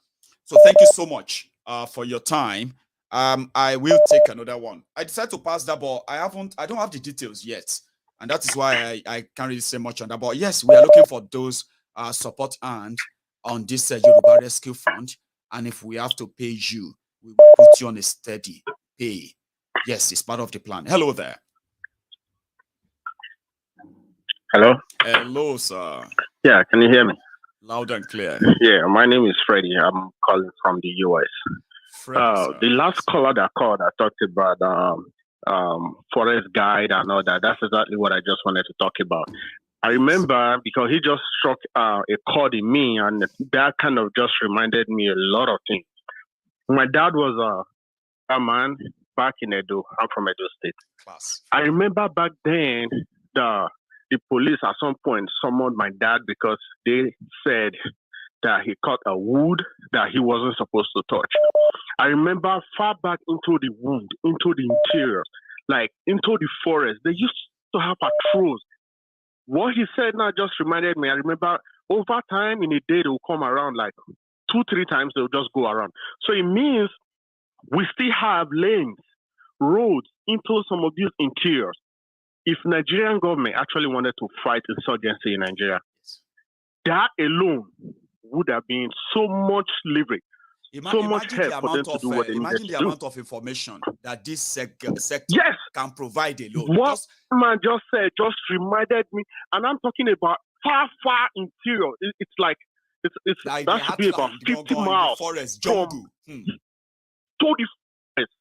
so thank you so much for your time. I will take another one. I decided to pass that, but I don't have the details yet. And that is why I can't really say much on that. But yes, we are looking for those support and on this Yoruba Rescue Fund. And if we have to pay you, we will put you on a steady pay. Yes, it's part of the plan. Hello there. Hello? Hello, sir. Yeah, can you hear me? Loud and clear. Yeah, my name is Freddie. I'm calling from the US. The last caller that called, I talked about forest guide and all that. That's exactly what I just wanted to talk about. I remember because he just struck a chord in me, and that kind of just reminded me a lot of things. My dad was a man back in Edo. I'm from Edo State. I remember back then the police at some point summoned my dad because they said that he caught a wood that he wasn't supposed to touch. I remember far back into the wood, into the interior, like into the forest, they used to have patrols. What he said now just reminded me. I remember over time in a day, they will come around like 2-3 times, they'll just go around. So it means we still have lanes, roads into some of these interiors. If Nigerian government actually wanted to fight insurgency in Nigeria, that alone would have been so much leverage, so much help for them to do what they needed to do. Imagine the amount of information that this sector can provide alone. What man just said just reminded me, and I'm talking about far interior. It's like that should be about 50 miles forest, from to the forest.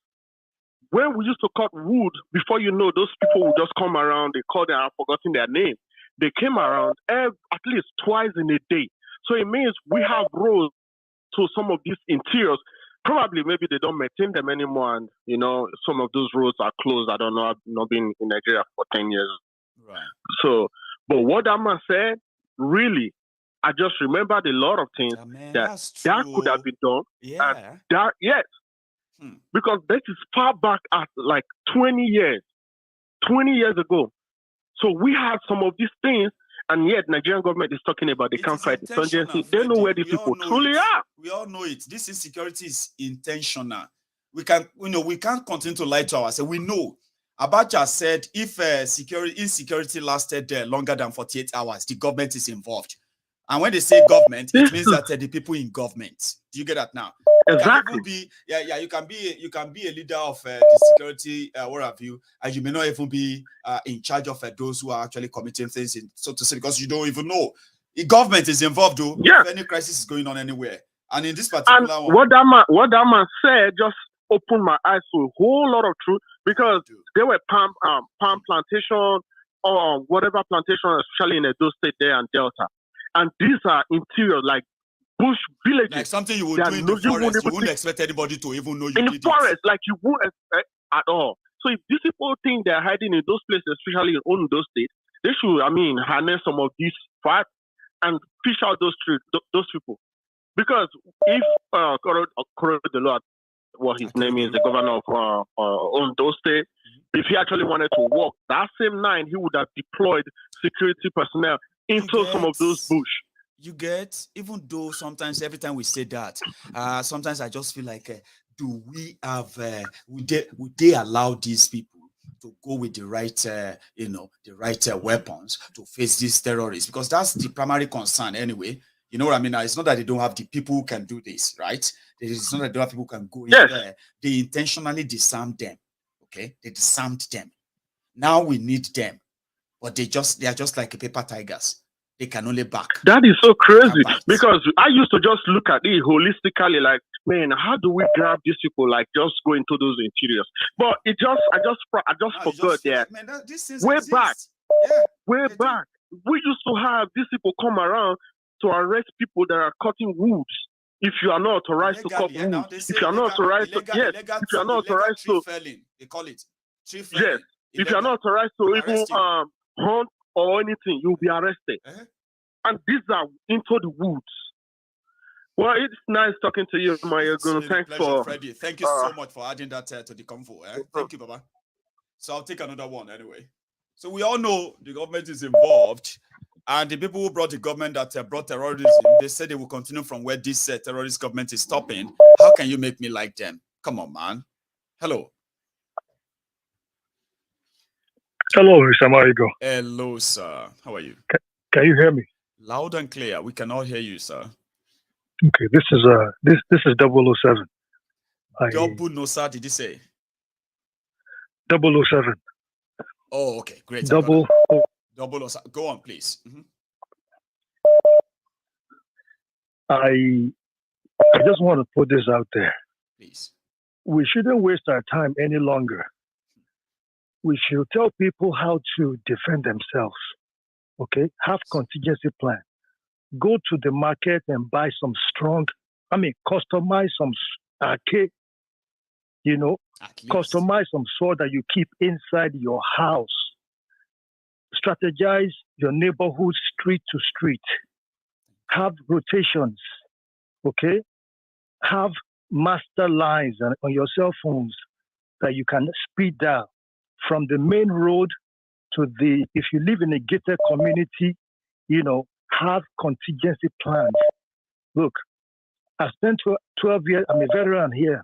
When we used to cut wood, before you know, those people would just come around. They called them, I've forgotten their name. They came around at least twice in a day. So it means we have roads to some of these interiors. Probably maybe they don't maintain them anymore, and you know some of those roads are closed. I don't know. I've not been in Nigeria for 10 years. Right. So, but what that man said, really, I just remembered a lot of things that could have been done. Yeah. Yes. Because this is far back as like 20 years ago. So we have some of these things, and yet Nigerian government is talking about they can't fight insurgency. They know where these people truly are. We all know it. This insecurity is intentional. We can't continue to lie to ourselves. We know. Abacha said if insecurity lasted longer than 48 hours, the government is involved. And when they say government, it means that the people in government. Do you get that now? Exactly. You can be a leader of the security, what have you, and you may not even be in charge of those who are actually committing things, so to say, because you don't even know. The government is involved, though. Yeah. If any crisis is going on anywhere, and in this particular and one, what that man said just opened my eyes to a whole lot of truth, because there were palm plantation or whatever plantation, especially in Edo State there and Delta. And these are interior, like bush villages. Like something you would do in the forest. You wouldn't expect anybody to even know you did it. In the forest, like you wouldn't expect at all. So if these people think they're hiding in those places, especially in Ondo State, they should, harness some of these facts and fish out those people. Because if what his name is, the governor of Ondo State, if he actually wanted to work, that same night he would have deployed security personnel into some of those bush. You get, even though sometimes every time we say that, sometimes I just feel like, do we have, would they allow these people to go with the right, the right weapons to face these terrorists? Because that's the primary concern anyway. You know what I mean? It's not that they don't have the people who can do this, right? It's not that they don't have people who can go in there. They intentionally disarmed them. Okay, they disarmed them. Now we need them. But they are just like paper tigers. They can only back. That is so crazy, because I used to just look at it holistically, like, man, how do we grab these people? Like, just go into those interiors. But I just forgot that. Man, this way back, Way back, we used to have these people come around to arrest people that are cutting woods. If you are not authorized to cut wood, if you are not authorized to, yes, if you are not authorized to, they call it tree yes, felling. if you are not authorized to even hunt or anything, you'll be arrested. And these are into the woods. Well, it's nice talking to you, Maiyegun. Thanks for Freddie. Thank you so much for adding that to the convo. Thank you, Baba. So I'll take another one anyway. So we all know the government is involved. And the people who brought the government that brought terrorism, they said they will continue from where this terrorist government is stopping. How can you make me like them? Come on, man. Hello. Hello, Mr. Maiyegun. Hello, sir. How are you? Can you hear me? Loud and clear. We cannot hear you, sir. Okay, this is 007. Double no, sir, did you say? 007. Oh, okay, great. Double. Go on, please. I just want to put this out there. Please. We shouldn't waste our time any longer. We should tell people how to defend themselves. Okay? Have contingency plan. Go to the market and buy some customize some AK, customize some sword that you keep inside your house. Strategize your neighborhood street to street. Have rotations, okay? Have master lines on your cell phones that you can speed down from the main road to if you live in a gated community, have contingency plans. Look, I spent 12 years, I'm a veteran here,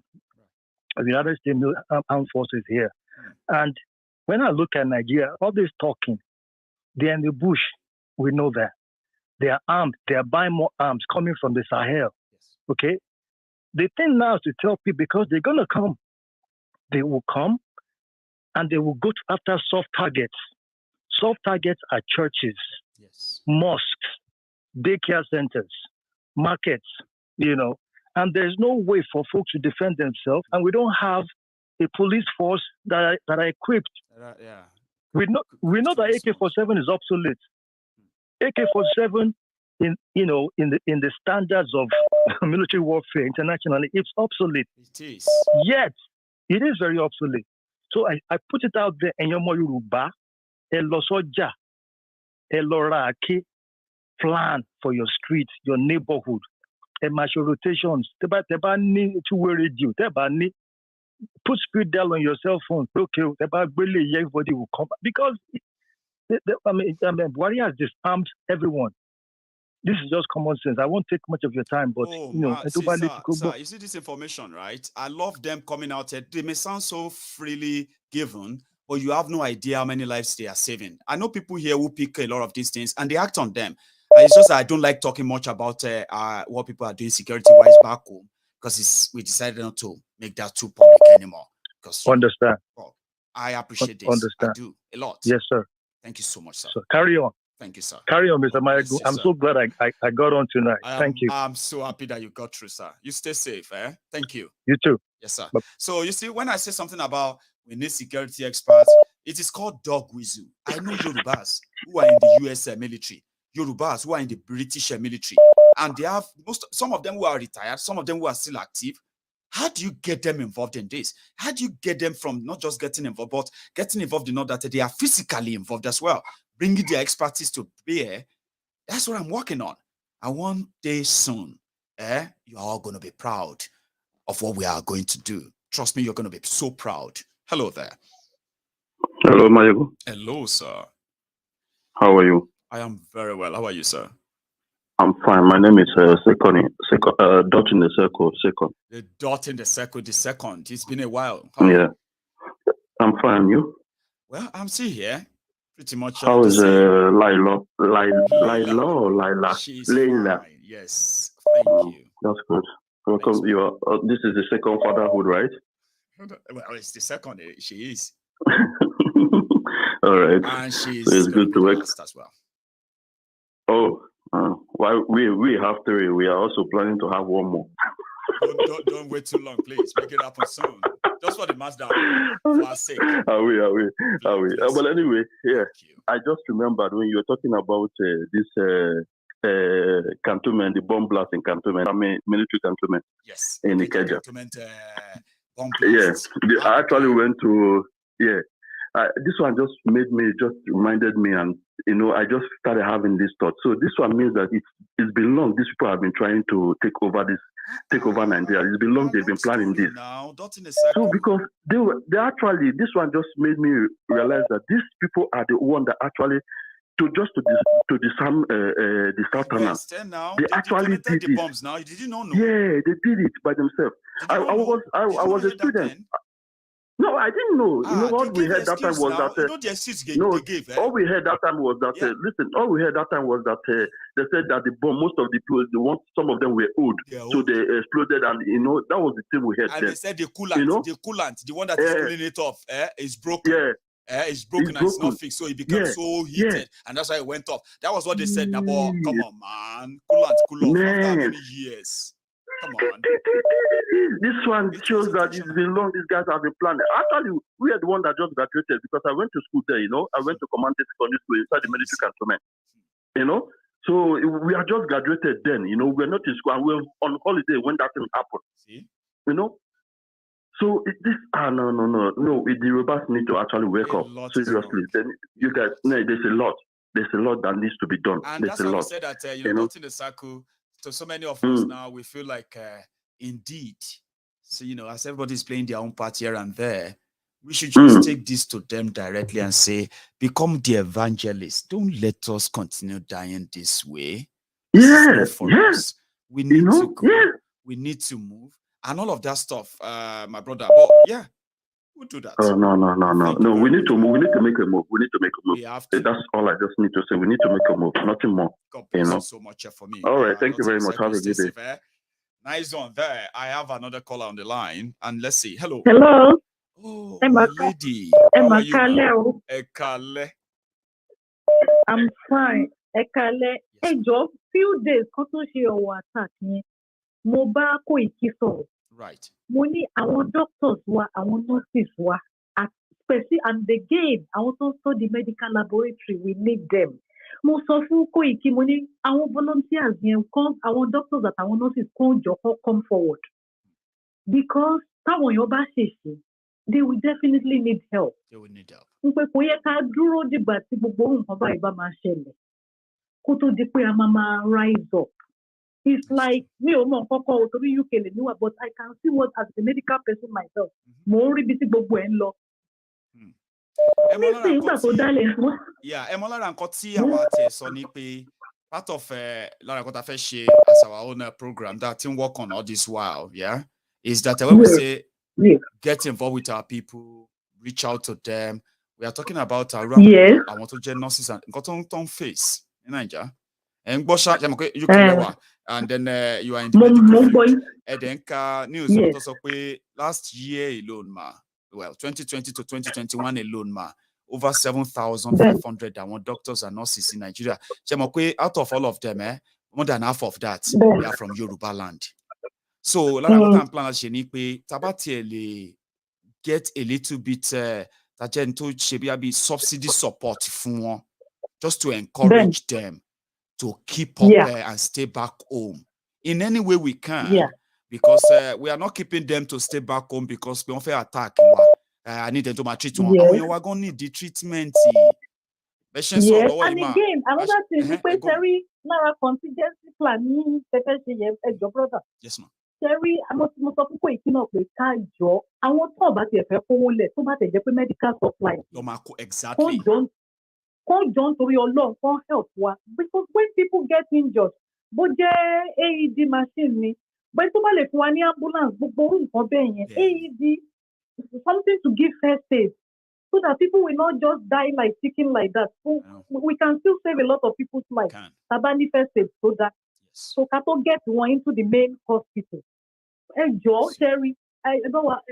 of the United States Armed Forces here. And when I look at Nigeria, all this talking, they're in the bush. We know that. They are armed. They are buying more arms coming from the Sahel. Okay? The thing now is to tell people, because they're going to come. They will come and they will go after soft targets. Soft targets are churches, mosques, daycare centers, markets, and there's no way for folks to defend themselves. And we don't have a police force that are equipped. We know that AK-47 is obsolete. AK-47 in the standards of military warfare internationally, it's obsolete. It is. Yet it is very obsolete. So I put it out there in Yomo Yoruba, Elosoja, Elorake, plan for your street, your neighborhood, martial rotations. Teba need to wear radio. Teba need put speed dial on your cell phone. Okay, everybody will come because Buhari has disarmed everyone. This is just common sense. I won't take much of your time, but sir, you see this information, right? I love them coming out here. They may sound so freely given, but you have no idea how many lives they are saving. I know people here who pick a lot of these things and they act on them. It's just that I don't like talking much about what people are doing security-wise back home because we decided not to make that too public anymore. Understand. I appreciate this. Understand. I do a lot. Yes, sir. Thank you so much, sir. So carry on. Thank you, sir. Carry on, Mr. Maiyegun. I'm so glad I got on tonight. Thank you. I'm so happy that you got through, sir. You stay safe, Thank you. You too. Yes, sir. So you see, when I say something about we need security experts, it is called dog whistle. I know Yorubas who are in the US military, Yorubas who are in the British military, and they have some of them who are retired, some of them who are still active. How do you get them involved in this? How do you get them from not just getting involved, but getting involved in all that they are physically involved as well, bringing their expertise to bear? That's what I'm working on. And one day soon, you're all going to be proud of what we are going to do. Trust me, you're going to be so proud. Hello there. Hello, Maiyegun. Hello, sir. How are you? I am very well. How are you, sir? I'm fine. My name is dot in the circle, second. The dot in the circle, the second. It's been a while. Yeah. I'm fine. You? Well, I'm still here. Pretty much. How is Laila or Laila? She's Laila. Fine. Yes. Thank you. That's good. Welcome. You are. This is the second fatherhood, right? Well, it's the second. She is. All right. And she's. So it's good to work as well. Oh. Well, we have three. We are also planning to have one more. Don't wait too long, please. Make it happen soon. Just for the match down. For our sake. Are we? But anyway, yeah. I just remembered when you were talking about this cantonment, the bomb blast in cantonment. I mean, military cantonment. Yes. In Ikeja. Bomb blast. Yes. I actually went to this one just reminded me, and I just started having this thought. So this one means that it's been long. These people have been trying to take over Nigeria. It's been long. They've been planning this. So because they actually, this one just made me realize that these people are the one that actually to disarm the Southerners. They actually did the bombs now. Did you not know? Yeah, they did it by themselves. I was a student. No, I didn't know. What we heard that time was that. All we heard that time was that. All we heard that time was that they said that the bomb, most of the people, some of them were old, so they exploded, and that was the thing we heard. And they said the coolant, the one that is cooling it off, is broken. Yeah. It's broken and it's not fixed, so it became so heated, and that's why it went off. That was what they said. But come on, man, coolant cool off after many years. Come on. This one shows that it's been long. These guys have been planning. Actually, we are the one that just graduated because I went to school there. I went to Command Secondary School inside the military cantonment. So we are just graduated then. We're not in school and we're on holiday when that thing happened. See? So no. The robots need to actually wake up seriously. Then you guys, there's a lot that needs to be done. And there's that's why a lot. we said that not in the circle. So many of us now we feel like indeed. So as everybody's playing their own part here and there, we should just take this to them directly and say, become the evangelist. Don't let us continue dying this way. Us. We need to go. Yeah. We need to move. And all of that stuff, my brother. But yeah, we'll do that. Oh, no. We need to move. We need to make a move. We have to. That's all I just need to say. We need to make a move. Nothing more. God bless you so much for me. All right. Thank you very much. Have a good day. Nice one there. I have another caller on the line. And let's see. Hello. Hello. Oh, lady. How are you? Ekale. I'm fine. Ekale. Hey, Job, few days, attack me. Moba Koiki sọ̀rọ̀. Right. Mo ní àwọn doctors wa, àwọn nurses wa, and again, àwọn tó ń study medical laboratory, we need them. Mo sọ fún Koiki, mo ní àwọn volunteers yẹn come, àwọn doctors àti àwọn nurses kan jọ come forward. Because táwọn èèyàn bá ṣèṣe, they will definitely need help. They will need help. Mo pé kò yẹ ká dúró dìgbà tí gbogbo nǹkan báyìí bá máa ṣẹlẹ̀. Kó tó di pé a máa rise up. It's like me or more UK, but I can see what as a medical person myself. More busy gbogbo en lo. Yeah, Emolara nkan tí àwa tẹ́ sọ ní pé part of Lara nkan tá fẹ́ ṣe as our own program that team work on all this while, is that when we say get involved with our people, reach out to them, we are talking about I want to join nurses and nkan ton face in Nigeria. And and then you are in the and then news last year alone, 2020 to 2021 alone, over 7,500 doctors and nurses in Nigeria. Out of all of them, more than half of that they are from Yoruba land. So, what I'm planning to get a little bit subsidy support for just to encourage them to keep up and stay back home in any way we can. Because we are not keeping them to stay back home because we don't feel attack. I need them to my treatment. You are going to need the treatment. And again, another thing, Terry, Naira contingency plan, your brother. Yes, ma'am. Terry, I'm not I want to about the medical supply. Exactly. Don't to your law, can't help what because when people get injured, but AED machine, but somebody for any ambulance, AED something to give first aid so that people will not just die like chicken like that. So we can still save a lot of people's lives. Tabani first aid so that so can get one into the main hospital. And Joe, Sherry, I want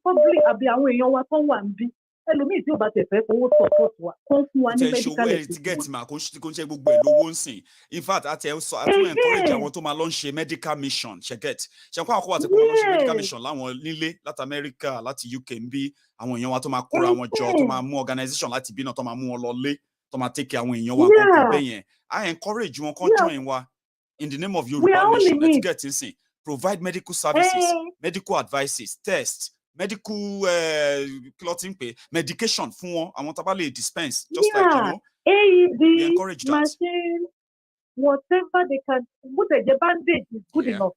probably I'll be away your one be. ẹlòmíì tí ò bá tẹ̀ fẹ́ fowó support wa kó fún wa ní medical get ma kò ń ṣe gbogbo ẹ̀ lówó ń sìn. In fact àti encourage àwọn tó máa lọ ń ṣe medical mission ṣe get ṣe kó àwọn kó wà tí kò lọ ṣe medical mission láwọn nílé láti America láti UK ń bí àwọn èèyàn wa tó máa kóra wọn jọ tó máa mú organization láti bí náà tó máa mú wọn lọ lé tó máa take àwọn èèyàn wa kọ̀ọ̀kan bẹ́ẹ̀ yẹn I encourage wọn kàn join wa in the name of Yoruba Nation let's get in sin provide medical services medical advices tests medical clothing pay medication fún wọn àwọn tá bá lè dispense just like you know AED we encourage that machine whatever they can put a bandage is good enough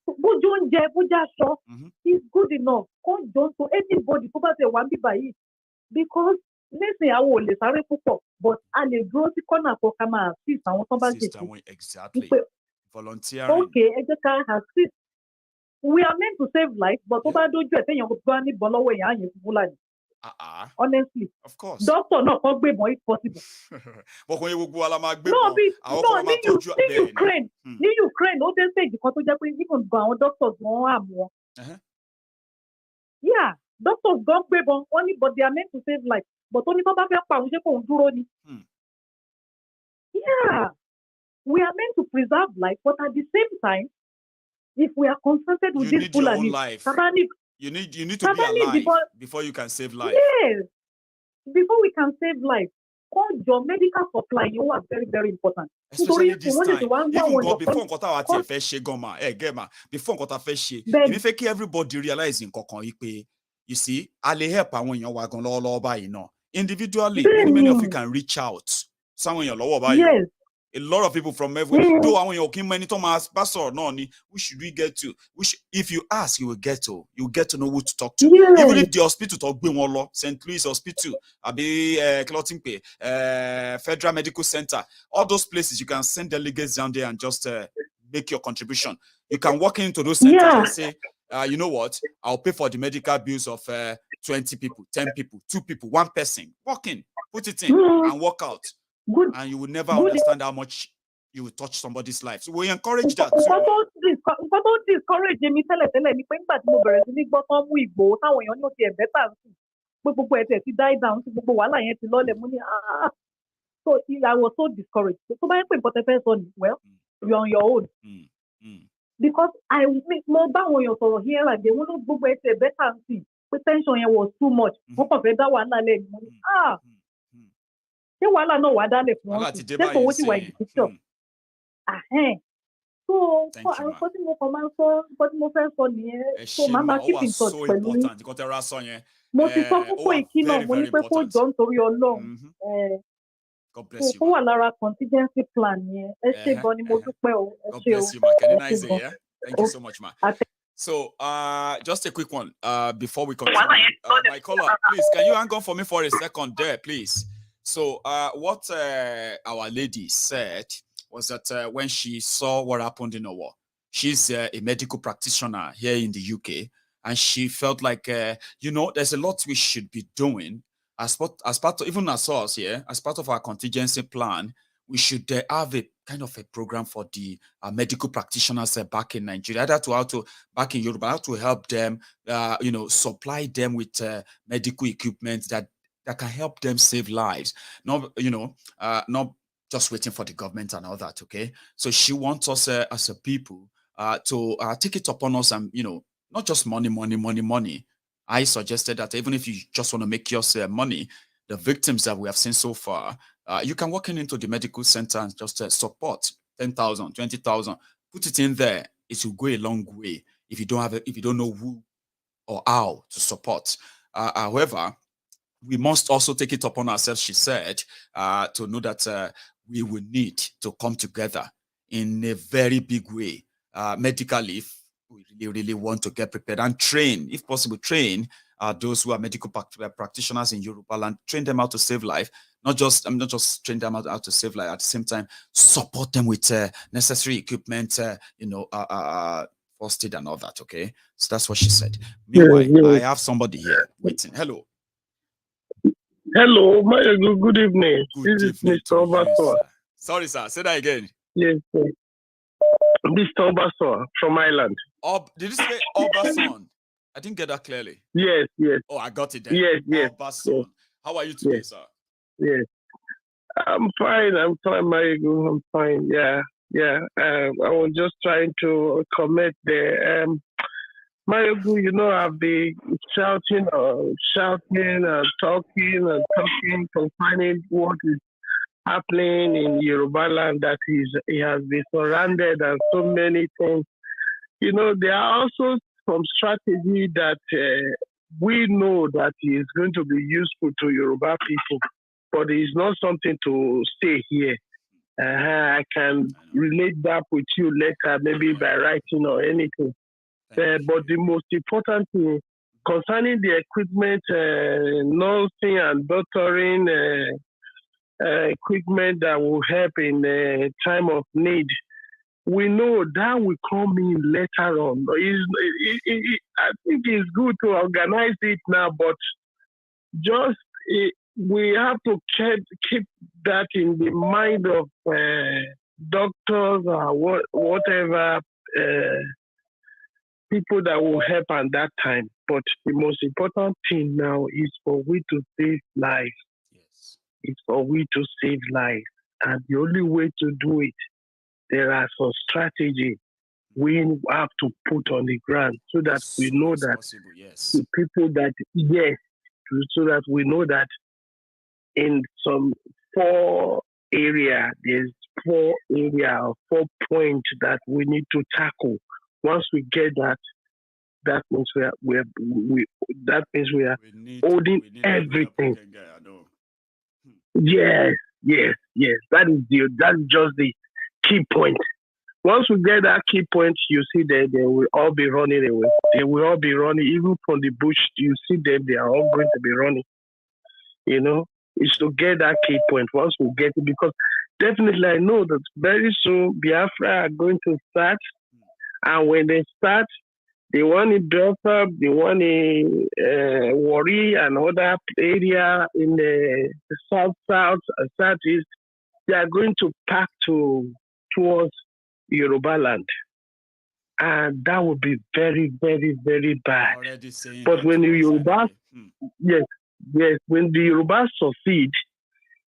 bójú oúnjẹ bójú aṣọ is good enough kó jọ to anybody tó bá tẹ wá bíbá yìí because nísìnyí àwọn ò lè sáré púpọ̀ but a lè dúró sí kọ́nà kan ká máa assist àwọn tó bá jẹ exactly volunteering okay ẹ jẹ́ ká assist. We are meant to save life, but over do you think you're going to be below honestly, of course. Doctor, no, can't be more if possible. Ukraine, all they say because even our doctors won't have more. Yeah, doctors don't be only, but they are meant to save life. But only for yeah, we are meant to preserve life, but at the same time, if we are confronted with this Fulani, you need to be alive before you can save life. Yes, before we can save life, your medical supply you are very, very important. Especially this time. Even God, before if everybody realizing you see, I'll help individually. Many of you can reach out. Someone your lower by you. A lot of people from everywhere. Though I want your king many Thomas Pastor no who should we get to? If you ask, you will get to. You get to know who to talk to. Yes. Even if the hospital talk Bimolo, St. Louis Hospital, Abi Clothing Pay, Federal Medical Center, all those places you can send delegates down there and just make your contribution. You can walk into those centers and say, you know what? I'll pay for the medical bills of 20 people, 10 people, 2 people, 1 person. Walk in, put it in, and walk out. Good. And you will never understand how much you will touch somebody's life. So we encourage that too. Don't discourage me. Tell me, die down. So I was so discouraged. So well, you're on your own. Because I make more bad when you're sort of here like they want to go better see. Potential was too much. Ṣé wàhálà náà wà dálẹ̀ fún wọn ṣé kò wọ́n ti wà ìdíkítọ̀ so nǹkan tí mo kàn máa ń sọ nǹkan tí mo fẹ́ sọ nìyẹn so màá máa keep in touch pẹ̀lú mo ti sọ fún Koiki náà mo ní pé kó jọ nítorí Ọlọ́run kó wà lára contingency plan yẹn ẹ ṣé gan ni mo dúpẹ́ o ẹ ṣé o. Thank you so much, ma. So, just a quick one before we continue. My caller, please, can you hang on for me for a second there, please? So, what our lady said was that when she saw what happened in the war, she's a medical practitioner here in the UK, and she felt like, you know, there's a lot we should be doing as part of, even as us here, as part of our contingency plan. We should have a kind of a program for the medical practitioners back in Nigeria, either back in Europe, how to help them, you know, supply them with medical equipment that can help them save lives. Not, you know, not just waiting for the government and all that. Okay, so she wants us as a people to take it upon us, and you know, not just money. I suggested that even if you just want to make your money, the victims that we have seen so far. You can walk into the medical center and just support 10,000, 20,000, put it in there. It will go a long way if you don't know who or how to support. However, we must also take it upon ourselves, she said, to know that we will need to come together in a very big way, medically, if we really want to get prepared and train, if possible, train those who are medical practitioners in Yoruba land, train them how to save life. Not just train them how to save life. At the same time, support them with necessary equipment, you know, first aid and all that. Okay, so that's what she said. Meanwhile, I have somebody here waiting. Hello. Hello, Maiyegun. Good evening. This is Mr. Obaso. Sorry, sir. Say that again. Yes, sir. Mr. Obaso from Ireland. Did you say Obason? I didn't get that clearly. Yes, yes. Oh, I got it then. Yes, yes. Oh, Pastor. Yes. How are you today, Yes. sir? Yes. I'm fine, Maiyegun. I'm fine. Yeah, yeah. I was just trying to comment there. Maiyegun, you know, I've been shouting, talking concerning what is happening in Yoruba land, that he has been surrounded and so many things. You know, there are also some strategy that we know that is going to be useful to Yoruba people, but it's not something to stay here. I can relate that with you later, maybe by writing or anything. But the most important thing concerning the equipment, nursing and doctoring equipment that will help in time of need, we know that will come in later on. I think it's good to organize it now, but just we have to keep that in the mind of doctors or whatever people that will help at that time. But the most important thing now is for we to save lives. Yes. It's for we to save lives. And the only way to do it, there are some strategy we have to put on the ground so that we know that the people that, so that we know that in some 4 area, there's 4 points that we need to tackle. Once we get that, that means we are holding everything. Yes. That is just the key point. Once we get that key point, you see that they will all be running away. They will all be running, even from the bush. You see them; they are all going to be running. You know, it's to get that key point. Once we get it, because definitely I know that very soon Biafra are going to start, and when they start, the one in Belfast, the one in Warri and other area in the southeast, they are going to pack towards Yoruba land. And that would be very, very, very bad. But when the Yoruba, when the Yoruba succeed,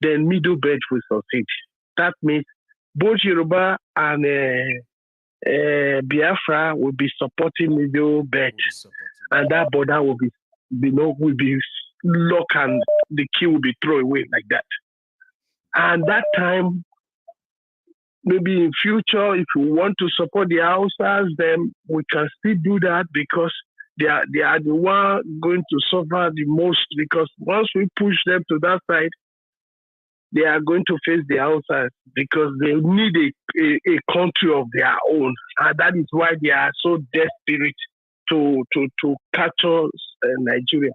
then Middle Belt will succeed. That means both Yoruba and Biafra will be supporting Middle Belt, and that border will be, will be locked, and the key will be thrown away like that. And that time, maybe in future, if we want to support the Hausas, then we can still do that, because they are the one going to suffer the most, because once we push them to that side, they are going to face the Hausas, because they need a country of their own. And that is why they are so desperate to capture Nigeria.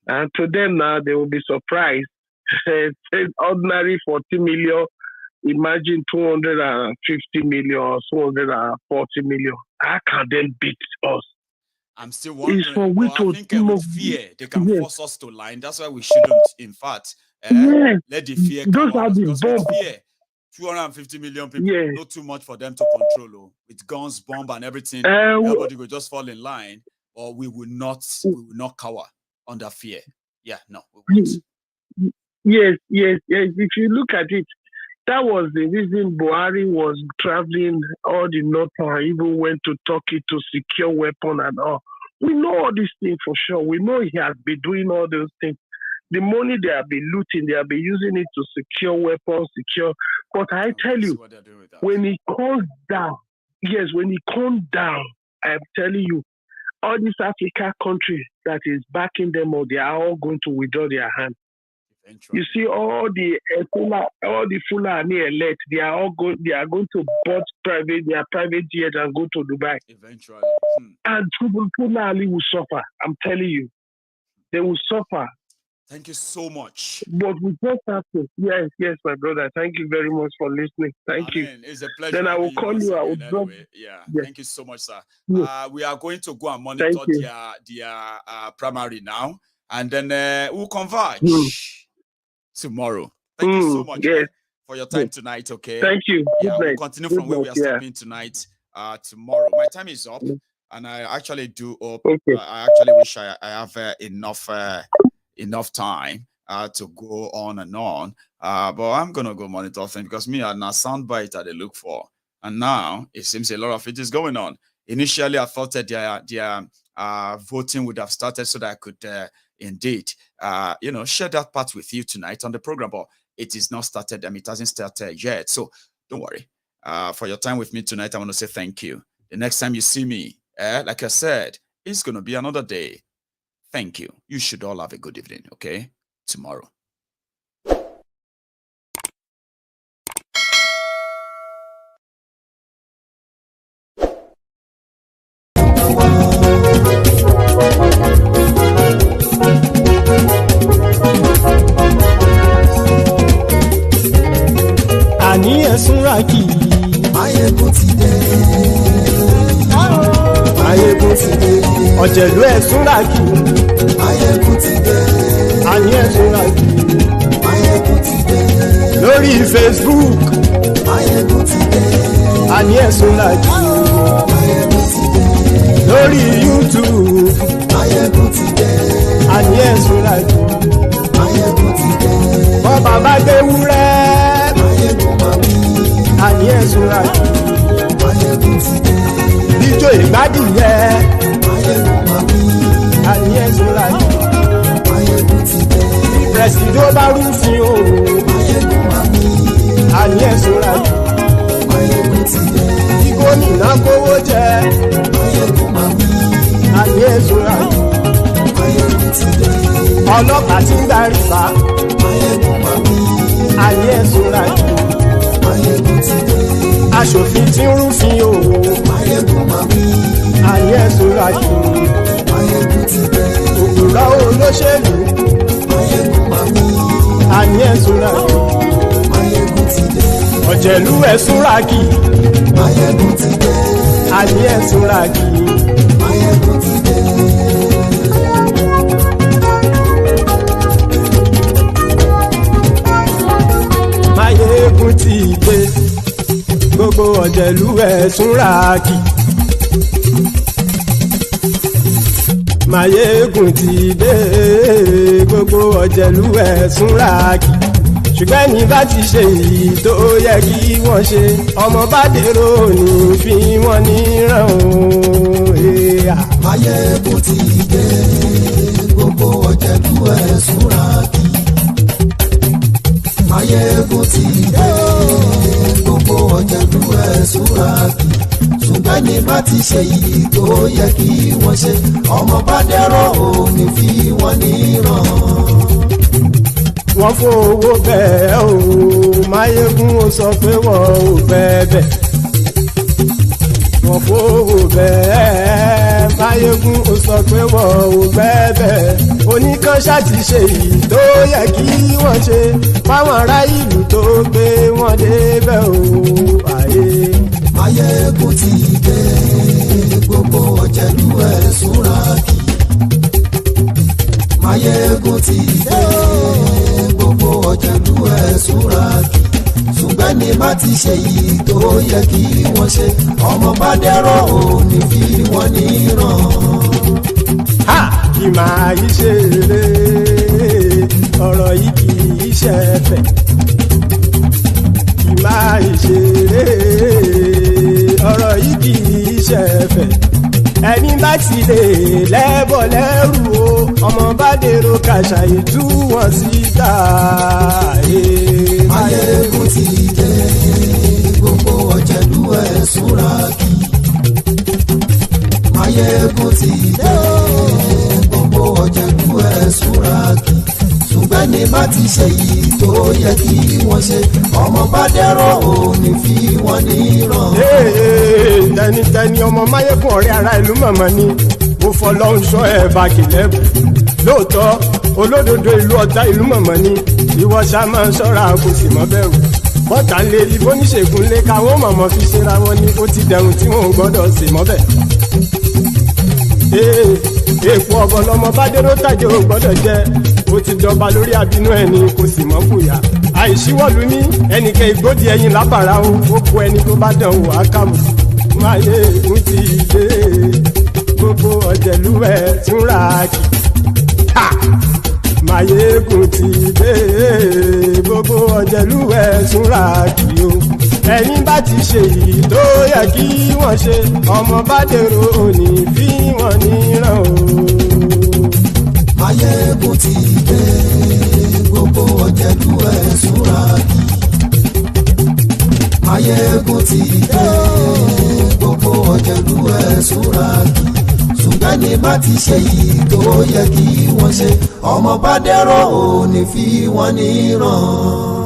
And to them now, they will be surprised. Ordinary 40 million, imagine 250 million or 240 million. How can they beat us? I'm still wondering. Well, I think with fear, they can force us to line. That's why we shouldn't, in fact, let the fear come out. Because with fear, 250 million people, not too much for them to control. With guns, bomb, and everything, everybody will just fall in line, or we will not cower under fear. Yeah, no, we won't. Yes. If you look at it, that was the reason Buhari was traveling all the north, even went to Turkey to secure weapons and all. We know all these things for sure. We know he has been doing all those things. The money they have been looting, they have been using it to secure weapons, But I tell you, when it comes down, I'm telling you, all these African countries that is backing them, or they are all going to withdraw their hands. You see, all the Fulani elect, they are going to board their private jet and go to Dubai. Eventually. And Fulani will suffer. I'm telling you, they will suffer. Thank you so much. But we just have to. Yes, my brother. Thank you very much for listening. Thank you. It's a pleasure. Then I will call you. I will drop. Anyway. Thank you so much, sir. We are going to go and monitor their primary now, and then we'll converge tomorrow. Thank you so much for your time tonight. Okay. Thank you. Yeah, we'll continue from where we are stopping tonight. Tomorrow. My time is up. And I actually do hope, I actually wish I have enough time to go on and on. But I'm going to go monitor things because me and a soundbite that they look for. And now it seems a lot of it is going on. Initially, I thought that their voting would have started so that I could indeed, share that part with you tonight on the program. But it is not started. It hasn't started yet. So don't worry. For your time with me tonight, I want to say thank you. The next time you see me, like I said, it's going to be another day. Thank you. You should all have a good evening, okay? Tomorrow. Àní ẹ̀sùnra kì í. Maiyegun ti dé. Maiyegun ti dé. Ọ̀jẹ̀lú ẹ̀sùnra kì í. Maiyegun ti dé. Àní ẹ̀sùnra kì í. Maiyegun ti dé. Lórí Facebook. Maiyegun ti dé. Àní ẹ̀sùnra kì í. Maiyegun ti dé. Lórí YouTube. Maiyegun ti dé. Àní ẹ̀sùnra kì í. Maiyegun ti dé. Bọ́ bàbá gbé wúrẹ́. Àní ẹ̀sùnra kì í. Maiyegun ti dé. Bíjó ìgbádìyẹ. Maiyegun máa wí. Àní ẹ̀sùnra kì í. Maiyegun ti dé. Pẹ̀sìdó bá rúfin o. Maiyegun máa wí. Àní ẹ̀sùnra kì í. Maiyegun ti dé. Bí gómìnà kówó jẹ. Maiyegun máa wí. Àní ẹ̀sùnra kì í. Maiyegun ti dé. Ọlọ́pàá ti ń darí bá. Maiyegun máa wí. Àní ẹ̀sùnra kì í. Maiyegun ti dé. Aṣòfin tí ń rúfin o. Maiyegun máa wí. Àní ẹ̀sùnra kì í. Maiyegun ti dé. Òpùrọ́ olóṣèlú. Maiyegun máa wí. Àní ẹ̀sùnra kì í. Maiyegun ti dé. Ọ̀jẹ̀lú ẹ̀sùnra kì í. Maiyegun ti dé. Àní ẹ̀sùnra kì í. Maiyegun ti dé. Maiyegun ti dé. Gbogbo ọ̀jẹ̀lú ẹ̀sùnra kì í. Maiyegun ti dé. Gbogbo ọ̀jẹ̀lú ẹ̀sùnra kì í. Ṣùgbọ́n ní bá ti ṣe èyí tó yẹ kí wọ́n ṣe, ọmọ bá dèrò ní fi wọ́n níran o. Maiyegun ti dé. Gbogbo ọ̀jẹ̀lú ẹ̀sùnra kì í. Maiyegun ti dé. Gbogbo ọ̀jẹ̀lú ẹ̀sùnra kì í. Ṣùgbọ́n ní bá ti ṣe èyí tó yẹ kí wọ́n ṣe, ọmọ bá dèrò ní fi wọ́n níran. Wọ́n fowó bẹ́ẹ̀ o. Maiyegun ó sọ pé wọ́n ò bẹ́ẹ̀. Wọ́n fowó bẹ́ẹ̀. Maiyegun ó sọ pé wọ́n ò bẹ́ẹ̀. Oníkanṣá ti ṣe èyí tó yẹ kí wọ́n ṣe fáwọn ará ìlú tó gbé wọn débẹ̀ o. Maiyegun ti dé. Gbogbo ọ̀jẹ̀lú ẹ̀sùnra kì í. Maiyegun ti dé. Gbogbo ọ̀jẹ̀lú ẹ̀sùnra kì í. Ṣùgbọ́n ní bá ti ṣe èyí tó yẹ kí wọ́n ṣe, ọmọ bá dèrò ní fi wọ́n níran. Kì máa yí ṣe eré. Ọ̀rọ̀ yìí kì í ṣe ẹ̀fẹ̀. Kì máa yí ṣe eré. Ọ̀rọ̀ yìí kì í ṣe ẹ̀fẹ̀. Ẹni bá ti lè lẹ́bọ̀ lẹ́rù o, ọmọ bá dèrò kàṣàyè tú wọn síta. Maiyegun ti dé. Gbogbo ọ̀jẹ̀lú ẹ̀sùnra kì í. Maiyegun ti dé. Gbogbo ọ̀jẹ̀lú ẹ̀sùnra kì í. Ṣùgbọ́n ní bá ti ṣe èyí tó yẹ kí wọ́n ṣe, ọmọ bá dèrò ní fi wọ́n níran. Tẹnitẹni ọmọ Maiyegun ọ̀rẹ́ ara ìlú mọ̀mọ́ ni. Mo fọlọ́run ṣọ́ ẹ̀ bá kìlẹ̀ bù. Lóòótọ́ olódodo ìlú ọ̀tá ìlú mọ̀mọ́ ni. Ìwọ ṣá máa ń ṣọ́ra kò sì mọ́ bẹ̀rù. Bọ́tà ń lé ibo níṣègùn lé káwọn mọ̀mọ́ fi ṣera wọn ni. Ó ti dẹrùn tí wọn ò gbọ́dọ̀ sè mọ́bẹ̀. Èèpo ọ̀bọ lọmọ bá dérò tàjẹ́ ò gbọ́dọ̀ jẹ́. Ó ti jọba lórí àbínú ẹni kò sì mọ́ fòyà. Àìsíwọ́lu ní ẹnìkẹ́ ìgbódì ẹyin lábàrá o. Ó kó ẹni tó bá dán wò á kàmù. Maiyegun ti dé gbogbo ọ̀jẹ̀lú ẹ̀ túnra kì. Maiyegun ti dé gbogbo ọ̀jẹ̀lú ẹ̀ túnra kì o. Ẹ̀yin bá ti ṣe èyí tó yẹ kí wọ́n ṣe ọmọ bá dèrò òní fi wọ́n níran o. Maiyegun ti dé gbogbo ọ̀jẹ̀lú ẹ̀ túnra kì. Maiyegun ti dé gbogbo ọ̀jẹ̀lú ẹ̀ túnra kì. Ṣùgbọ́n ní bá ti ṣe yìí tó yẹ kí wọ́n ṣe ọmọ bá dẹ̀rọ̀ òní fi wọ́n níran.